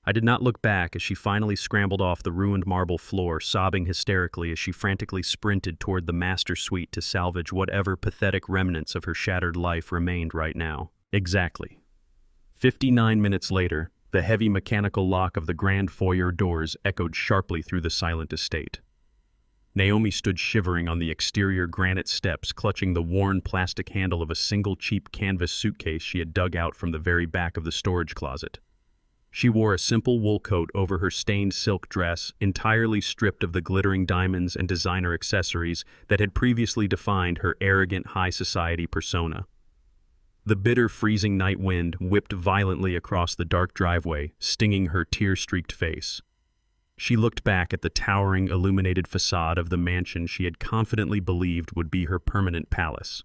I did not look back as she finally scrambled off the ruined marble floor, sobbing hysterically as she frantically sprinted toward the master suite to salvage whatever pathetic remnants of her shattered life remained right now. Exactly. 59 minutes later, the heavy mechanical lock of the grand foyer doors echoed sharply through the silent estate. Naomi stood shivering on the exterior granite steps, clutching the worn plastic handle of a single cheap canvas suitcase she had dug out from the very back of the storage closet. She wore a simple wool coat over her stained silk dress, entirely stripped of the glittering diamonds and designer accessories that had previously defined her arrogant high society persona. The bitter, freezing night wind whipped violently across the dark driveway, stinging her tear-streaked face. She looked back at the towering, illuminated facade of the mansion she had confidently believed would be her permanent palace.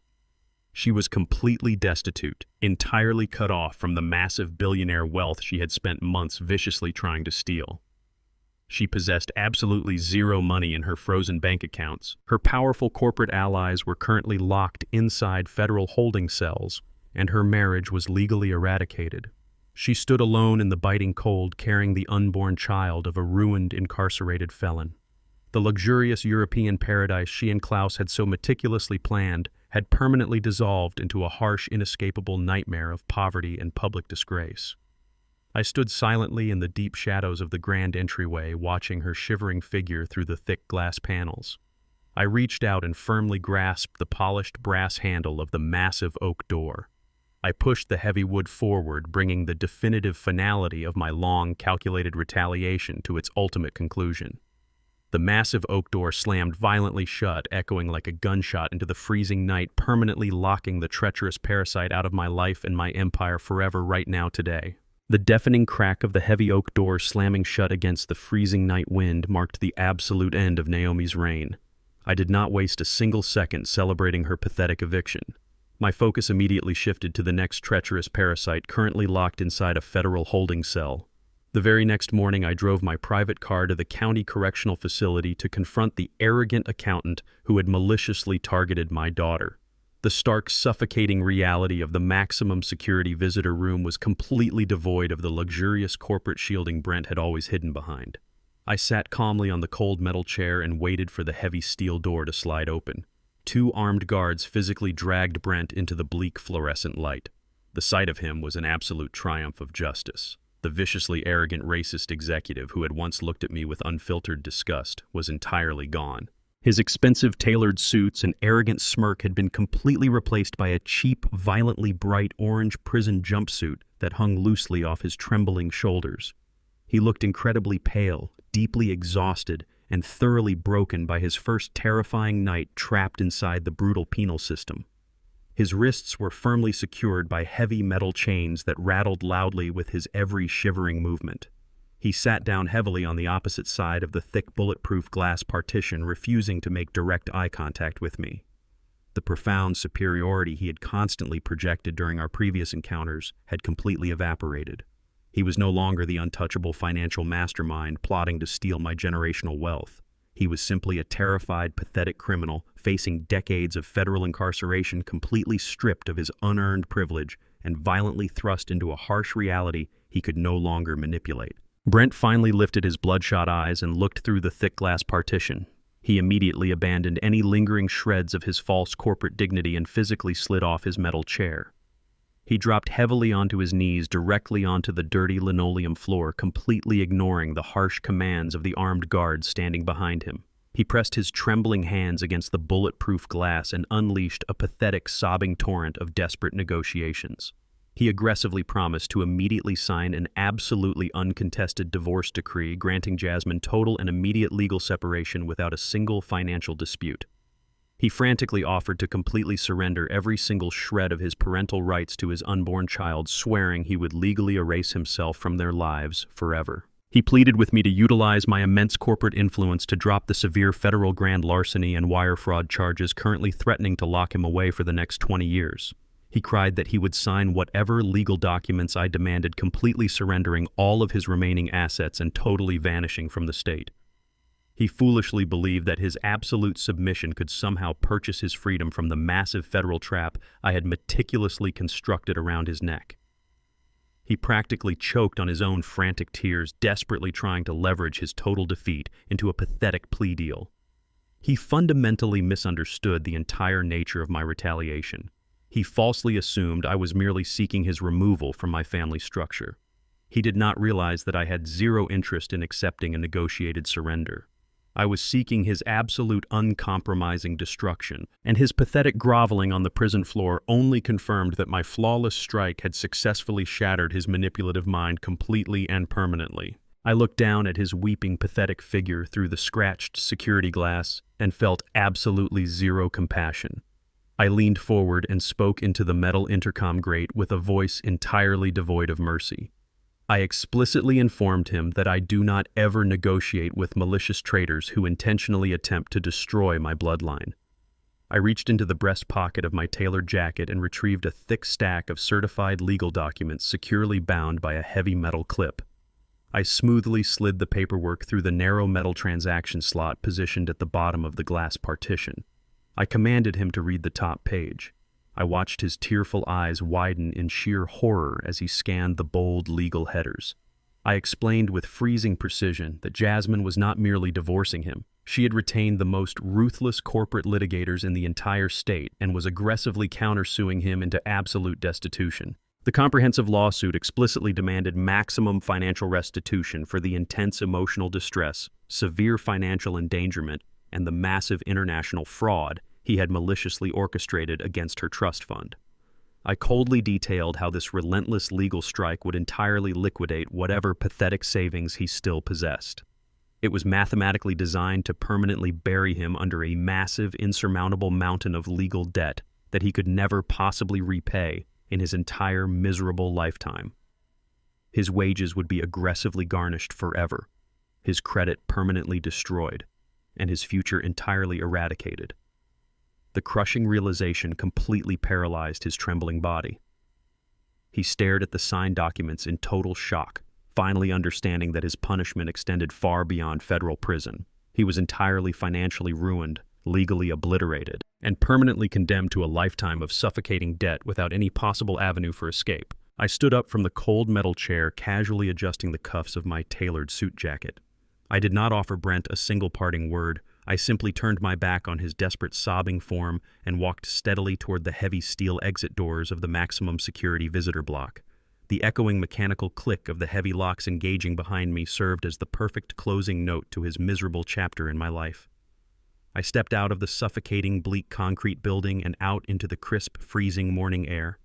She was completely destitute, entirely cut off from the massive billionaire wealth she had spent months viciously trying to steal. She possessed absolutely zero money in her frozen bank accounts. Her powerful corporate allies were currently locked inside federal holding cells, and her marriage was legally eradicated. She stood alone in the biting cold, carrying the unborn child of a ruined, incarcerated felon. The luxurious European paradise she and Klaus had so meticulously planned had permanently dissolved into a harsh, inescapable nightmare of poverty and public disgrace. I stood silently in the deep shadows of the grand entryway, watching her shivering figure through the thick glass panels. I reached out and firmly grasped the polished brass handle of the massive oak door. I pushed the heavy wood forward, bringing the definitive finality of my long, calculated retaliation to its ultimate conclusion. The massive oak door slammed violently shut, echoing like a gunshot into the freezing night, permanently locking the treacherous parasite out of my life and my empire forever right now today. The deafening crack of the heavy oak door slamming shut against the freezing night wind marked the absolute end of Naomi's reign. I did not waste a single second celebrating her pathetic eviction. My focus immediately shifted to the next treacherous parasite currently locked inside a federal holding cell. The very next morning, I drove my private car to the county correctional facility to confront the arrogant accountant who had maliciously targeted my daughter. The stark, suffocating reality of the maximum security visitor room was completely devoid of the luxurious corporate shielding Brent had always hidden behind. I sat calmly on the cold metal chair and waited for the heavy steel door to slide open. 2 armed guards physically dragged Brent into the bleak fluorescent light. The sight of him was an absolute triumph of justice. The viciously arrogant racist executive who had once looked at me with unfiltered disgust was entirely gone. His expensive tailored suits and arrogant smirk had been completely replaced by a cheap, violently bright orange prison jumpsuit that hung loosely off his trembling shoulders. He looked incredibly pale, deeply exhausted, and thoroughly broken by his first terrifying night trapped inside the brutal penal system. His wrists were firmly secured by heavy metal chains that rattled loudly with his every shivering movement. He sat down heavily on the opposite side of the thick bulletproof glass partition, refusing to make direct eye contact with me. The profound superiority he had constantly projected during our previous encounters had completely evaporated. He was no longer the untouchable financial mastermind plotting to steal my generational wealth. He was simply a terrified, pathetic criminal facing decades of federal incarceration, completely stripped of his unearned privilege and violently thrust into a harsh reality he could no longer manipulate. Brent finally lifted his bloodshot eyes and looked through the thick glass partition. He immediately abandoned any lingering shreds of his false corporate dignity and physically slid off his metal chair. He dropped heavily onto his knees, directly onto the dirty linoleum floor, completely ignoring the harsh commands of the armed guards standing behind him. He pressed his trembling hands against the bulletproof glass and unleashed a pathetic, sobbing torrent of desperate negotiations. He aggressively promised to immediately sign an absolutely uncontested divorce decree granting Jasmine total and immediate legal separation without a single financial dispute. He frantically offered to completely surrender every single shred of his parental rights to his unborn child, swearing he would legally erase himself from their lives forever. He pleaded with me to utilize my immense corporate influence to drop the severe federal grand larceny and wire fraud charges currently threatening to lock him away for the next 20 years. He cried that he would sign whatever legal documents I demanded, completely surrendering all of his remaining assets and totally vanishing from the state. He foolishly believed that his absolute submission could somehow purchase his freedom from the massive federal trap I had meticulously constructed around his neck. He practically choked on his own frantic tears, desperately trying to leverage his total defeat into a pathetic plea deal. He fundamentally misunderstood the entire nature of my retaliation. He falsely assumed I was merely seeking his removal from my family structure. He did not realize that I had zero interest in accepting a negotiated surrender. I was seeking his absolute uncompromising destruction, and his pathetic groveling on the prison floor only confirmed that my flawless strike had successfully shattered his manipulative mind completely and permanently. I looked down at his weeping, pathetic figure through the scratched security glass and felt absolutely zero compassion. I leaned forward and spoke into the metal intercom grate with a voice entirely devoid of mercy. I explicitly informed him that I do not ever negotiate with malicious traitors who intentionally attempt to destroy my bloodline. I reached into the breast pocket of my tailored jacket and retrieved a thick stack of certified legal documents securely bound by a heavy metal clip. I smoothly slid the paperwork through the narrow metal transaction slot positioned at the bottom of the glass partition. I commanded him to read the top page. I watched his tearful eyes widen in sheer horror as he scanned the bold legal headers. I explained with freezing precision that Jasmine was not merely divorcing him. She had retained the most ruthless corporate litigators in the entire state and was aggressively countersuing him into absolute destitution. The comprehensive lawsuit explicitly demanded maximum financial restitution for the intense emotional distress, severe financial endangerment, and the massive international fraud he had maliciously orchestrated against her trust fund. I coldly detailed how this relentless legal strike would entirely liquidate whatever pathetic savings he still possessed. It was mathematically designed to permanently bury him under a massive, insurmountable mountain of legal debt that he could never possibly repay in his entire miserable lifetime. His wages would be aggressively garnished forever, his credit permanently destroyed, and his future entirely eradicated. The crushing realization completely paralyzed his trembling body. He stared at the signed documents in total shock, finally understanding that his punishment extended far beyond federal prison. He was entirely financially ruined, legally obliterated, and permanently condemned to a lifetime of suffocating debt without any possible avenue for escape. I stood up from the cold metal chair, casually adjusting the cuffs of my tailored suit jacket. I did not offer Brent a single parting word. I simply turned my back on his desperate sobbing form and walked steadily toward the heavy steel exit doors of the maximum security visitor block. The echoing mechanical click of the heavy locks engaging behind me served as the perfect closing note to his miserable chapter in my life. I stepped out of the suffocating, bleak concrete building and out into the crisp, freezing morning air.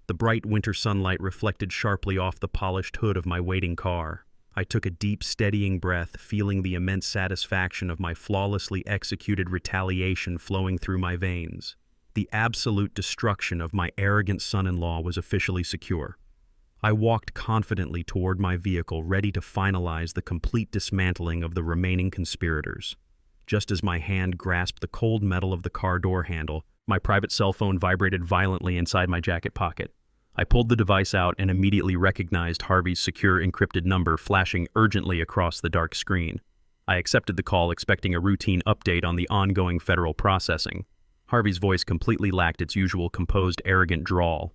The bright winter sunlight reflected sharply off the polished hood of my waiting car. I took a deep, steadying breath, feeling the immense satisfaction of my flawlessly executed retaliation flowing through my veins. The absolute destruction of my arrogant son-in-law was officially secure. I walked confidently toward my vehicle, ready to finalize the complete dismantling of the remaining conspirators. Just as my hand grasped the cold metal of the car door handle, my private cell phone vibrated violently inside my jacket pocket. I pulled the device out and immediately recognized Harvey's secure encrypted number flashing urgently across the dark screen. I accepted the call, expecting a routine update on the ongoing federal processing. Harvey's voice completely lacked its usual composed, arrogant drawl.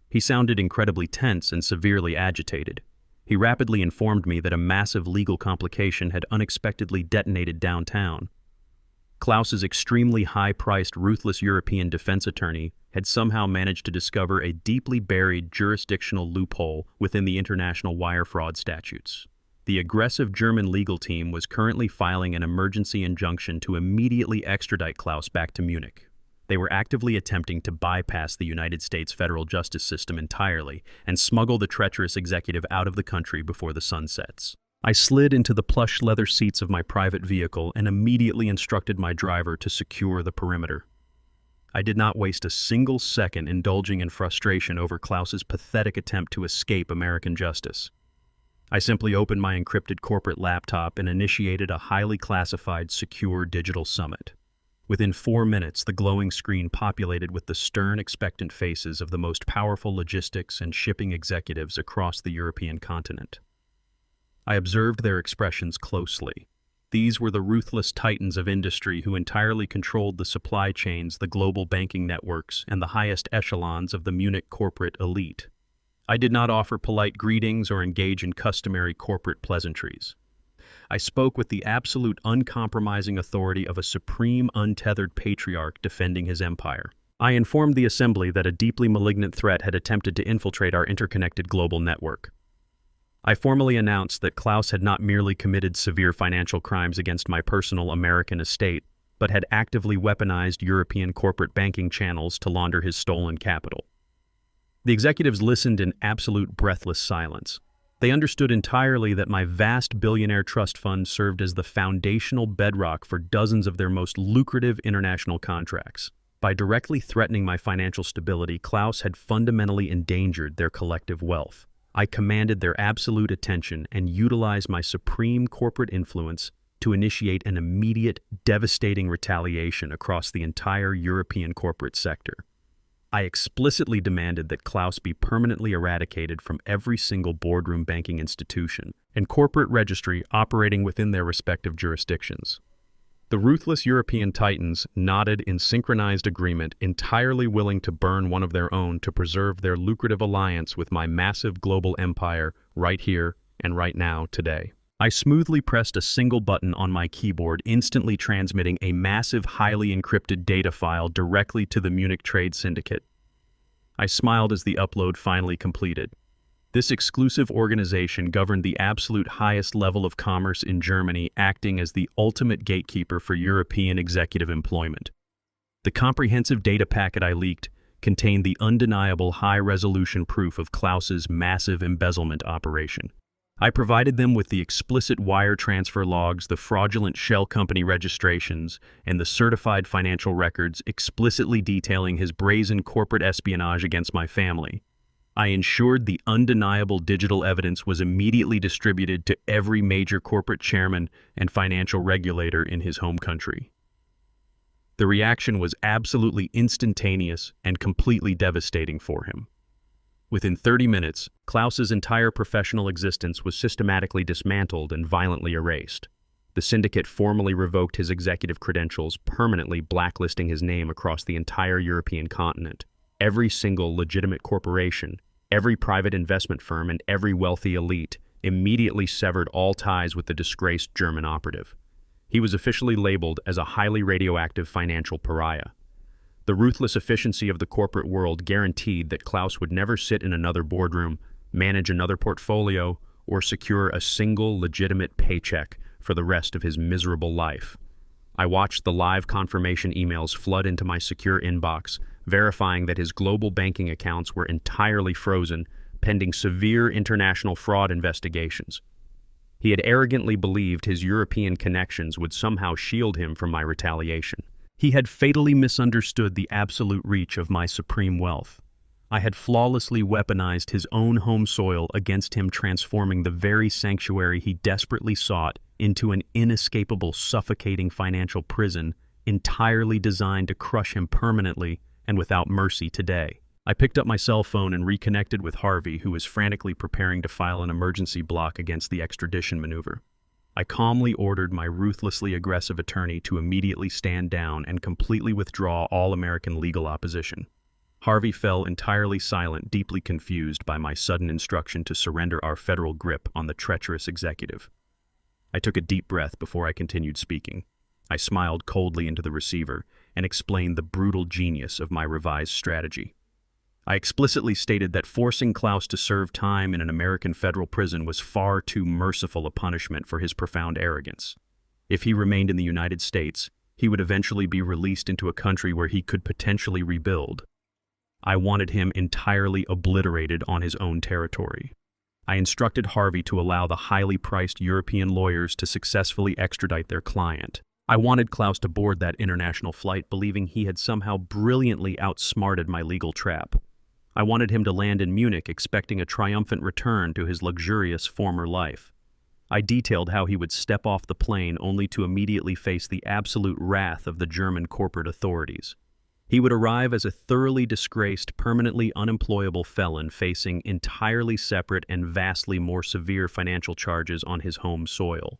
He sounded incredibly tense and severely agitated. He rapidly informed me that a massive legal complication had unexpectedly detonated downtown. Klaus's extremely high-priced, ruthless European defense attorney had somehow managed to discover a deeply buried jurisdictional loophole within the international wire fraud statutes. The aggressive German legal team was currently filing an emergency injunction to immediately extradite Klaus back to Munich. They were actively attempting to bypass the United States federal justice system entirely and smuggle the treacherous executive out of the country before the sun sets. I slid into the plush leather seats of my private vehicle and immediately instructed my driver to secure the perimeter. I did not waste a single second indulging in frustration over Klaus's pathetic attempt to escape American justice. I simply opened my encrypted corporate laptop and initiated a highly classified, secure digital summit. Within 4 minutes, the glowing screen populated with the stern, expectant faces of the most powerful logistics and shipping executives across the European continent. I observed their expressions closely. These were the ruthless titans of industry who entirely controlled the supply chains, the global banking networks, and the highest echelons of the Munich corporate elite. I did not offer polite greetings or engage in customary corporate pleasantries. I spoke with the absolute uncompromising authority of a supreme untethered patriarch defending his empire. I informed the assembly that a deeply malignant threat had attempted to infiltrate our interconnected global network. I formally announced that Klaus had not merely committed severe financial crimes against my personal American estate, but had actively weaponized European corporate banking channels to launder his stolen capital. The executives listened in absolute breathless silence. They understood entirely that my vast billionaire trust fund served as the foundational bedrock for dozens of their most lucrative international contracts. By directly threatening my financial stability, Klaus had fundamentally endangered their collective wealth. I commanded their absolute attention and utilized my supreme corporate influence to initiate an immediate, devastating retaliation across the entire European corporate sector. I explicitly demanded that Klaus be permanently eradicated from every single boardroom banking institution and corporate registry operating within their respective jurisdictions. The ruthless European titans nodded in synchronized agreement, entirely willing to burn one of their own to preserve their lucrative alliance with my massive global empire right here and right now today. I smoothly pressed a single button on my keyboard, instantly transmitting a massive, highly encrypted data file directly to the Munich Trade Syndicate. I smiled as the upload finally completed. This exclusive organization governed the absolute highest level of commerce in Germany, acting as the ultimate gatekeeper for European executive employment. The comprehensive data packet I leaked contained the undeniable high-resolution proof of Klaus's massive embezzlement operation. I provided them with the explicit wire transfer logs, the fraudulent shell company registrations, and the certified financial records explicitly detailing his brazen corporate espionage against my family. I ensured the undeniable digital evidence was immediately distributed to every major corporate chairman and financial regulator in his home country. The reaction was absolutely instantaneous and completely devastating for him. Within 30 minutes, Klaus's entire professional existence was systematically dismantled and violently erased. The syndicate formally revoked his executive credentials, permanently blacklisting his name across the entire European continent. Every single legitimate corporation, every private investment firm, and every wealthy elite immediately severed all ties with the disgraced German operative. He was officially labeled as a highly radioactive financial pariah. The ruthless efficiency of the corporate world guaranteed that Klaus would never sit in another boardroom, manage another portfolio, or secure a single legitimate paycheck for the rest of his miserable life. I watched the live confirmation emails flood into my secure inbox, verifying that his global banking accounts were entirely frozen, pending severe international fraud investigations. He had arrogantly believed his European connections would somehow shield him from my retaliation. He had fatally misunderstood the absolute reach of my supreme wealth. I had flawlessly weaponized his own home soil against him, transforming the very sanctuary he desperately sought into an inescapable, suffocating financial prison entirely designed to crush him permanently and without mercy today. I picked up my cell phone and reconnected with Harvey, who was frantically preparing to file an emergency block against the extradition maneuver. I calmly ordered my ruthlessly aggressive attorney to immediately stand down and completely withdraw all American legal opposition. Harvey fell entirely silent, deeply confused by my sudden instruction to surrender our federal grip on the treacherous executive. I took a deep breath before I continued speaking. I smiled coldly into the receiver and explained the brutal genius of my revised strategy. I explicitly stated that forcing Klaus to serve time in an American federal prison was far too merciful a punishment for his profound arrogance. If he remained in the United States, he would eventually be released into a country where he could potentially rebuild. I wanted him entirely obliterated on his own territory. I instructed Harvey to allow the highly priced European lawyers to successfully extradite their client. I wanted Klaus to board that international flight, believing he had somehow brilliantly outsmarted my legal trap. I wanted him to land in Munich, expecting a triumphant return to his luxurious former life. I detailed how he would step off the plane only to immediately face the absolute wrath of the German corporate authorities. He would arrive as a thoroughly disgraced, permanently unemployable felon facing entirely separate and vastly more severe financial charges on his home soil.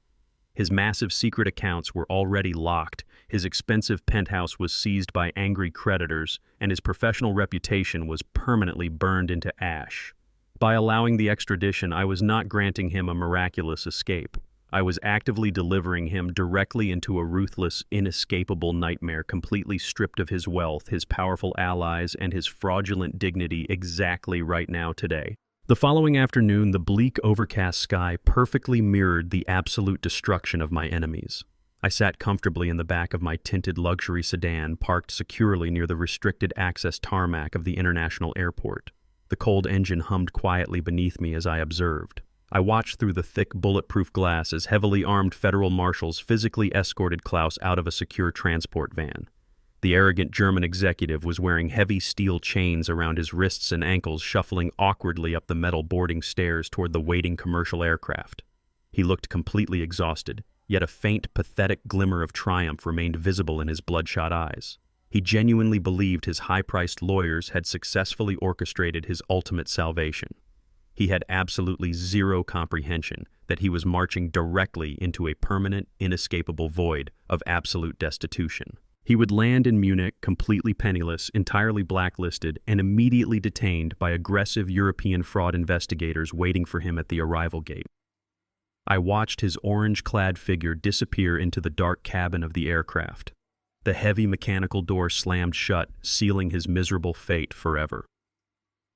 His massive secret accounts were already locked, his expensive penthouse was seized by angry creditors, and his professional reputation was permanently burned into ash. By allowing the extradition, I was not granting him a miraculous escape. I was actively delivering him directly into a ruthless, inescapable nightmare, completely stripped of his wealth, his powerful allies, and his fraudulent dignity exactly right now today. The following afternoon, the bleak, overcast sky perfectly mirrored the absolute destruction of my enemies. I sat comfortably in the back of my tinted luxury sedan, parked securely near the restricted access tarmac of the international airport. The cold engine hummed quietly beneath me as I observed. I watched through the thick, bulletproof glass as heavily armed federal marshals physically escorted Klaus out of a secure transport van. The arrogant German executive was wearing heavy steel chains around his wrists and ankles, shuffling awkwardly up the metal boarding stairs toward the waiting commercial aircraft. He looked completely exhausted, yet a faint, pathetic glimmer of triumph remained visible in his bloodshot eyes. He genuinely believed his high-priced lawyers had successfully orchestrated his ultimate salvation. He had absolutely zero comprehension that he was marching directly into a permanent, inescapable void of absolute destitution. He would land in Munich completely penniless, entirely blacklisted, and immediately detained by aggressive European fraud investigators waiting for him at the arrival gate. I watched his orange-clad figure disappear into the dark cabin of the aircraft. The heavy mechanical door slammed shut, sealing his miserable fate forever.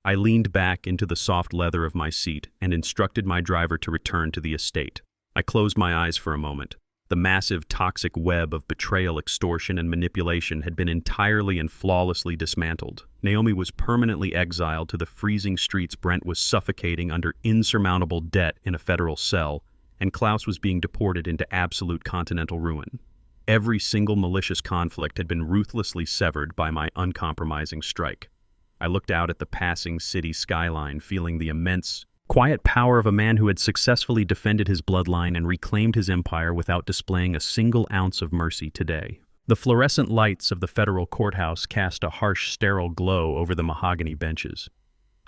I leaned back into the soft leather of my seat and instructed my driver to return to the estate. I closed my eyes for a moment. The massive, toxic web of betrayal, extortion, and manipulation had been entirely and flawlessly dismantled. Naomi was permanently exiled to the freezing streets. Brent was suffocating under insurmountable debt in a federal cell, and Klaus was being deported into absolute continental ruin. Every single malicious conflict had been ruthlessly severed by my uncompromising strike. I looked out at the passing city skyline, feeling the immense, quiet power of a man who had successfully defended his bloodline and reclaimed his empire without displaying a single ounce of mercy today. The fluorescent lights of the federal courthouse cast a harsh, sterile glow over the mahogany benches.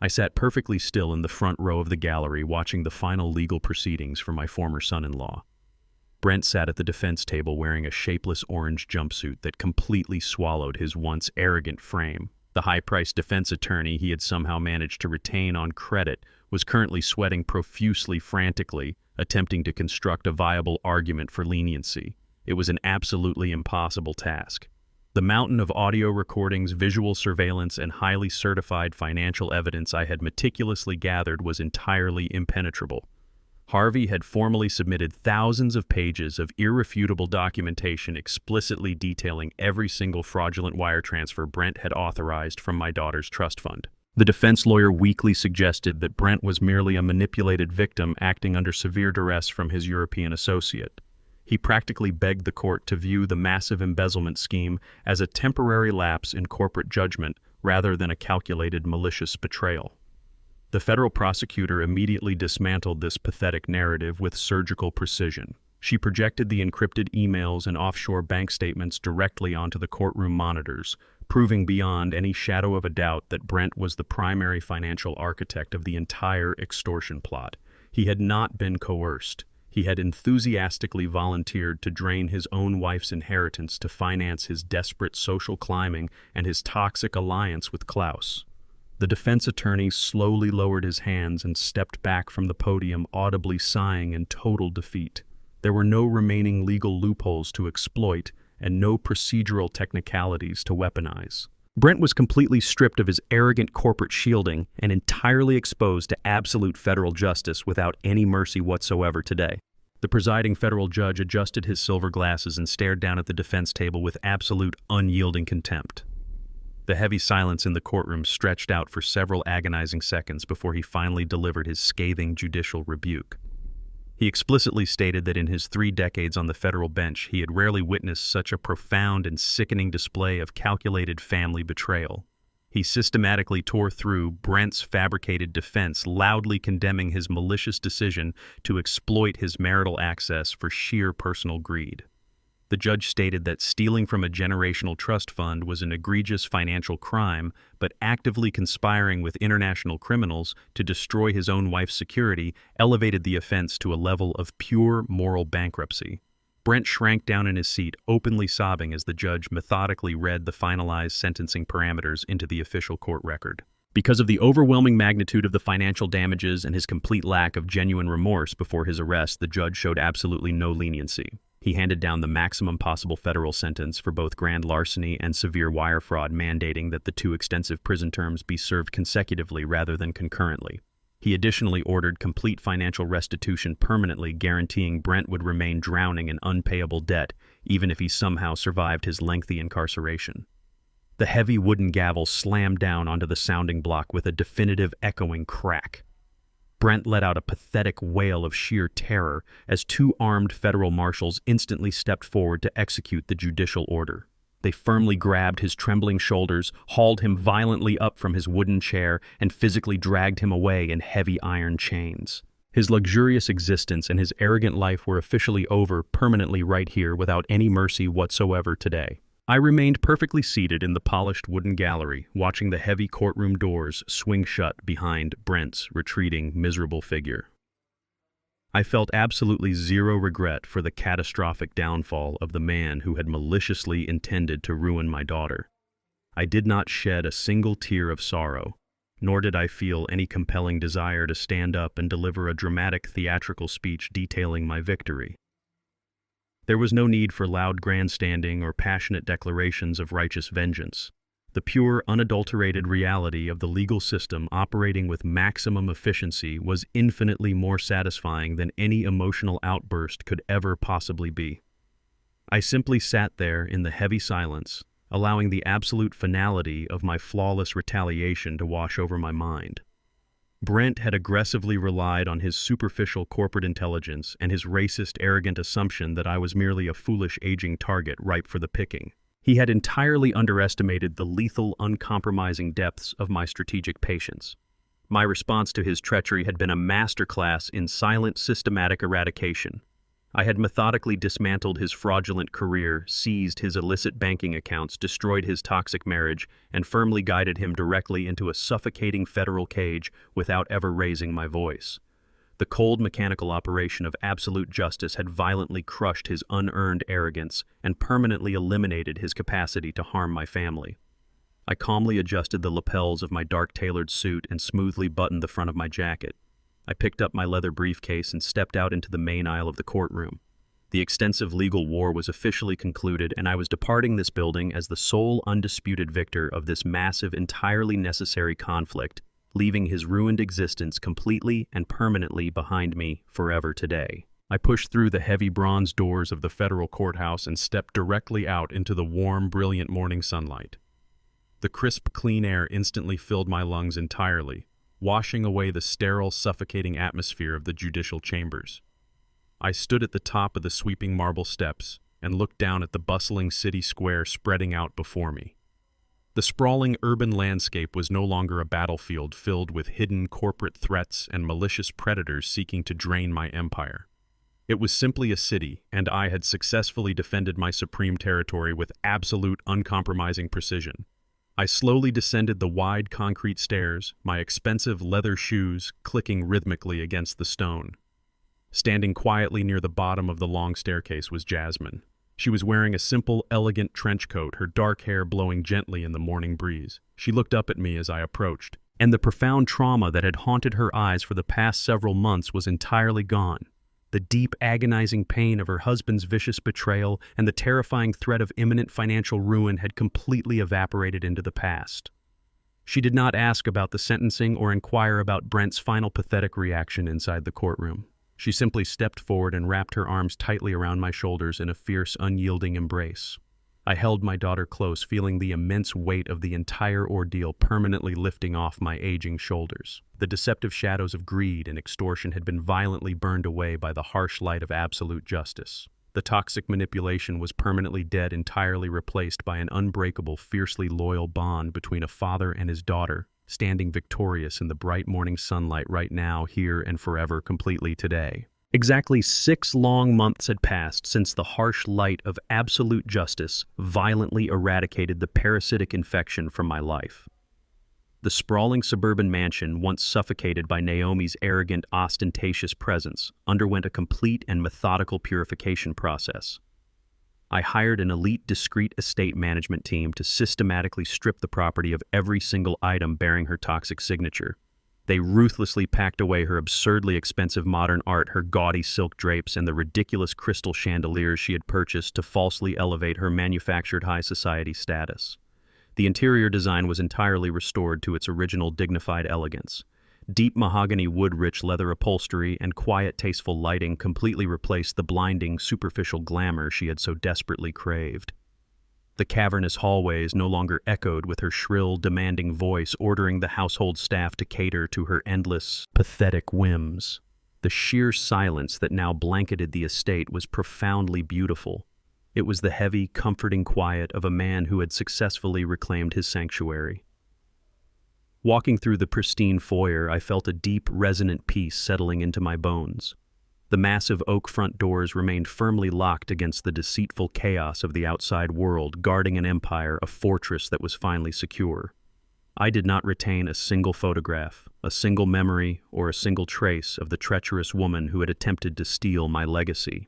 I sat perfectly still in the front row of the gallery, watching the final legal proceedings for my former son-in-law. Brent sat at the defense table wearing a shapeless orange jumpsuit that completely swallowed his once arrogant frame. The high-priced defense attorney he had somehow managed to retain on credit was currently sweating profusely, frantically, attempting to construct a viable argument for leniency. It was an absolutely impossible task. The mountain of audio recordings, visual surveillance, and highly certified financial evidence I had meticulously gathered was entirely impenetrable. Harvey had formally submitted thousands of pages of irrefutable documentation explicitly detailing every single fraudulent wire transfer Brent had authorized from my daughter's trust fund. The defense lawyer weakly suggested that Brent was merely a manipulated victim acting under severe duress from his European associate. He practically begged the court to view the massive embezzlement scheme as a temporary lapse in corporate judgment rather than a calculated malicious betrayal. The federal prosecutor immediately dismantled this pathetic narrative with surgical precision. She projected the encrypted emails and offshore bank statements directly onto the courtroom monitors, proving beyond any shadow of a doubt that Brent was the primary financial architect of the entire extortion plot. He had not been coerced. He had enthusiastically volunteered to drain his own wife's inheritance to finance his desperate social climbing and his toxic alliance with Klaus. The defense attorney slowly lowered his hands and stepped back from the podium, audibly sighing in total defeat. There were no remaining legal loopholes to exploit and no procedural technicalities to weaponize. Brent was completely stripped of his arrogant corporate shielding and entirely exposed to absolute federal justice without any mercy whatsoever today. The presiding federal judge adjusted his silver glasses and stared down at the defense table with absolute, unyielding contempt. The heavy silence in the courtroom stretched out for several agonizing seconds before he finally delivered his scathing judicial rebuke. He explicitly stated that in his 3 decades on the federal bench, he had rarely witnessed such a profound and sickening display of calculated family betrayal. He systematically tore through Brent's fabricated defense, loudly condemning his malicious decision to exploit his marital access for sheer personal greed. The judge stated that stealing from a generational trust fund was an egregious financial crime, but actively conspiring with international criminals to destroy his own wife's security elevated the offense to a level of pure moral bankruptcy. Brent shrank down in his seat, openly sobbing as the judge methodically read the finalized sentencing parameters into the official court record. Because of the overwhelming magnitude of the financial damages and his complete lack of genuine remorse before his arrest, the judge showed absolutely no leniency. He handed down the maximum possible federal sentence for both grand larceny and severe wire fraud, mandating that the two extensive prison terms be served consecutively rather than concurrently. He additionally ordered complete financial restitution permanently, guaranteeing Brent would remain drowning in unpayable debt, even if he somehow survived his lengthy incarceration. The heavy wooden gavel slammed down onto the sounding block with a definitive echoing crack. Brent let out a pathetic wail of sheer terror as two armed federal marshals instantly stepped forward to execute the judicial order. They firmly grabbed his trembling shoulders, hauled him violently up from his wooden chair, and physically dragged him away in heavy iron chains. His luxurious existence and his arrogant life were officially over permanently right here without any mercy whatsoever today. I remained perfectly seated in the polished wooden gallery, watching the heavy courtroom doors swing shut behind Brent's retreating, miserable figure. I felt absolutely zero regret for the catastrophic downfall of the man who had maliciously intended to ruin my daughter. I did not shed a single tear of sorrow, nor did I feel any compelling desire to stand up and deliver a dramatic theatrical speech detailing my victory. There was no need for loud grandstanding or passionate declarations of righteous vengeance. The pure, unadulterated reality of the legal system operating with maximum efficiency was infinitely more satisfying than any emotional outburst could ever possibly be. I simply sat there in the heavy silence, allowing the absolute finality of my flawless retaliation to wash over my mind. Brent had aggressively relied on his superficial corporate intelligence and his racist, arrogant assumption that I was merely a foolish, aging target ripe for the picking. He had entirely underestimated the lethal, uncompromising depths of my strategic patience. My response to his treachery had been a masterclass in silent, systematic eradication. I had methodically dismantled his fraudulent career, seized his illicit banking accounts, destroyed his toxic marriage, and firmly guided him directly into a suffocating federal cage without ever raising my voice. The cold mechanical operation of absolute justice had violently crushed his unearned arrogance and permanently eliminated his capacity to harm my family. I calmly adjusted the lapels of my dark-tailored suit and smoothly buttoned the front of my jacket. I picked up my leather briefcase and stepped out into the main aisle of the courtroom. The extensive legal war was officially concluded, and I was departing this building as the sole undisputed victor of this massive, entirely necessary conflict, leaving his ruined existence completely and permanently behind me forever today. I pushed through the heavy bronze doors of the federal courthouse and stepped directly out into the warm, brilliant morning sunlight. The crisp, clean air instantly filled my lungs entirely, washing away the sterile, suffocating atmosphere of the judicial chambers. I stood at the top of the sweeping marble steps and looked down at the bustling city square spreading out before me. The sprawling urban landscape was no longer a battlefield filled with hidden corporate threats and malicious predators seeking to drain my empire. It was simply a city, and I had successfully defended my supreme territory with absolute, uncompromising precision. I slowly descended the wide concrete stairs, my expensive leather shoes clicking rhythmically against the stone. Standing quietly near the bottom of the long staircase was Jasmine. She was wearing a simple, elegant trench coat, her dark hair blowing gently in the morning breeze. She looked up at me as I approached, and the profound trauma that had haunted her eyes for the past several months was entirely gone. The deep, agonizing pain of her husband's vicious betrayal and the terrifying threat of imminent financial ruin had completely evaporated into the past. She did not ask about the sentencing or inquire about Brent's final pathetic reaction inside the courtroom. She simply stepped forward and wrapped her arms tightly around my shoulders in a fierce, unyielding embrace. I held my daughter close, feeling the immense weight of the entire ordeal permanently lifting off my aging shoulders. The deceptive shadows of greed and extortion had been violently burned away by the harsh light of absolute justice. The toxic manipulation was permanently dead, entirely replaced by an unbreakable, fiercely loyal bond between a father and his daughter, standing victorious in the bright morning sunlight right now, here and forever, completely today. Exactly 6 long months had passed since the harsh light of absolute justice violently eradicated the parasitic infection from my life. The sprawling suburban mansion, once suffocated by Naomi's arrogant, ostentatious presence, underwent a complete and methodical purification process. I hired an elite discreet estate management team to systematically strip the property of every single item bearing her toxic signature. They ruthlessly packed away her absurdly expensive modern art, her gaudy silk drapes, and the ridiculous crystal chandeliers she had purchased to falsely elevate her manufactured high society status. The interior design was entirely restored to its original dignified elegance. Deep mahogany wood-rich leather upholstery and quiet, tasteful lighting completely replaced the blinding, superficial glamour she had so desperately craved. The cavernous hallways no longer echoed with her shrill, demanding voice ordering the household staff to cater to her endless, pathetic whims. The sheer silence that now blanketed the estate was profoundly beautiful. It was the heavy, comforting quiet of a man who had successfully reclaimed his sanctuary. Walking through the pristine foyer, I felt a deep, resonant peace settling into my bones. The massive oak front doors remained firmly locked against the deceitful chaos of the outside world, guarding an empire, a fortress that was finally secure. I did not retain a single photograph, a single memory, or a single trace of the treacherous woman who had attempted to steal my legacy.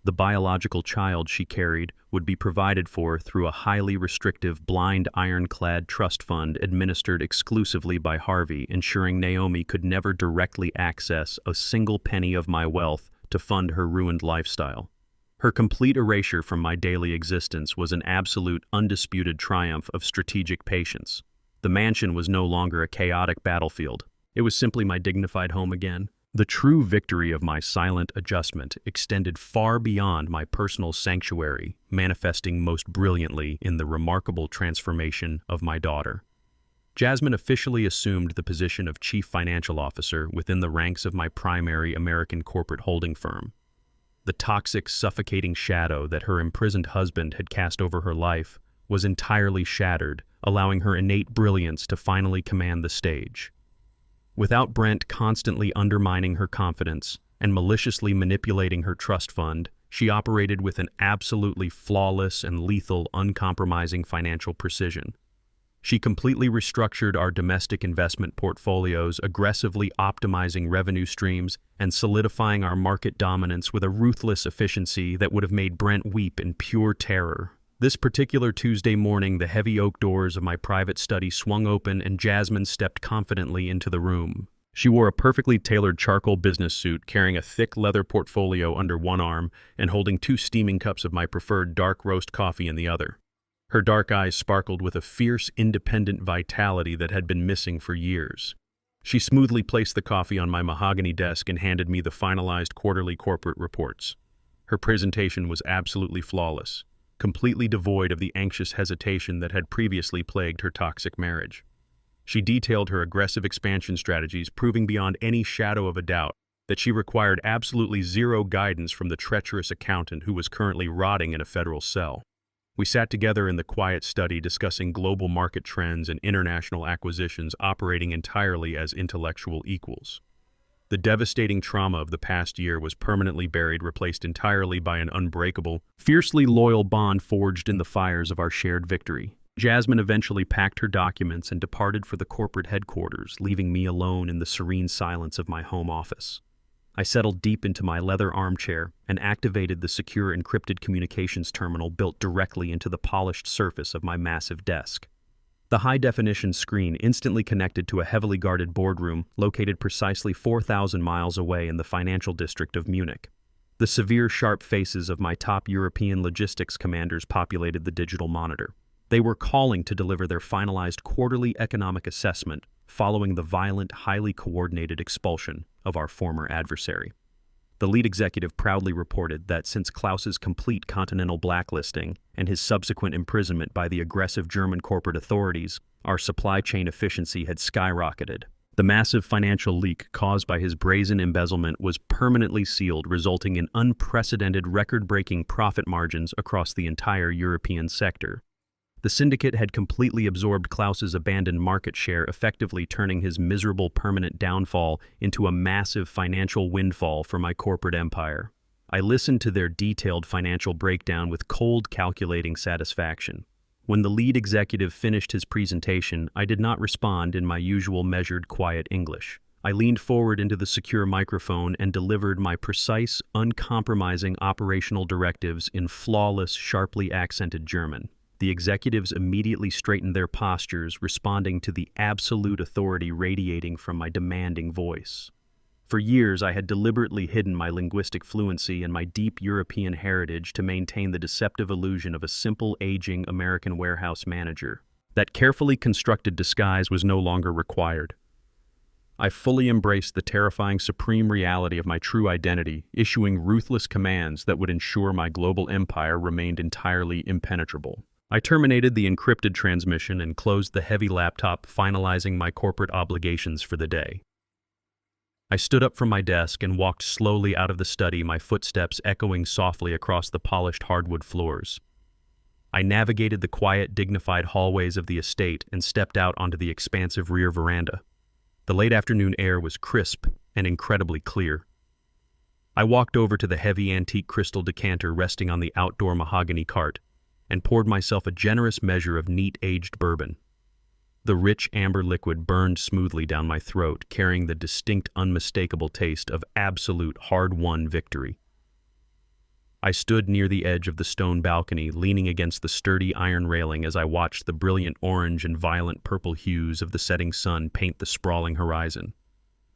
The biological child she carried would be provided for through a highly restrictive, blind ironclad trust fund administered exclusively by Harvey, ensuring Naomi could never directly access a single penny of my wealth to fund her ruined lifestyle. Her complete erasure from my daily existence was an absolute, undisputed triumph of strategic patience. The mansion was no longer a chaotic battlefield. It was simply my dignified home again. The true victory of my silent adjustment extended far beyond my personal sanctuary, manifesting most brilliantly in the remarkable transformation of my daughter. Jasmine officially assumed the position of Chief Financial Officer within the ranks of my primary American corporate holding firm. The toxic, suffocating shadow that her imprisoned husband had cast over her life was entirely shattered, allowing her innate brilliance to finally command the stage. Without Brent constantly undermining her confidence and maliciously manipulating her trust fund, she operated with an absolutely flawless and lethal, uncompromising financial precision. She completely restructured our domestic investment portfolios, aggressively optimizing revenue streams and solidifying our market dominance with a ruthless efficiency that would have made Brent weep in pure terror. This particular Tuesday morning, the heavy oak doors of my private study swung open and Jasmine stepped confidently into the room. She wore a perfectly tailored charcoal business suit, carrying a thick leather portfolio under one arm and holding 2 steaming cups of my preferred dark roast coffee in the other. Her dark eyes sparkled with a fierce, independent vitality that had been missing for years. She smoothly placed the coffee on my mahogany desk and handed me the finalized quarterly corporate reports. Her presentation was absolutely flawless, completely devoid of the anxious hesitation that had previously plagued her toxic marriage. She detailed her aggressive expansion strategies, proving beyond any shadow of a doubt that she required absolutely zero guidance from the treacherous accountant who was currently rotting in a federal cell. We sat together in the quiet study discussing global market trends and international acquisitions, operating entirely as intellectual equals. The devastating trauma of the past year was permanently buried, replaced entirely by an unbreakable, fiercely loyal bond forged in the fires of our shared victory. Jasmine eventually packed her documents and departed for the corporate headquarters, leaving me alone in the serene silence of my home office. I settled deep into my leather armchair and activated the secure encrypted communications terminal built directly into the polished surface of my massive desk. The high-definition screen instantly connected to a heavily guarded boardroom located precisely 4,000 miles away in the financial district of Munich. The severe, sharp faces of my top European logistics commanders populated the digital monitor. They were calling to deliver their finalized quarterly economic assessment following the violent, highly coordinated expulsion of our former adversary. The lead executive proudly reported that since Klaus's complete continental blacklisting and his subsequent imprisonment by the aggressive German corporate authorities, our supply chain efficiency had skyrocketed. The massive financial leak caused by his brazen embezzlement was permanently sealed, resulting in unprecedented record-breaking profit margins across the entire European sector. The syndicate had completely absorbed Klaus's abandoned market share, effectively turning his miserable permanent downfall into a massive financial windfall for my corporate empire. I listened to their detailed financial breakdown with cold, calculating satisfaction. When the lead executive finished his presentation, I did not respond in my usual measured, quiet English. I leaned forward into the secure microphone and delivered my precise, uncompromising operational directives in flawless, sharply accented German. The executives immediately straightened their postures, responding to the absolute authority radiating from my demanding voice. For years, I had deliberately hidden my linguistic fluency and my deep European heritage to maintain the deceptive illusion of a simple, aging American warehouse manager. That carefully constructed disguise was no longer required. I fully embraced the terrifying supreme reality of my true identity, issuing ruthless commands that would ensure my global empire remained entirely impenetrable. I terminated the encrypted transmission and closed the heavy laptop, finalizing my corporate obligations for the day. I stood up from my desk and walked slowly out of the study, my footsteps echoing softly across the polished hardwood floors. I navigated the quiet, dignified hallways of the estate and stepped out onto the expansive rear veranda. The late afternoon air was crisp and incredibly clear. I walked over to the heavy antique crystal decanter resting on the outdoor mahogany cart and poured myself a generous measure of neat aged bourbon. The rich amber liquid burned smoothly down my throat, carrying the distinct, unmistakable taste of absolute hard-won victory. I stood near the edge of the stone balcony, leaning against the sturdy iron railing as I watched the brilliant orange and violent purple hues of the setting sun paint the sprawling horizon.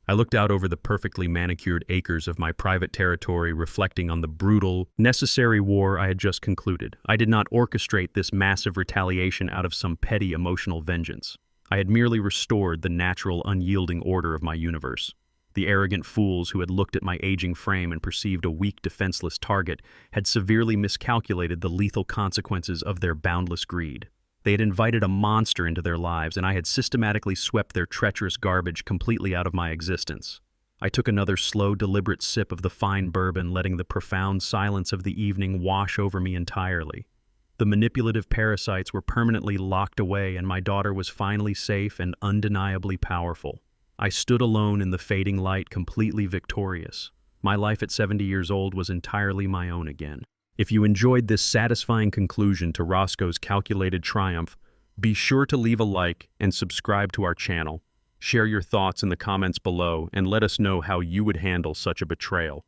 I looked out over the perfectly manicured acres of my private territory, reflecting on the brutal, necessary war I had just concluded. I did not orchestrate this massive retaliation out of some petty emotional vengeance. I had merely restored the natural, unyielding order of my universe. The arrogant fools who had looked at my aging frame and perceived a weak, defenseless target had severely miscalculated the lethal consequences of their boundless greed. They had invited a monster into their lives, and I had systematically swept their treacherous garbage completely out of my existence. I took another slow, deliberate sip of the fine bourbon, letting the profound silence of the evening wash over me entirely. The manipulative parasites were permanently locked away, and my daughter was finally safe and undeniably powerful. I stood alone in the fading light, completely victorious. My life at 70 years old was entirely my own again. If you enjoyed this satisfying conclusion to Roscoe's calculated triumph, be sure to leave a like and subscribe to our channel. Share your thoughts in the comments below and let us know how you would handle such a betrayal.